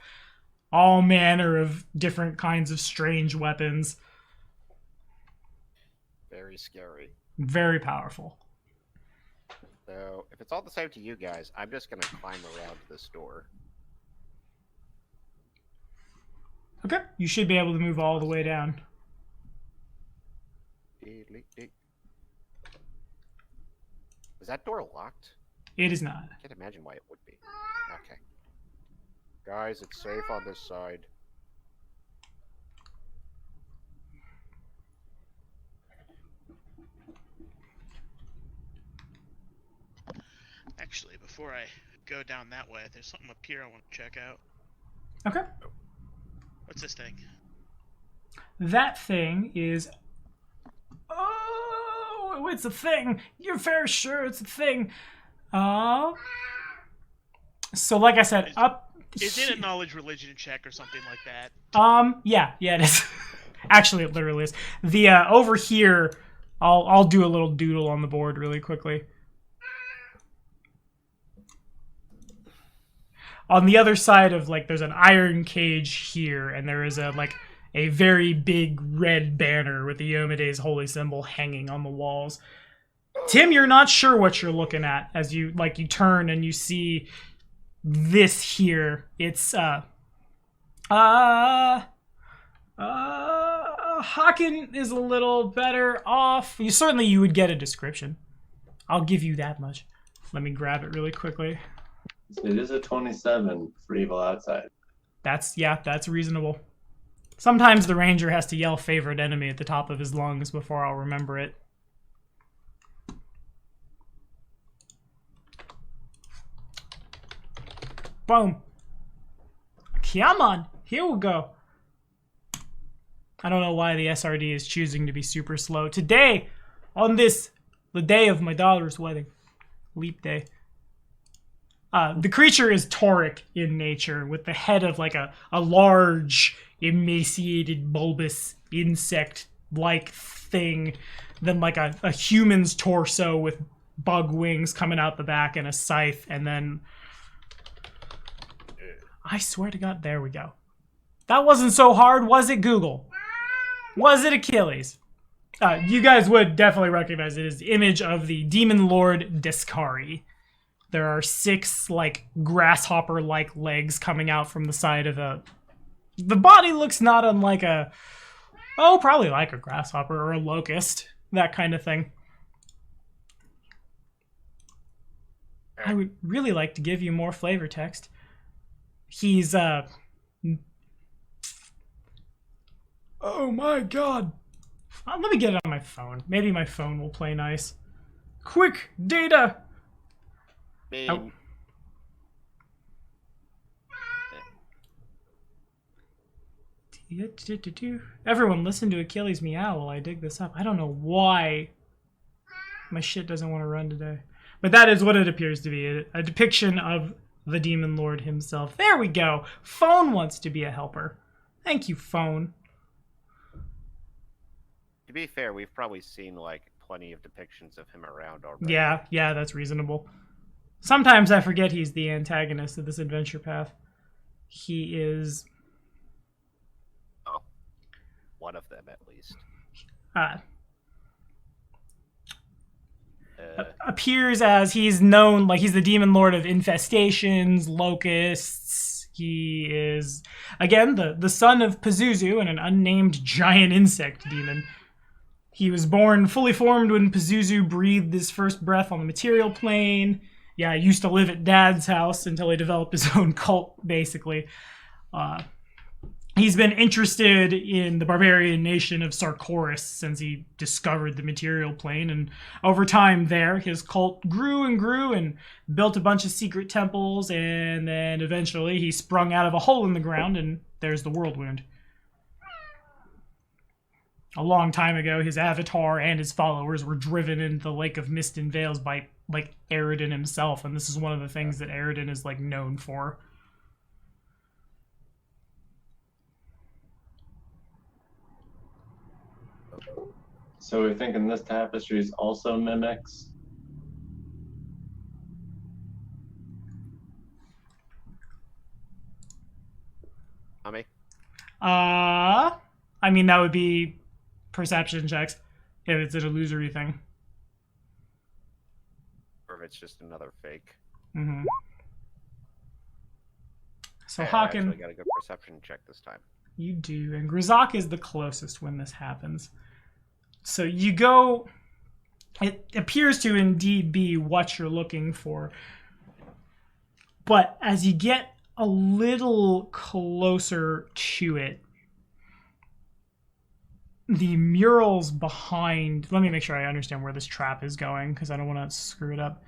all manner of different kinds of strange weapons. Very scary. Very powerful. So, if it's all the same to you guys, I'm just gonna climb around this door. Okay, you should be able to move all the way down. Is that door locked? It is not. I can't imagine why it would be. Okay. Guys, it's safe on this side. Actually, before I go down that way, there's something up here I want to check out. Okay. What's this thing? That thing is... Oh, it's a thing. You're very sure it's a thing. So like I said, Is it a knowledge religion check or something like that? Yeah, it is. Actually, it literally is. The over here, I'll do a little doodle on the board really quickly. On the other side of, like, there's an iron cage here, and there is a very big red banner with the Iomedae's holy symbol hanging on the walls. Tim, you're not sure what you're looking at as you turn and you see this here. It's Haken is a little better off. You would get a description. I'll give you that much. Let me grab it really quickly. It is a 27 for evil outside. That's reasonable. Sometimes the ranger has to yell favorite enemy at the top of his lungs before I'll remember it. Boom. Come on. Here we go. I don't know why the SRD is choosing to be super slow. Today, on the day of my daughter's wedding, leap day, the creature is tauric in nature, with the head of like a large, emaciated, bulbous insect-like thing, then like a human's torso with bug wings coming out the back and a scythe, and then... I swear to God, there we go. That wasn't so hard, was it, Google? Was it Achilles? You guys would definitely recognize it as the image of the demon lord Discari. There are 6 like grasshopper-like legs coming out from the side of a. The body looks not unlike probably like a grasshopper or a locust, that kind of thing. I would really like to give you more flavor text. He's oh my god. Let me get it on my phone. Maybe my phone will play nice. Quick data. Oh. Everyone listen to Achilles meow while I dig this up. I don't know why my shit doesn't want to run today. But that is what it appears to be. A depiction of the Demon Lord himself. There we go. Phone wants to be a helper. Thank you, Phone. To be fair, we've probably seen like plenty of depictions of him around already. Yeah, that's reasonable. Sometimes I forget he's the antagonist of this adventure path. He is... one of them, at least. Appears as he's known, like he's the Demon Lord of infestations, locusts. He is, again, the son of Pazuzu and an unnamed giant insect demon. He was born fully formed when Pazuzu breathed his first breath on the material plane. Yeah, he used to live at Dad's house until he developed his own cult, basically. He's been interested in the barbarian nation of Sarkoris since he discovered the material plane, and over time there, his cult grew and built a bunch of secret temples, and then eventually he sprung out of a hole in the ground, and there's the world wound. A long time ago, his avatar and his followers were driven into the Lake of Mist and Veils by, like, Aridin himself, and this is one of the things that Aridin is, like, known for. So we're thinking this tapestry is also mimics? Ami? I mean, that would be perception checks if it's an illusory thing. Or if it's just another fake. Mm-hmm. So I Haken, actually got a good perception check this time. you do, and Grizak is the closest when this happens. So you go. It appears to indeed be what you're looking for, but as you get a little closer to it, the murals behind... Let me make sure I understand where this trap is going, because I don't want to screw it up.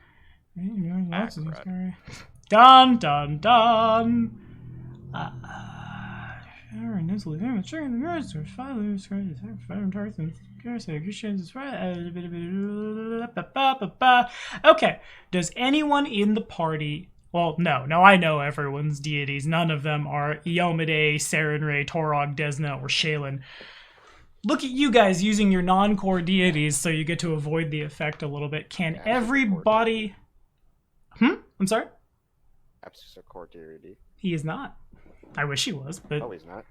Dun, dun, dun! Okay, does anyone in the party... Well, no, I know everyone's deities. None of them are Iomedae, Sarenrae, Torog, Desna, or Shaylin. Look at you guys using your non-core deities so you get to avoid the effect a little bit. Can everybody... I'm sorry? Apsis a core deity. He is not. I wish he was, but... Oh, he's not?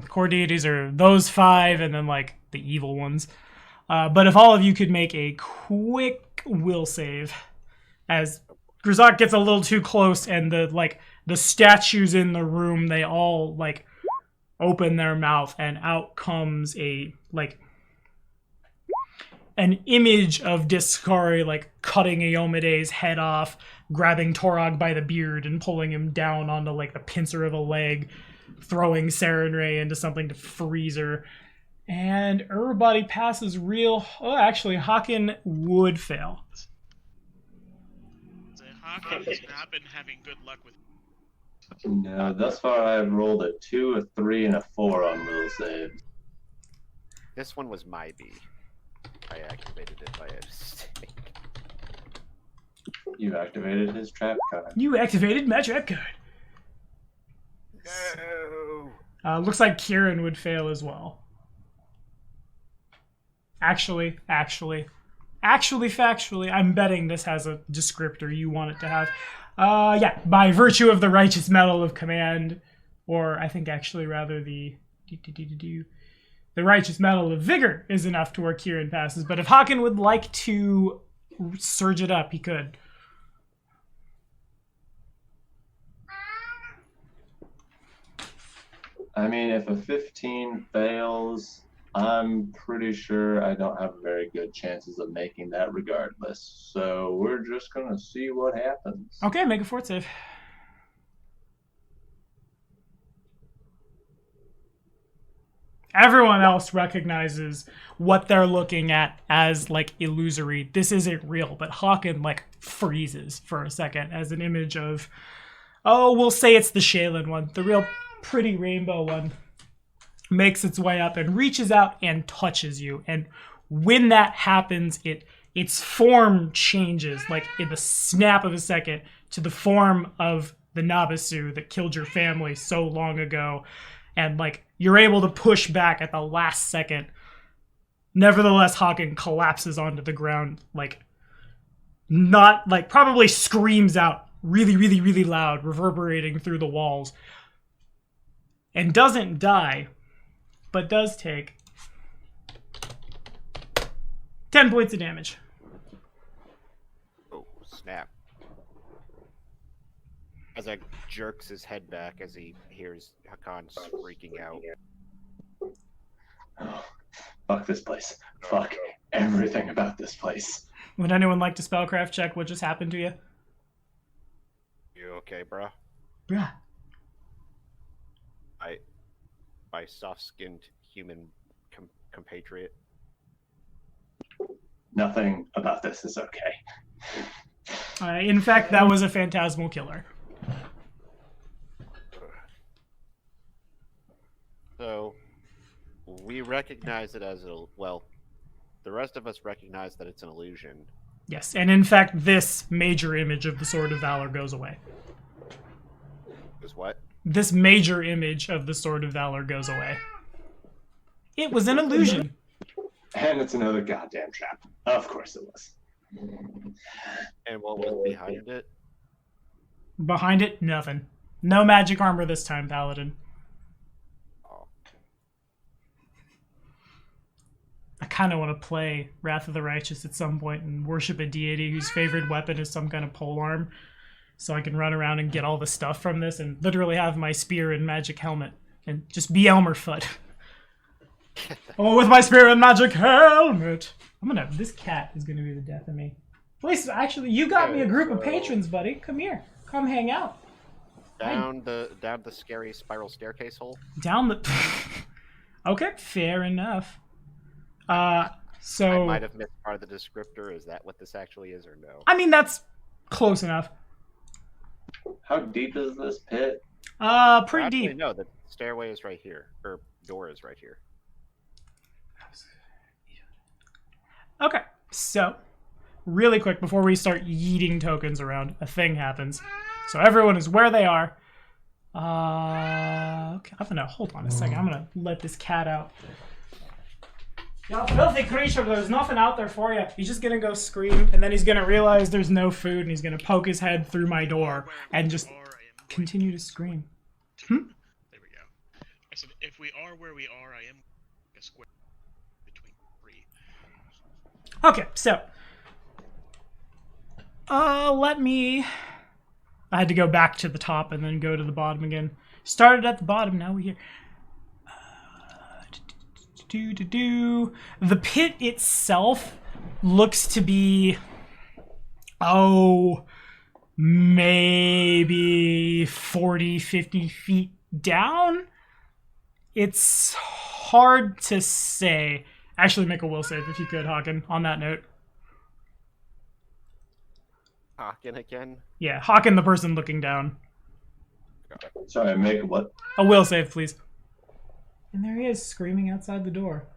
Core deities are those 5 and then, like, the evil ones. But if all of you could make a quick will save, as Grizak gets a little too close and the statues in the room, they all, like, open their mouth and out comes an image of Discari, like, cutting Iomedae's head off, grabbing Torog by the beard and pulling him down onto, like, the pincer of a leg, throwing Sarenrae into something to freeze her. And everybody passes real... Oh, actually, Haken would fail. So Haken has not been having good luck with... No, thus far I've rolled a 2, a 3, and a 4 on will save. This one was my B. I activated it by mistake. You activated his trap card. You activated my trap card. No. Looks like Kieran would fail as well. Actually, factually, I'm betting this has a descriptor you want it to have. Yeah, by virtue of the righteous medal of command, or I think actually rather the righteous medal of vigor is enough to where Kieran passes. But if Haken would like to surge it up, he could. I mean, if a 15 fails, I'm pretty sure I don't have very good chances of making that regardless. So we're just gonna see what happens. Okay, make a fort save. Everyone else recognizes what they're looking at as like illusory. This isn't real, but Hawken like freezes for a second as an image of, oh, we'll say it's the Shaylin one, the real pretty rainbow one, makes its way up and reaches out and touches you. And when that happens, its form changes like in the snap of a second to the form of the Nabasu that killed your family so long ago. And like you're able to push back at the last second. Nevertheless, Hawken collapses onto the ground, like not like probably screams out really, really, really loud, reverberating through the walls. And doesn't die, but does take 10 points of damage. Oh, snap. As I jerks his head back as he hears Hakan freaking out. Oh, fuck this place. Fuck everything about this place. Would anyone like to spellcraft check what just happened to you? You okay, bro? Yeah. My soft-skinned human compatriot. Nothing about this is okay. In fact, that was a phantasmal killer. So, we recognize it as the rest of us recognize that it's an illusion. Yes, and in fact, this major image of the Sword of Valor goes away. Is what? This major image of the Sword of Valor goes away. It was an illusion. And it's another goddamn trap. Of course it was. And what was behind it? Behind it, nothing. No magic armor this time, Paladin. Oh. I kind of want to play Wrath of the Righteous at some point and worship a deity whose favorite weapon is some kind of polearm, so I can run around and get all the stuff from this and literally have my spear and magic helmet and just be Elmerfoot. Oh, with my spear and magic helmet. This cat is gonna be the death of me. Please, actually, you got me a group of patrons, buddy. Come here. Come hang out. Down the scary spiral staircase hole? Down the... Okay, fair enough. So... I might have missed part of the descriptor. Is that what this actually is or no? I mean, that's close enough. How deep is this pit? Pretty Actually, deep. No, the stairway is right here. Or door is right here. Okay, so, really quick, before we start yeeting tokens around, a thing happens. So everyone is where they are. Okay, hold on a second, I'm gonna let this cat out. You filthy creature, there's nothing out there for you. He's just gonna go scream, and then he's gonna realize there's no food, and he's gonna poke his head through my door, and just continue to scream. There we go. I said, if we are where we are, I am a square between 3. Okay, so I had to go back to the top and then go to the bottom again. Started at the bottom, now we're here. The pit itself looks to be, maybe 40, 50 feet down. It's hard to say. Actually, make a will save if you could, Hawken, on that note. Hawken again? Yeah, Hawken, the person looking down. Sorry, make what? A will save, please. And there he is, screaming outside the door.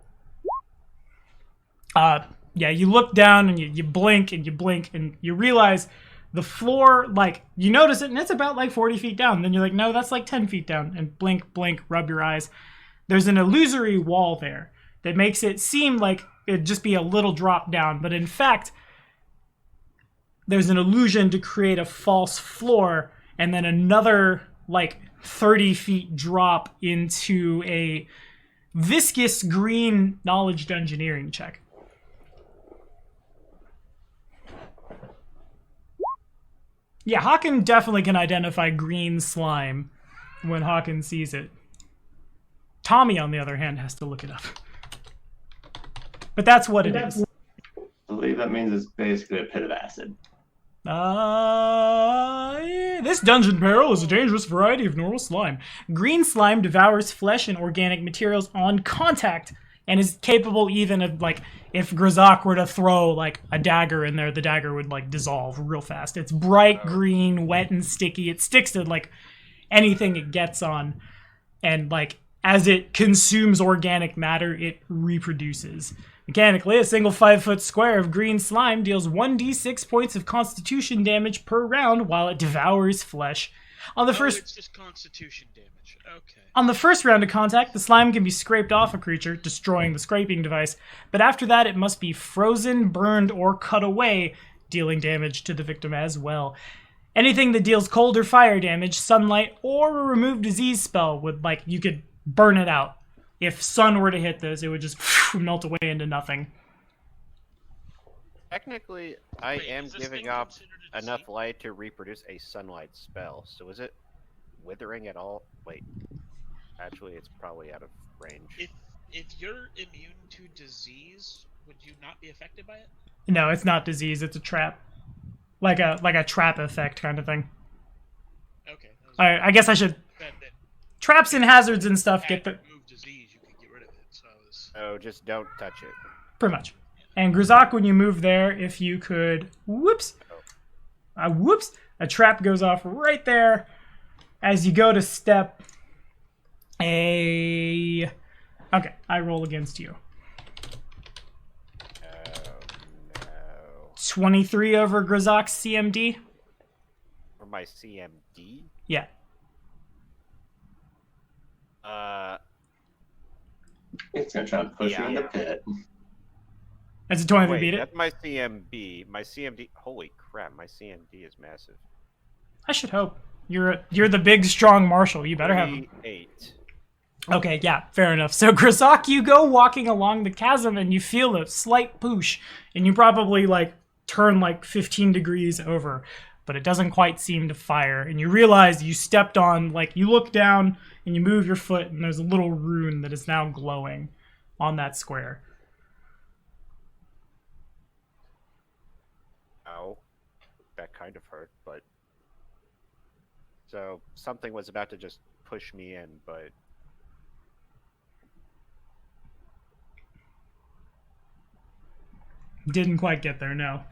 Yeah, you look down and you blink and you blink and you realize the floor, like, you notice it and it's about like 40 feet down. Then you're like, no, that's like 10 feet down. And blink, blink, rub your eyes. There's an illusory wall there that makes it seem like it'd just be a little drop down. But in fact, there's an illusion to create a false floor and then another, like, 30 feet drop into a viscous green knowledge engineering check. Yeah, Hawken definitely can identify green slime when Hawken sees it. Tommy, on the other hand, has to look it up. But that's what it is. I believe that means it's basically a pit of acid. This dungeon peril is a dangerous variety of normal slime. Green slime devours flesh and organic materials on contact and is capable even of, like, if Grazak were to throw, like, a dagger in there, the dagger would, like, dissolve real fast. It's bright green, wet and sticky. It sticks to, like, anything it gets on. And, like, as it consumes organic matter, it reproduces. Mechanically, a single 5-foot square of green slime deals 1d6 points of constitution damage per round while it devours flesh. On the first, it's just constitution damage. Okay. on the first round of contact, the slime can be scraped off a creature, destroying the scraping device, but after that it must be frozen, burned, or cut away, dealing damage to the victim as well. Anything that deals cold or fire damage, sunlight, or a remove disease spell would, like, you could burn it out. If sun were to hit this, it would just melt away into nothing. Technically, I Wait, am is this giving thing up considered a enough disease? light to reproduce a sunlight spell. So is it withering at all? Wait. Actually, it's probably out of range. If you're immune to disease, would you not be affected by it? No, it's not disease, it's a trap. Like a trap effect kind of thing. Okay. That was I guess I should... that Traps and hazards and stuff had get to the... remove disease, you could get rid of it. So I was. Oh, just don't touch it. Pretty much. And Grazak, when you move there, if you could... Whoops! A trap goes off right there. As you go to step a... Okay, I roll against you. Oh, no. 23 over Grazak's CMD? For my CMD? Yeah. It's gonna try and push you in the Yeah. pit. That's a 20 to Wait, beat it. that's my CMB. My CMD... Holy crap, my CMD is massive. I should hope. You're the big, strong marshal. You better have... 8. Okay, yeah, fair enough. So, Grazak, you go walking along the chasm and you feel a slight push, and you probably, like, turn, like, 15 degrees over, but it doesn't quite seem to fire. And you realize you stepped on, like, you look down and you move your foot, and there's a little rune that is now glowing on that square. Ow. That kind of hurt, but... So, something was about to just push me in, but... Didn't quite get there, no.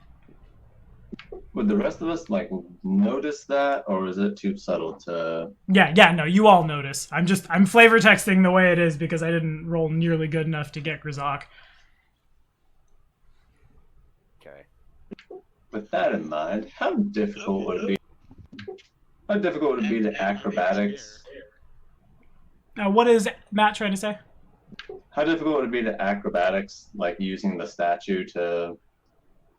Would the rest of us like notice that, or is it too subtle to? Yeah, no, you all notice. I'm flavor texting the way it is because I didn't roll nearly good enough to get Grazak. Okay. With that in mind, how difficult would it be? How difficult would it be to acrobatics? Now, what is Matt trying to say? How difficult would it be to acrobatics, like using the statue to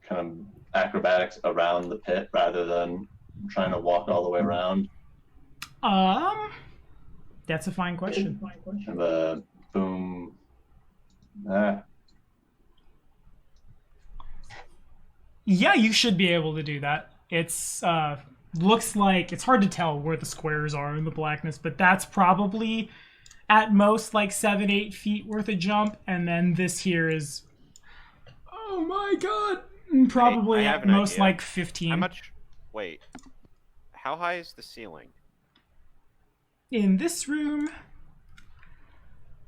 kind of acrobatics around the pit rather than trying to walk all the way around? That's a fine question. The boom. Yeah, you should be able to do that. It's looks like it's hard to tell where the squares are in the blackness, but that's probably at most like 7-8 feet worth of jump, and then this here is, oh my god, probably I have at an most idea. like 15. How much... Wait. How high is the ceiling? In this room,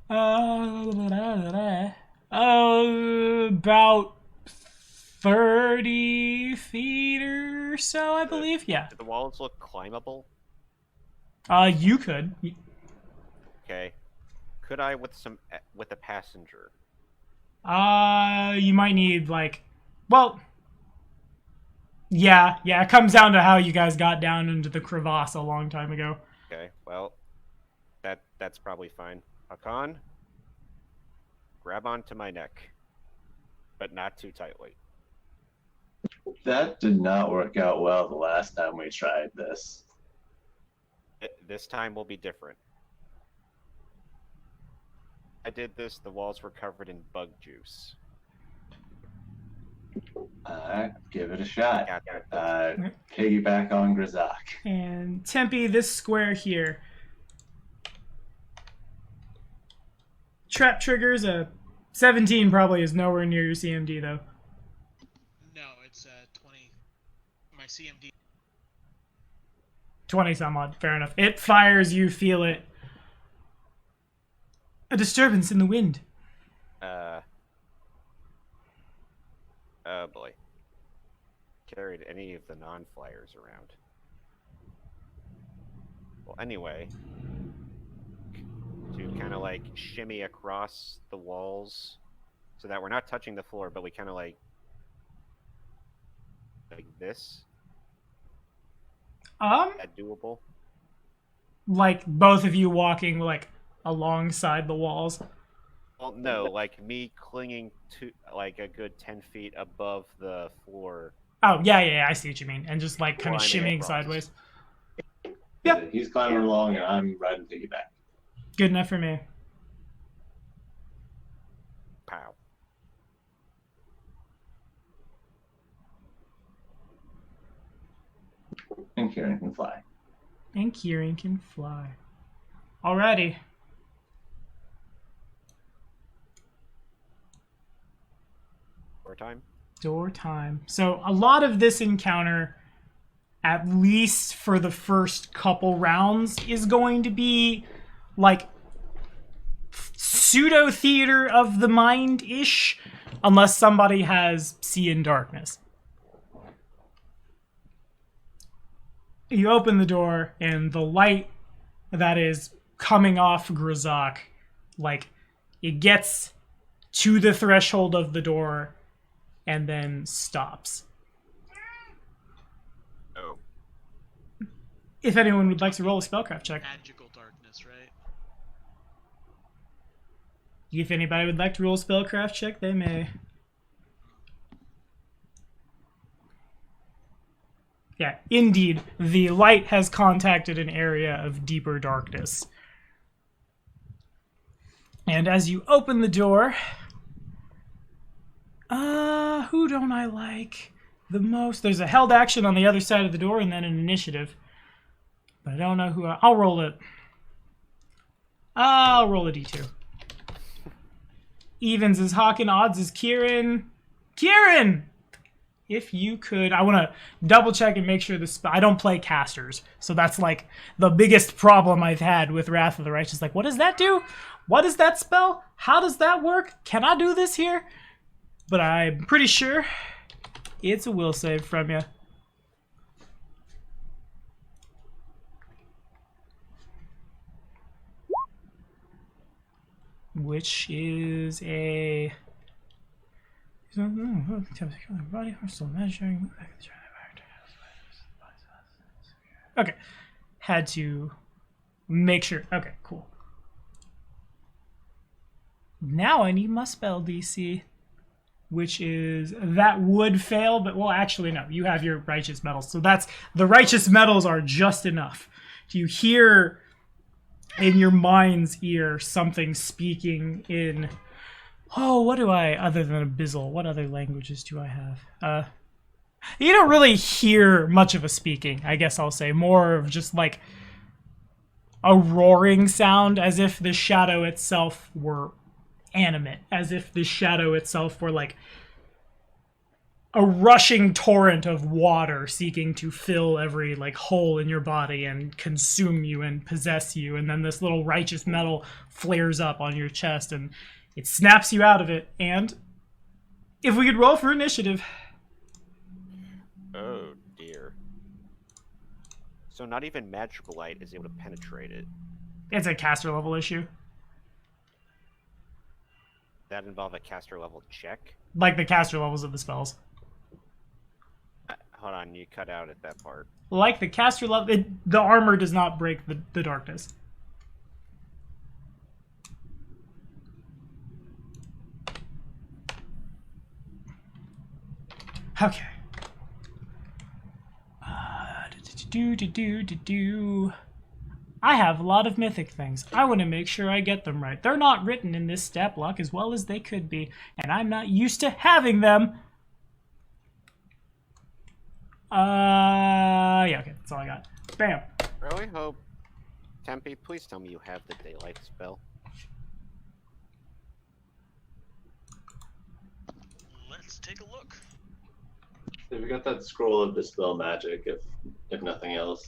about 30 feet or so, I believe. Yeah. Do the walls look climbable? You could. Okay. Could I with a passenger? You might need like, well, yeah. It comes down to how you guys got down into the crevasse a long time ago. Okay, well, that's probably fine. Hakan, grab onto my neck, but not too tightly. That did not work out well the last time we tried this. This time will be different. I did this, the walls were covered in bug juice. Give it a shot. Yeah. Piggyback on Grazak. And Tempe, this square here, trap triggers. 17 probably is nowhere near your CMD though. No, it's 20. My CMD. 20 some odd. Fair enough. It fires. You feel it. A disturbance in the wind. Oh boy. Carried any of the non-flyers around. Well, anyway, to kind of like shimmy across the walls so that we're not touching the floor, but we kind of like this. Is that doable? Like both of you walking like alongside the walls. Well, no, like me clinging to like a good 10 feet above the floor. Oh, yeah, I see what you mean. And just like kind of Climbing shimmying across. sideways. Yep. He's climbing along and I'm riding piggyback. Good enough for me. Pow. And Kieran can fly. And Kieran can fly. Alrighty. Door time? Door time. So a lot of this encounter, at least for the first couple rounds, is going to be like pseudo theater of the mind-ish, unless somebody has see in darkness. You open the door and the light that is coming off Grazak, like it gets to the threshold of the door and then stops. Oh. If anyone would like to roll a spellcraft check. Magical darkness, right? If anybody would like to roll a spellcraft check, they may. Yeah, indeed, the light has contacted an area of deeper darkness. And as you open the door, who don't I like the most? There's a held action on the other side of the door and then an initiative. But I don't know who I'll roll it. I'll roll a d2. Evens is Hawken, odds is Kieran. Kieran! If you could, I want to double check and make sure I don't play casters. So that's like the biggest problem I've had with Wrath of the Righteous. Like, what does that do? What is that spell? How does that work? Can I do this here? But I'm pretty sure it's a will save from you. Which is a... Okay. Had to make sure. Okay, cool. Now I need my spell DC, which is, that would fail, but well, actually no, you have your righteous metals. So that's, the righteous metals are just enough. You hear in your mind's ear something speaking in, oh, what do I, other than Abyssal, what other languages do I have? You don't really hear much of a speaking, I guess I'll say. More of just like a roaring sound, as if the shadow itself were animate, as if the shadow itself were like a rushing torrent of water seeking to fill every like hole in your body and consume you and possess you. And then this little righteous metal flares up on your chest and it snaps you out of it. And if we could roll for initiative. Oh dear. So not even magical light is able to penetrate it. It's a caster level issue. That involve a caster level check? Like the caster levels of the spells. Hold on, you cut out at that part. Like the caster level, the armor does not break the darkness. Okay. I have a lot of mythic things. I want to make sure I get them right. They're not written in this stat block as well as they could be, and I'm not used to having them. Yeah, okay, that's all I got. Bam. Really hope, Tempe, please tell me you have the daylight spell. Let's take a look. We got that scroll of dispel magic, if nothing else.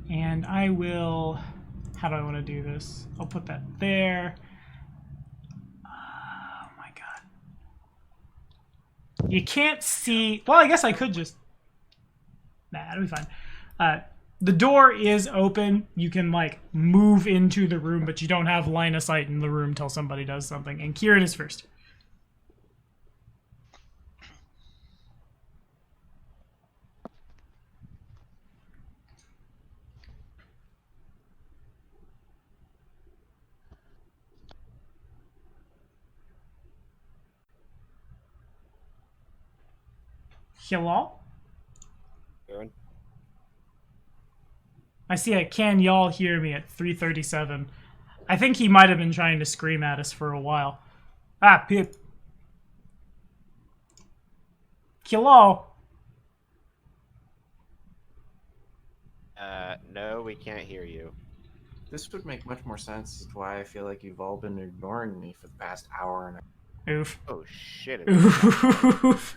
And I will... How do I want to do this? I'll put that there. Oh my god. You can't see... Well, I guess I could just... Nah, it'll be fine. The door is open. You can, like, move into the room, but you don't have line of sight in the room till somebody does something. And Kieran is first. Hello? Aaron? I see a can y'all hear me at 3:37. I think he might have been trying to scream at us for a while. Ah, Pip. Hello? No, we can't hear you. This would make much more sense as to why I feel like you've all been ignoring me for the past hour and Oof. Oh shit! Oof.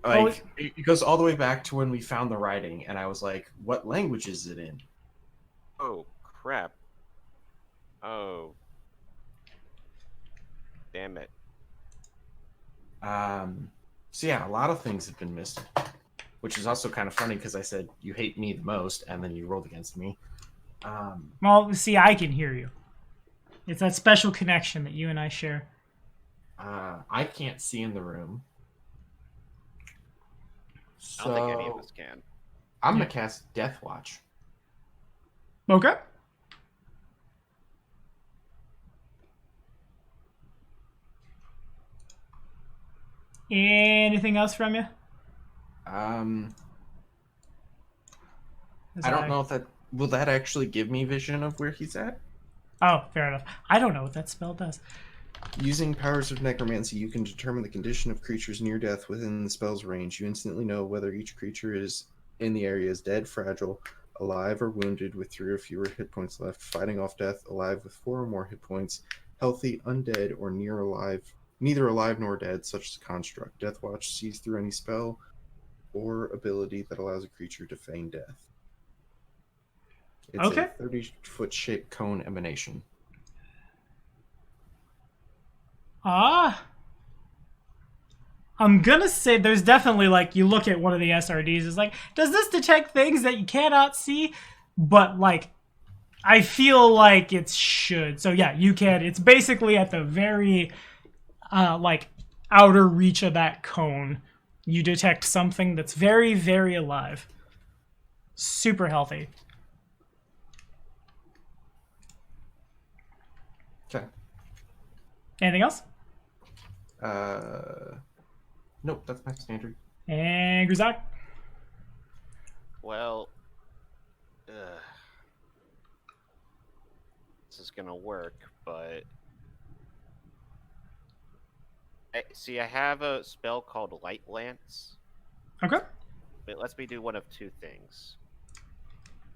like it goes all the way back to when we found the writing, and I was like, "What language is it in?" Oh crap! Oh, damn it! So yeah, a lot of things have been missed, which is also kind of funny because I said you hate me the most, and then you rolled against me. Well, see, I can hear you. It's that special connection that you and I share. I can't see in the room. I don't think any of us can. I'm gonna cast Death Watch. Okay. Anything else from you? I don't know if that will that actually give me vision of where he's at. Oh, fair enough. I don't know what that spell does. Using powers of necromancy, you can determine the condition of creatures near death within the spell's range. You instantly know whether each creature is in the area is dead, fragile, alive, or wounded with 3 or fewer hit points left, fighting off death, alive with 4 or more hit points, healthy, undead, or near alive, neither alive nor dead, such as a construct. Death Watch sees through any spell or ability that allows a creature to feign death. It's Okay. a 30-foot shaped cone emanation. I'm gonna say there's definitely, like, you look at one of the SRDs, it's like, does this detect things that you cannot see? But, like, I feel like it should. So yeah, you can. It's basically at the very, like, outer reach of that cone. You detect something that's very, very alive. Super healthy. Okay. Anything else? Nope, that's my standard. And Grizak? Well, this is gonna work, but see, I have a spell called Light Lance. Okay. It lets me do one of 2 things.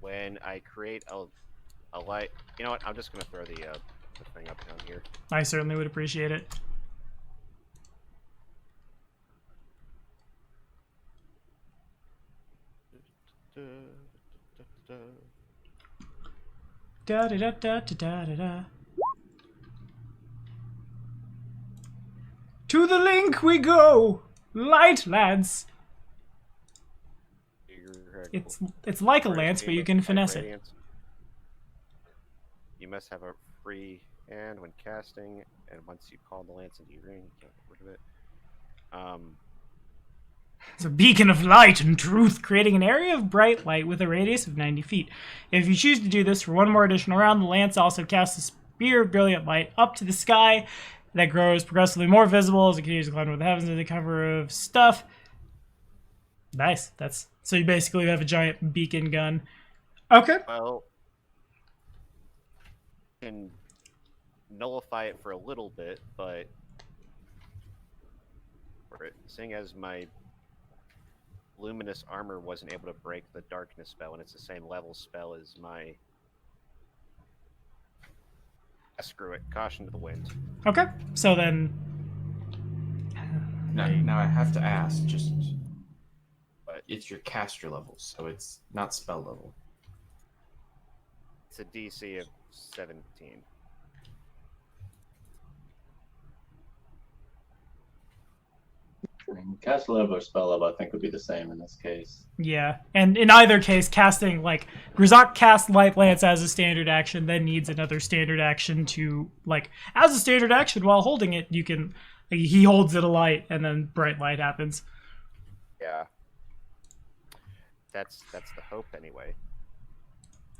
When I create a light, you know what? I'm just gonna throw the thing up down here. I certainly would appreciate it. Da da da da da da da. To the link we go, light lads. It's like a lance, but you can finesse it. You must have a free hand when casting, and once you call the lance into your ring, you can't get rid of it. It's a beacon of light and truth, creating an area of bright light with a radius of 90 feet. If you choose to do this for one more additional round, the lance also casts a spear of brilliant light up to the sky that grows progressively more visible as it continues to climb over the heavens under the cover of stuff. Nice. So you basically have a giant beacon gun. Okay. Well, you can nullify it for a little bit, but seeing as my luminous armor wasn't able to break the darkness spell, and it's the same level spell as my. Screw it. Caution to the wind. Okay, so then Now I have to ask, just it's your caster level, so it's not spell level. It's a DC of 17. Cast level or spell level, I think, would be the same in this case. yeah, and in either case, casting like Grzok casts Light Lance as a standard action, then needs another standard action to like as a standard action while holding it. You can like, he holds it alight, and then bright light happens. Yeah. That's the hope anyway.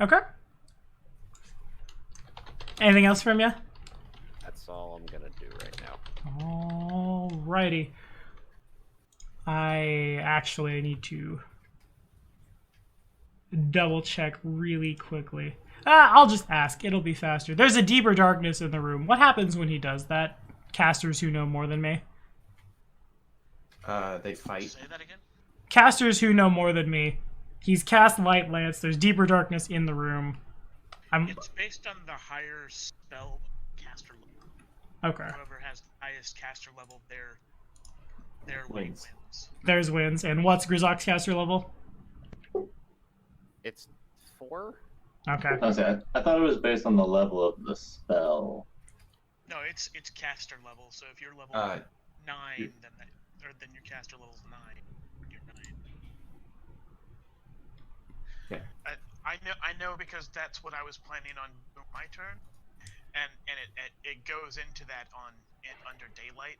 Okay. Anything else from you? That's all I'm gonna do right now. Alrighty. I actually need to double check really quickly. I'll just ask. It'll be faster. There's a deeper darkness in the room. What happens when he does that? Casters who know more than me. They fight. Say that again. Casters who know more than me. He's cast Light Lance. There's deeper darkness in the room. It's based on the higher spell caster level. Okay. Whoever has the highest caster level, their Wins. wins. There's wins. And what's Grzok's caster level? It's 4? Okay. I thought it was based on the level of the spell. No, it's caster level. So if you're level 9, then your caster level's 9. You're 9. Yeah. I know because that's what I was planning on doing my turn, and it goes into that under daylight.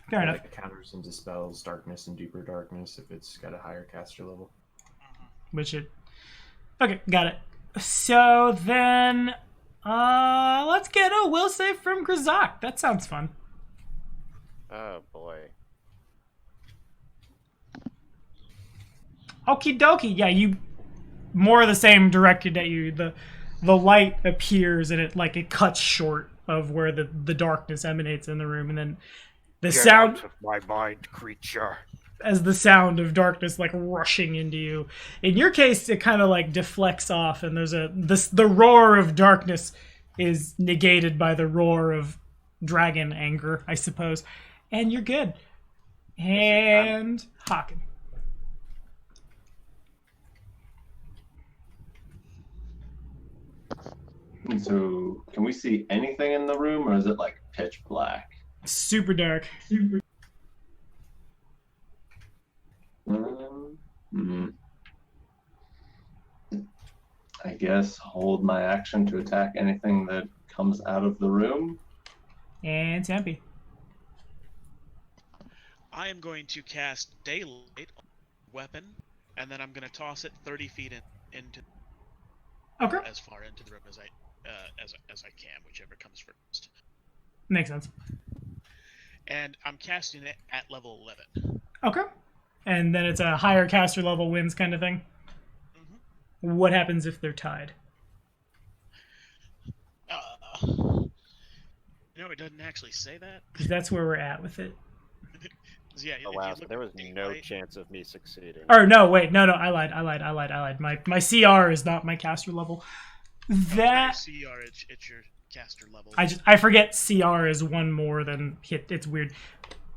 Fair enough. Like counters and dispels darkness and deeper darkness if it's got a higher caster level. Which it... Okay, got it. So then... let's get a will save from Grzok. That sounds fun. Oh boy. Okie dokie. Yeah, you... More of the same directed at you. The light appears and it cuts short of where the darkness emanates in the room, and then the sound... Out of my mind, creature. As the sound of darkness rushing into you. In your case, it kind of deflects off, and there's the roar of darkness is negated by the roar of dragon anger, I suppose. And you're good. And Hawken. So, can we see anything in the room, or is it pitch black? Super dark. I guess hold my action to attack anything that comes out of the room. And Tempe. I am going to cast Daylight on the weapon, and then I'm going to toss it 30 feet into Okay. as far into the room as I can, whichever comes first. Makes sense. And I'm casting it at level 11. Okay. And then it's a higher caster level wins kind of thing. Mm-hmm. What happens if they're tied? It doesn't actually say that. Because that's where we're at with it. Yeah, Alas, there was no chance of me succeeding. Or no, wait, no, I lied. My CR is not my caster level. That CR, it's your caster level. I forget CR is one more than hit. It's weird.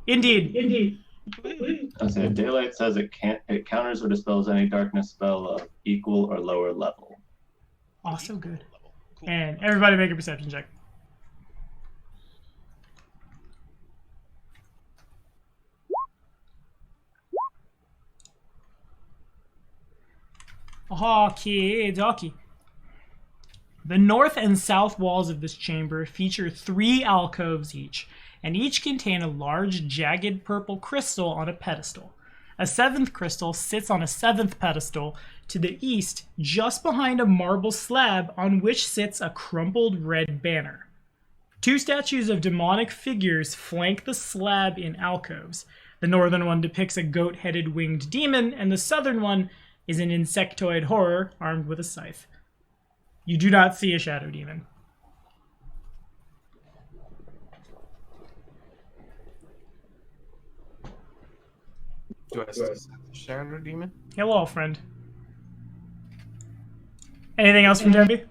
Indeed. I say daylight says it counters or dispels any darkness spell of equal or lower level. Also good. Cool. And everybody make a perception check. Okie dokie. The north and south walls of this chamber feature 3 alcoves each, and each contain a large, jagged purple crystal on a pedestal. A 7th crystal sits on a 7th pedestal to the east, just behind a marble slab on which sits a crumpled red banner. 2 statues of demonic figures flank the slab in alcoves. The northern one depicts a goat-headed winged demon, and the southern one is an insectoid horror armed with a scythe. You do not see a shadow demon. Do I still set the Shadow Demon? Hello, friend. Anything else from Tempe?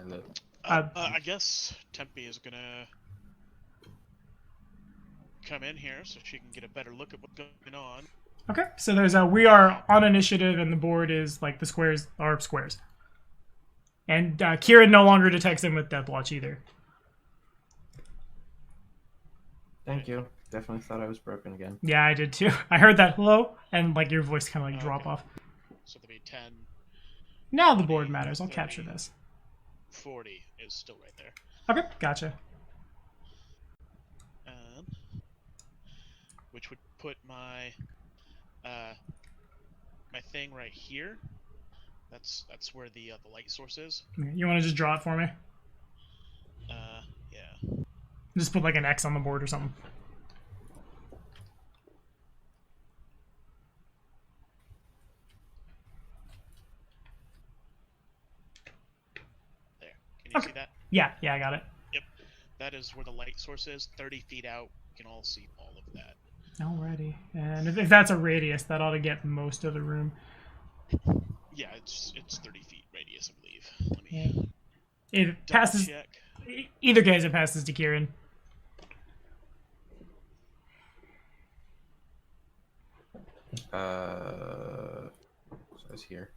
Hello. I guess Tempe is gonna come in here so she can get a better look at what's going on. Okay, so there's we are on initiative, and the board is like the squares are squares. And Kieran no longer detects him with Deathwatch either. Thank you. Definitely thought I was broken again. Yeah, I did too. I heard that hello, and like your voice kind of like drop Okay. off. So there'll be 10, Now the board matters. I'll capture this. 40 is still right there. Okay, gotcha. Which would put my my thing right here. That's where the light source is. You want to just draw it for me? Yeah. Just put like an X on the board or something. There. Can you Okay. see that? Yeah, I got it. Yep. That is where the light source is. 30 feet out. You can all see all of that. Alrighty. And if that's a radius, that ought to get most of the room. Yeah, it's 30 feet radius, I believe. Let me It double passes. check. Either case, it passes to Kieran. So it's here.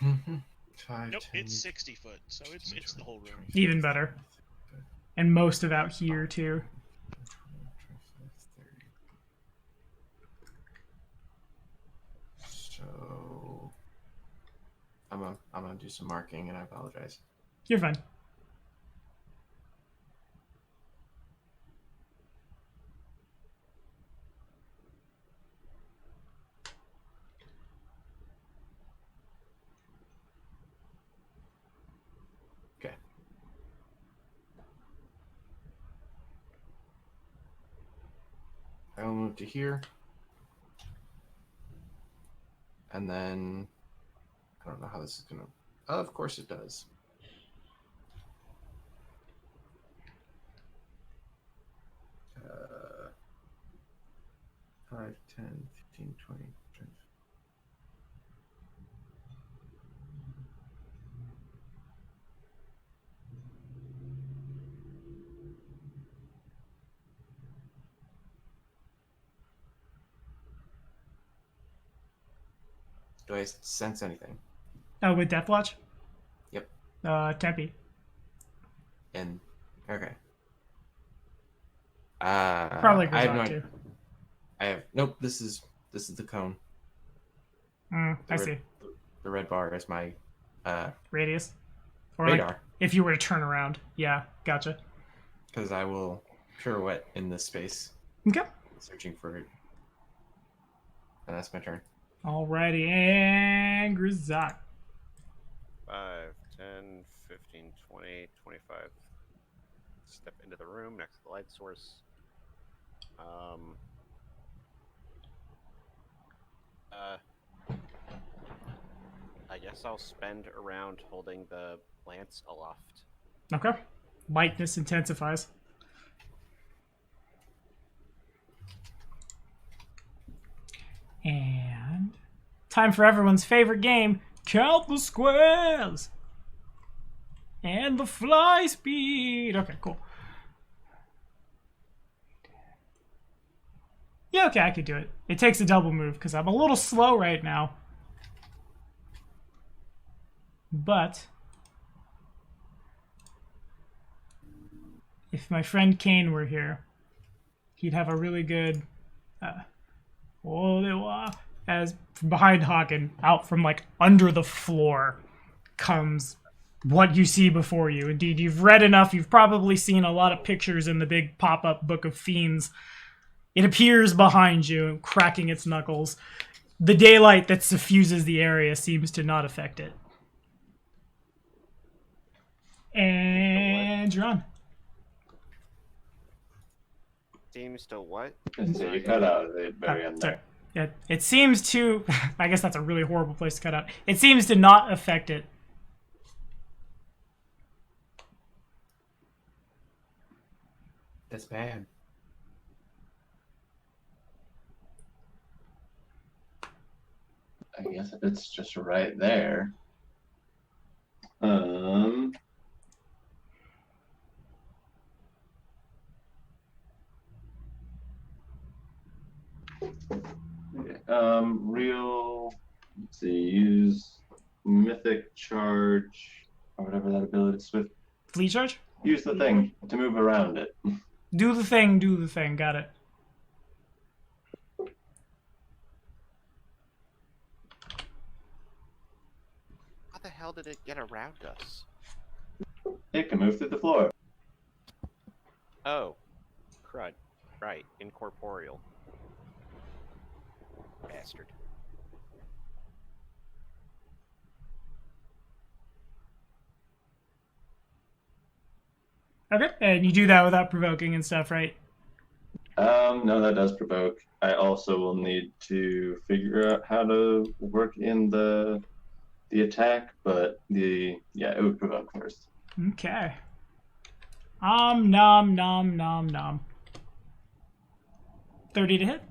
5, Nope, 10, it's 60 foot, so it's the whole room. Even better. And most of out here too. 30. So I'm gonna do some marking, and I apologize. You're fine. Okay. I will move to here. And then I don't know how this is gonna. Oh, of course it does. Uh, 5, 10, 15, 20. Do I sense anything? Oh, with Deathwatch? Yep. Tempe. And okay. Probably I have no Grazak idea. too. I have nope. This is the cone. I The see. The red bar is my Radius. Or radar. like if you were to turn around. Yeah, gotcha. Because I will pirouette in this space, Okay. searching for it. And that's my turn. Alrighty, and Grazak. 5, 10, 15, 20, 25. Step into the room next to the light source. I guess I'll spend a round holding the lance aloft. Okay. Lightness intensifies. And time for everyone's favorite game, Count the Squares. And the fly speed. Okay, cool. Yeah, okay, I could do it. It takes a double move because I'm a little slow right now. But if my friend Kane were here, he'd have a really good as from behind Hawken, out from like under the floor comes what you see before you. Indeed, you've read enough, you've probably seen a lot of pictures in the big pop-up book of fiends. It appears behind you, cracking its knuckles. The daylight that suffuses the area seems to not affect it. And you're on. Seems to what? So you cut out at the very end Sorry. there. It seems to... I guess that's a really horrible place to cut out. It seems to not affect it. That's bad. guess it's just right there. Real. Let's see. Use mythic charge or whatever that ability. Swift. Fleet charge? Use the thing to move around it. Do the thing, do the thing. Got it. How the hell did it get around us? It can move through the floor. Oh, crud. Right, incorporeal. Bastard. Okay, and you do that without provoking and stuff, right? No, that does provoke. I also will need to figure out how to work in the attack, but it would provoke first. Okay. Nom, nom, nom, nom. 30 to hit.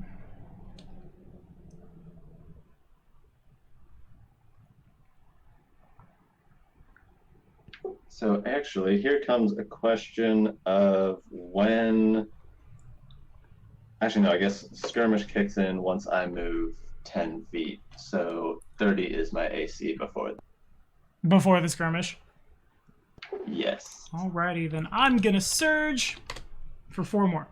So actually, here comes a question of when... Actually, no, I guess skirmish kicks in once I move 10 feet. So 30 is my AC before. Before the skirmish. Yes. Alrighty, then I'm gonna surge for 4 more.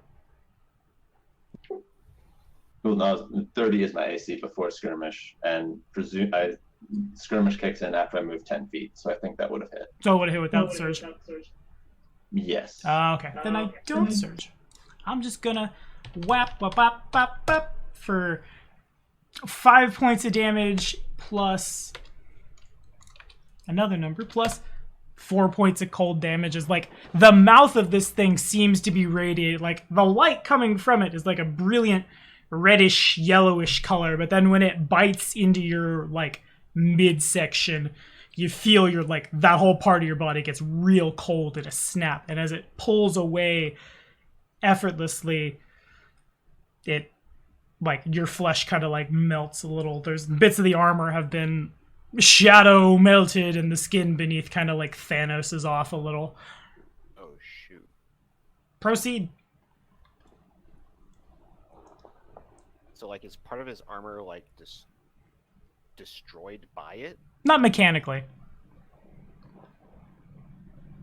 Well, no, 30 is my AC before skirmish, and skirmish kicks in after I move 10 feet, so I think that would have hit. So it would have hit without the surge. Yes. Okay, then I don't surge. I'm just gonna whap, whap, whap, whap, whap for 5 points of damage plus another number plus 4 points of cold damage. Is like the mouth of this thing seems to be radiated. Like the light coming from it is like a brilliant reddish yellowish color, but then when it bites into your like midsection, you feel your like that whole part of your body gets real cold in a snap, and as it pulls away effortlessly, it like your flesh kind of like melts a little. There's bits of the armor have been shadow melted, and the skin beneath kind of like Thanos is off a little. Oh shoot. Proceed. So like is part of his armor like destroyed by it? Not mechanically.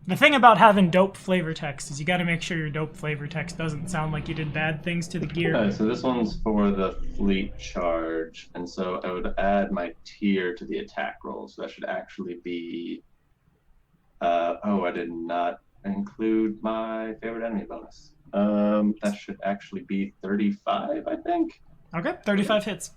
The thing about having dope flavor text is you got to make sure your dope flavor text doesn't sound like you did bad things to the gear. Okay, so this one's for the fleet charge, and so I would add my tier to the attack roll. So that should actually be. I did not include my favorite enemy bonus. That should actually be 35, I think. Okay, 35 hits.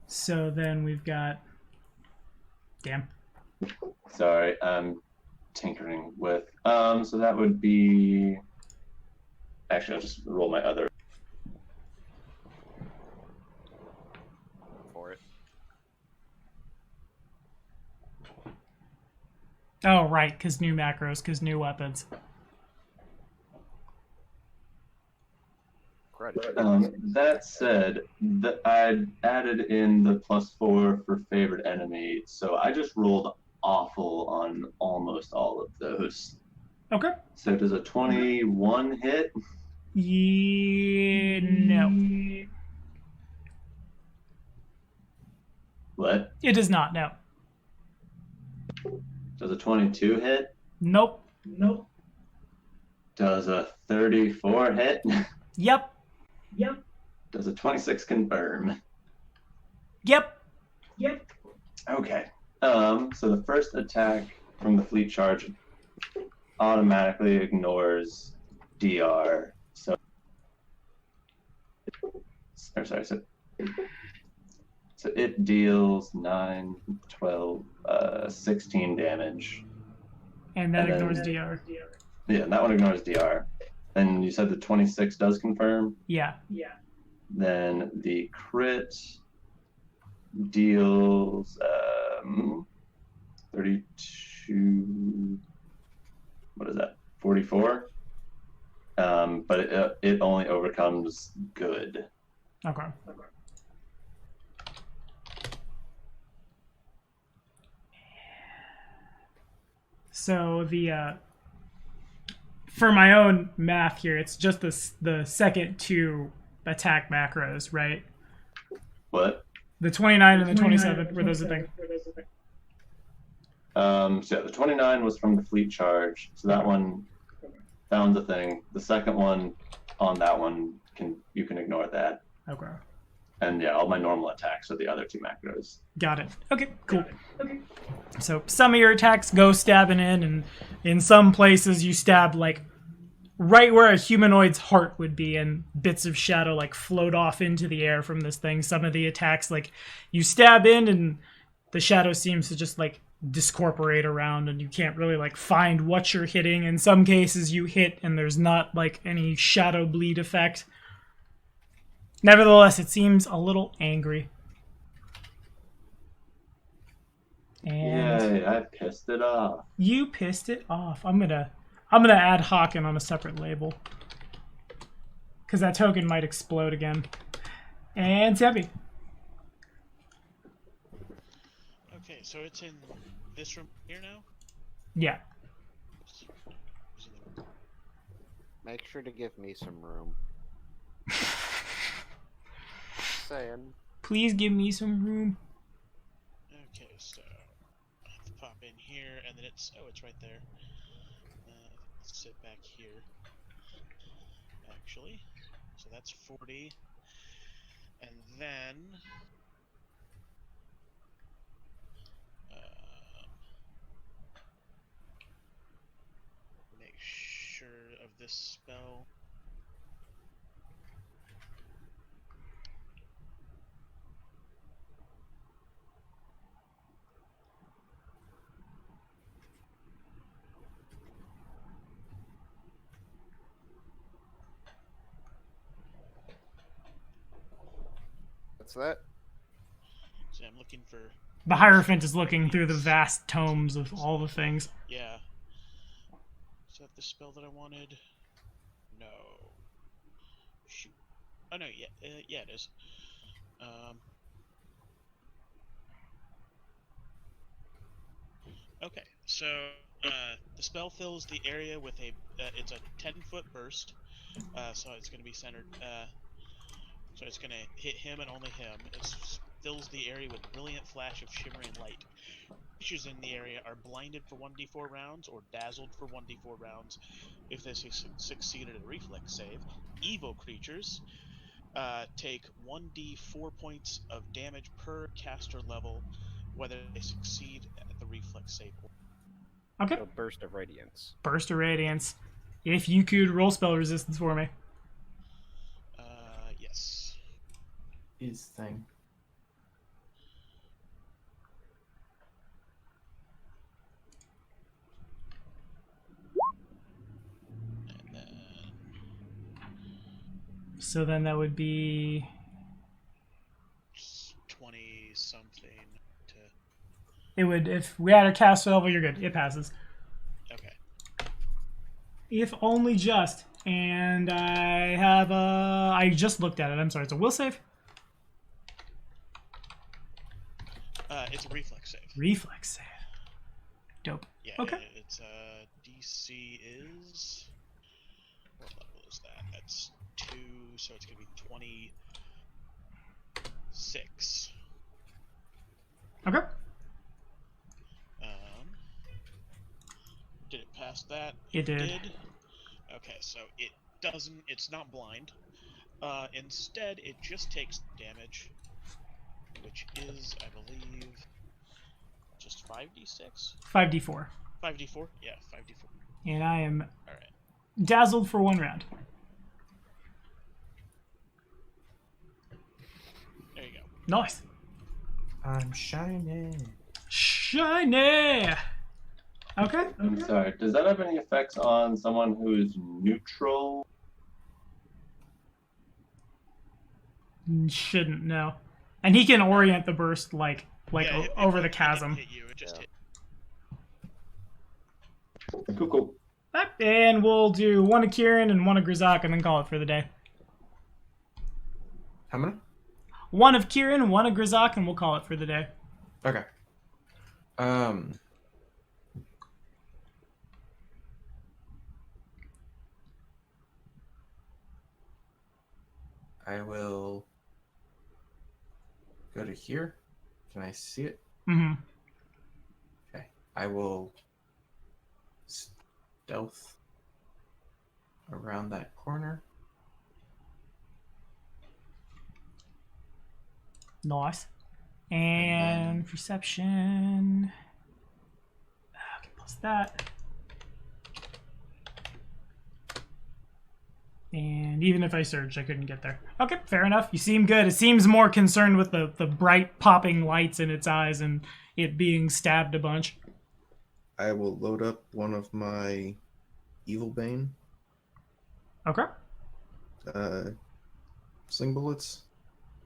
So then we've got... Damn. Sorry, I'm tinkering with... So that would be... Actually, I'll just roll my other... For it. Oh, right, because new macros, because new weapons. That said, I added in the +4 for favorite enemy, so I just rolled awful on almost all of those. Okay. So does a 21 hit? Yeah, no. What? It does not, no. Does a 22 hit? Nope. Does a 34 hit? Yep. Does a 26 confirm? Yep. Okay. So the first attack from the fleet charge automatically ignores DR. So it deals 9, 12, 16 damage. And that And then- ignores DR. Yeah, that one ignores DR. And you said the 26 does confirm? Yeah. Then the crit deals 32. What is that? 44. But it only overcomes good. Okay. So the for my own math here, it's just the second two attack macros, right? What? The 29 and the 27 were those the thing? So yeah, the 29 was from the fleet charge. So that one found the thing. The second one on that one you can ignore that. Okay. And yeah, all my normal attacks are the other two macros. Got it. Okay, cool. So some of your attacks go stabbing in, and in some places you stab like right where a humanoid's heart would be, and bits of shadow like float off into the air from this thing. Some of the attacks, like you stab in and the shadow seems to just like discorporate around, and you can't really like find what you're hitting. In some cases you hit and there's not like any shadow bleed effect. Nevertheless, it seems a little angry. And yay, I pissed it off. you pissed it off. I'm gonna add Hawken on a separate label, because that token might explode again. And Sebby. Okay, so it's in this room here now? Yeah. Make sure to give me some room. Saying. Please give me some room. Okay, so I have to pop in here, and then it's right there. Let's sit back here. Actually, so that's 40, and then make sure of this spell. What's that? So I'm looking for. The Hierophant is looking through the vast tomes of all the things. Yeah. Is that the spell that I wanted? No. Shoot. Oh no, yeah, yeah it is. Okay, so the spell fills the area with it's a 10-foot burst, so it's going to be centered. So it's going to hit him and only him. It fills the area with a brilliant flash of shimmering light. Creatures in the area are blinded for 1d4 rounds or dazzled for 1d4 rounds if they succeeded a reflex save. Evil creatures take 1d4 points of damage per caster level, whether they succeed at the reflex save. Okay. A burst of radiance. Burst of Radiance. If you could roll spell resistance for me. Yes. Is thing. And then So then that would be 20 something to. it would if we had a caster level, you're good. It passes. Okay. If only just. And I have I just looked at it. I'm sorry. It's a will save. It's a reflex save. Reflex save. Dope. Yeah. Okay. It's DC is. What level is that? That's 2, so it's gonna be 26. Okay. Did it pass that? It did. Okay, so it doesn't. It's not blind. Instead, it just takes damage, which is, I believe, just 5d6. 5d4. 5d4. Yeah, 5d4. And I am All right. dazzled for 1 round. There you go. Nice. I'm shining. Shiny. Okay. I'm sorry, does that have any effects on someone who's neutral? Shouldn't, no. And he can orient the burst like Yeah, over the chasm. It didn't hit you. It just Yeah. hit. Cool. And we'll do one of Kieran and one of Grzak and then call it for the day. How many? One of Kieran, one of Grzak, and we'll call it for the day. Okay. I will go to here. Can I see it? Mm-hmm. Okay. I will stealth around that corner. Nice. And perception. Okay, plus that. And even if I surged, I couldn't get there. Okay, fair enough. You seem good. It seems more concerned with the bright popping lights in its eyes and it being stabbed a bunch. I will load up one of my Evil Bane Okay. sling bullets.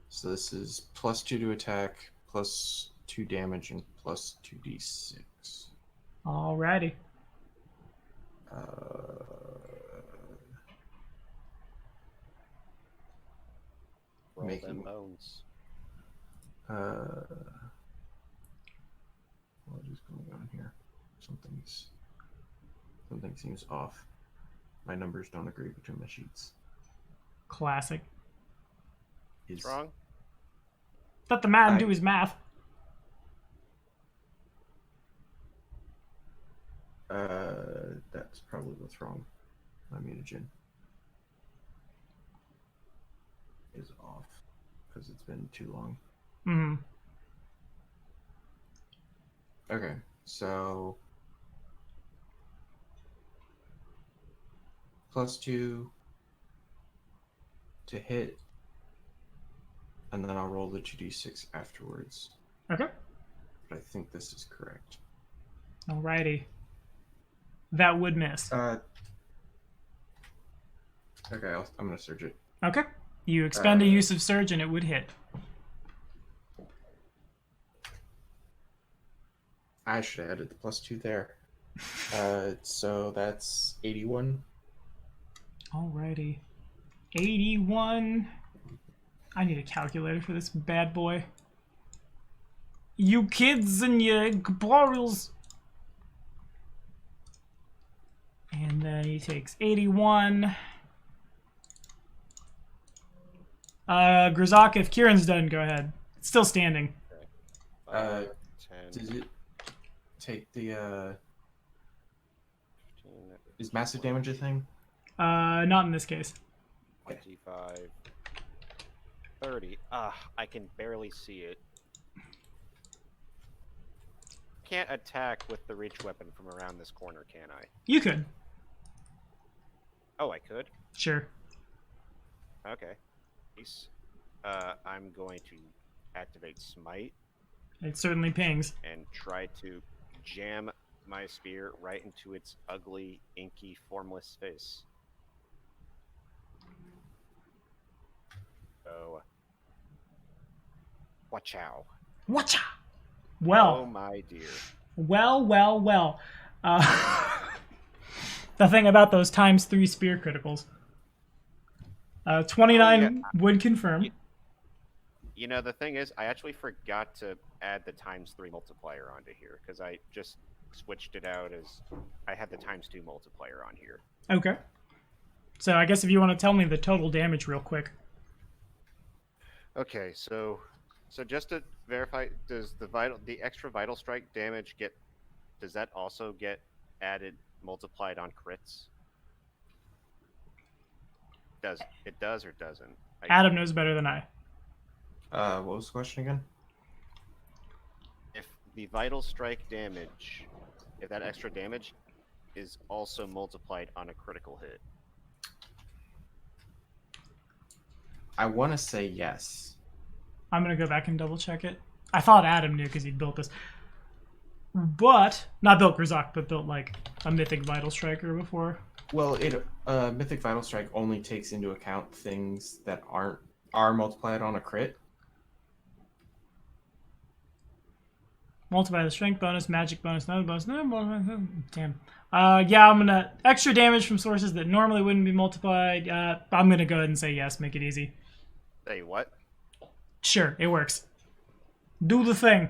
So this is +2 to attack, +2 damage, and +2d6. Alrighty. Roll Making- them bones. What is going on here? Something seems off. My numbers don't agree between my sheets. Classic. Is Wrong? Let the man do his math. That's probably what's wrong. My mutagen is off because it's been too long. Mm-hmm. Okay, so +2 to hit, and then I'll roll the 2d6 afterwards. Okay. But I think this is correct. Alrighty. That would miss. Okay, I'm gonna surge it. Okay. You expend a use of surge and it would hit. I should have added the +2 there. So that's 81. Alrighty. 81. I need a calculator for this bad boy. You kids and your corporeals. And then he takes 81. Grzak, if Kieran's done, go ahead. It's still standing. 10, Does it take the 15, is massive damage a thing? Not in this case. 25, 30. I can barely see it. Can't attack with the reach weapon from around this corner, can I? You could. Oh, I could? Sure. Okay. Nice. I'm going to activate Smite It certainly pings. and try to jam my spear right into its ugly, inky, formless face. So, watch out. Watcha! Oh Well, my dear. well. The thing about those ×3 spear criticals. 29 would confirm. You know, the thing is, I actually forgot to add the ×3 multiplier onto here, because I just switched it out as I had the ×2 multiplier on here. Okay. So I guess if you want to tell me the total damage real quick. Okay, so just to verify, does the extra vital strike damage does that also get added, multiplied on crits? It does or doesn't? Adam knows better than I. What was the question again? If the vital strike damage, if that extra damage is also multiplied on a critical hit. I want to say yes. I'm going to go back and double check it. I thought Adam knew because he'd built this. But, not built Grzak, but built like a Mythic Vital Striker before. Well, Mythic Vital Strike only takes into account things that are multiplied on a crit. Multiply the strength bonus, magic bonus, another bonus, damn. Yeah, I'm gonna extra damage from sources that normally wouldn't be multiplied. I'm gonna go ahead and say yes. Make it easy. Say what? Sure, it works. Do the thing.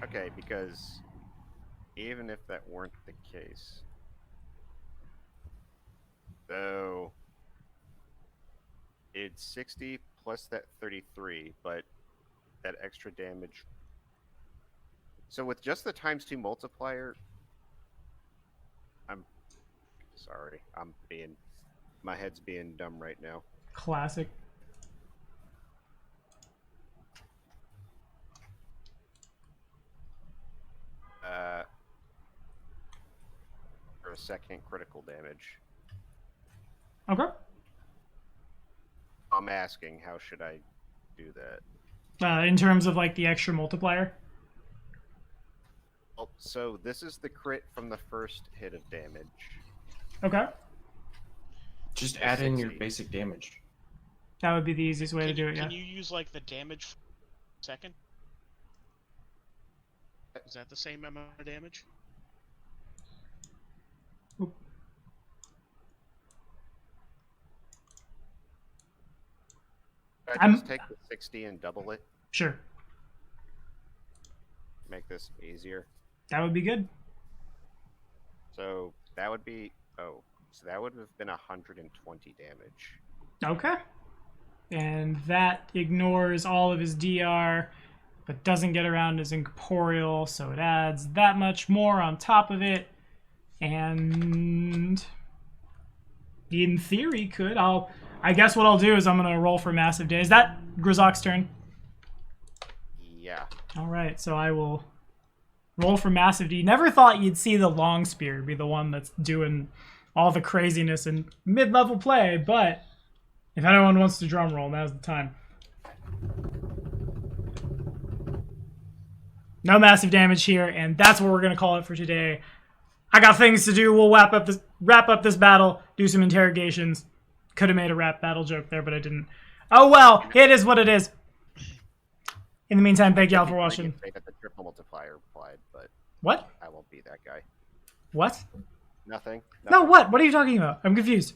Okay, because even if that weren't the case, though, it's 60 plus that 33, but that extra damage. So with just the ×2 multiplier, I'm sorry, my head's being dumb right now. Classic. For a second critical damage. Okay. I'm asking, how should I do that? In terms of like the extra multiplier. Oh, so this is the crit from the first hit of damage. Okay. Just add in your basic damage. That would be the easiest way to do it, yeah. Can you use like the damage second? Is that the same amount of damage? Oop. I just take the 60 and double it, Sure. make this easier. That would be good. So that would be so that would have been 120 damage. Okay. And that ignores all of his DR, but doesn't get around his incorporeal, so it adds that much more on top of it. And in theory could. I guess what I'll do is I'm gonna roll for massive damage. Is that Grzok's turn? Yeah. Alright, so I will roll for massive D. Never thought you'd see the long spear be the one that's doing all the craziness in mid-level play, but if anyone wants to drum roll, now's the time. No massive damage here, and that's what we're gonna call it for today. I got things to do. We'll wrap up this battle, do some interrogations. Could have made a rap battle joke there, but I didn't. Oh well, it is what it is. In the meantime, thank y'all for watching. Say that the triple multiplier applied, but What? I won't be that guy. What? Nothing. No, what? What are you talking about? I'm confused.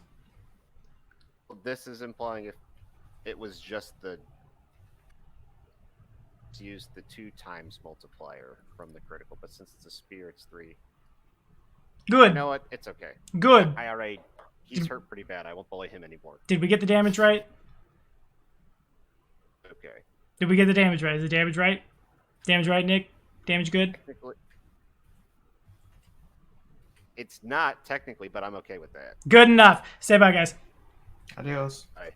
This is implying if it was just to use the 2 times multiplier from the critical, but since it's a spear, it's 3. Good. You know what? It's okay. Good. He's hurt pretty bad. I won't bully him anymore. Did we get the damage right? Okay. Did we get the damage right? Is the damage right? Damage right, Nick? Damage good? Technically, it's not technically, but I'm okay with that. Good enough. Say bye, guys. Adios. All right.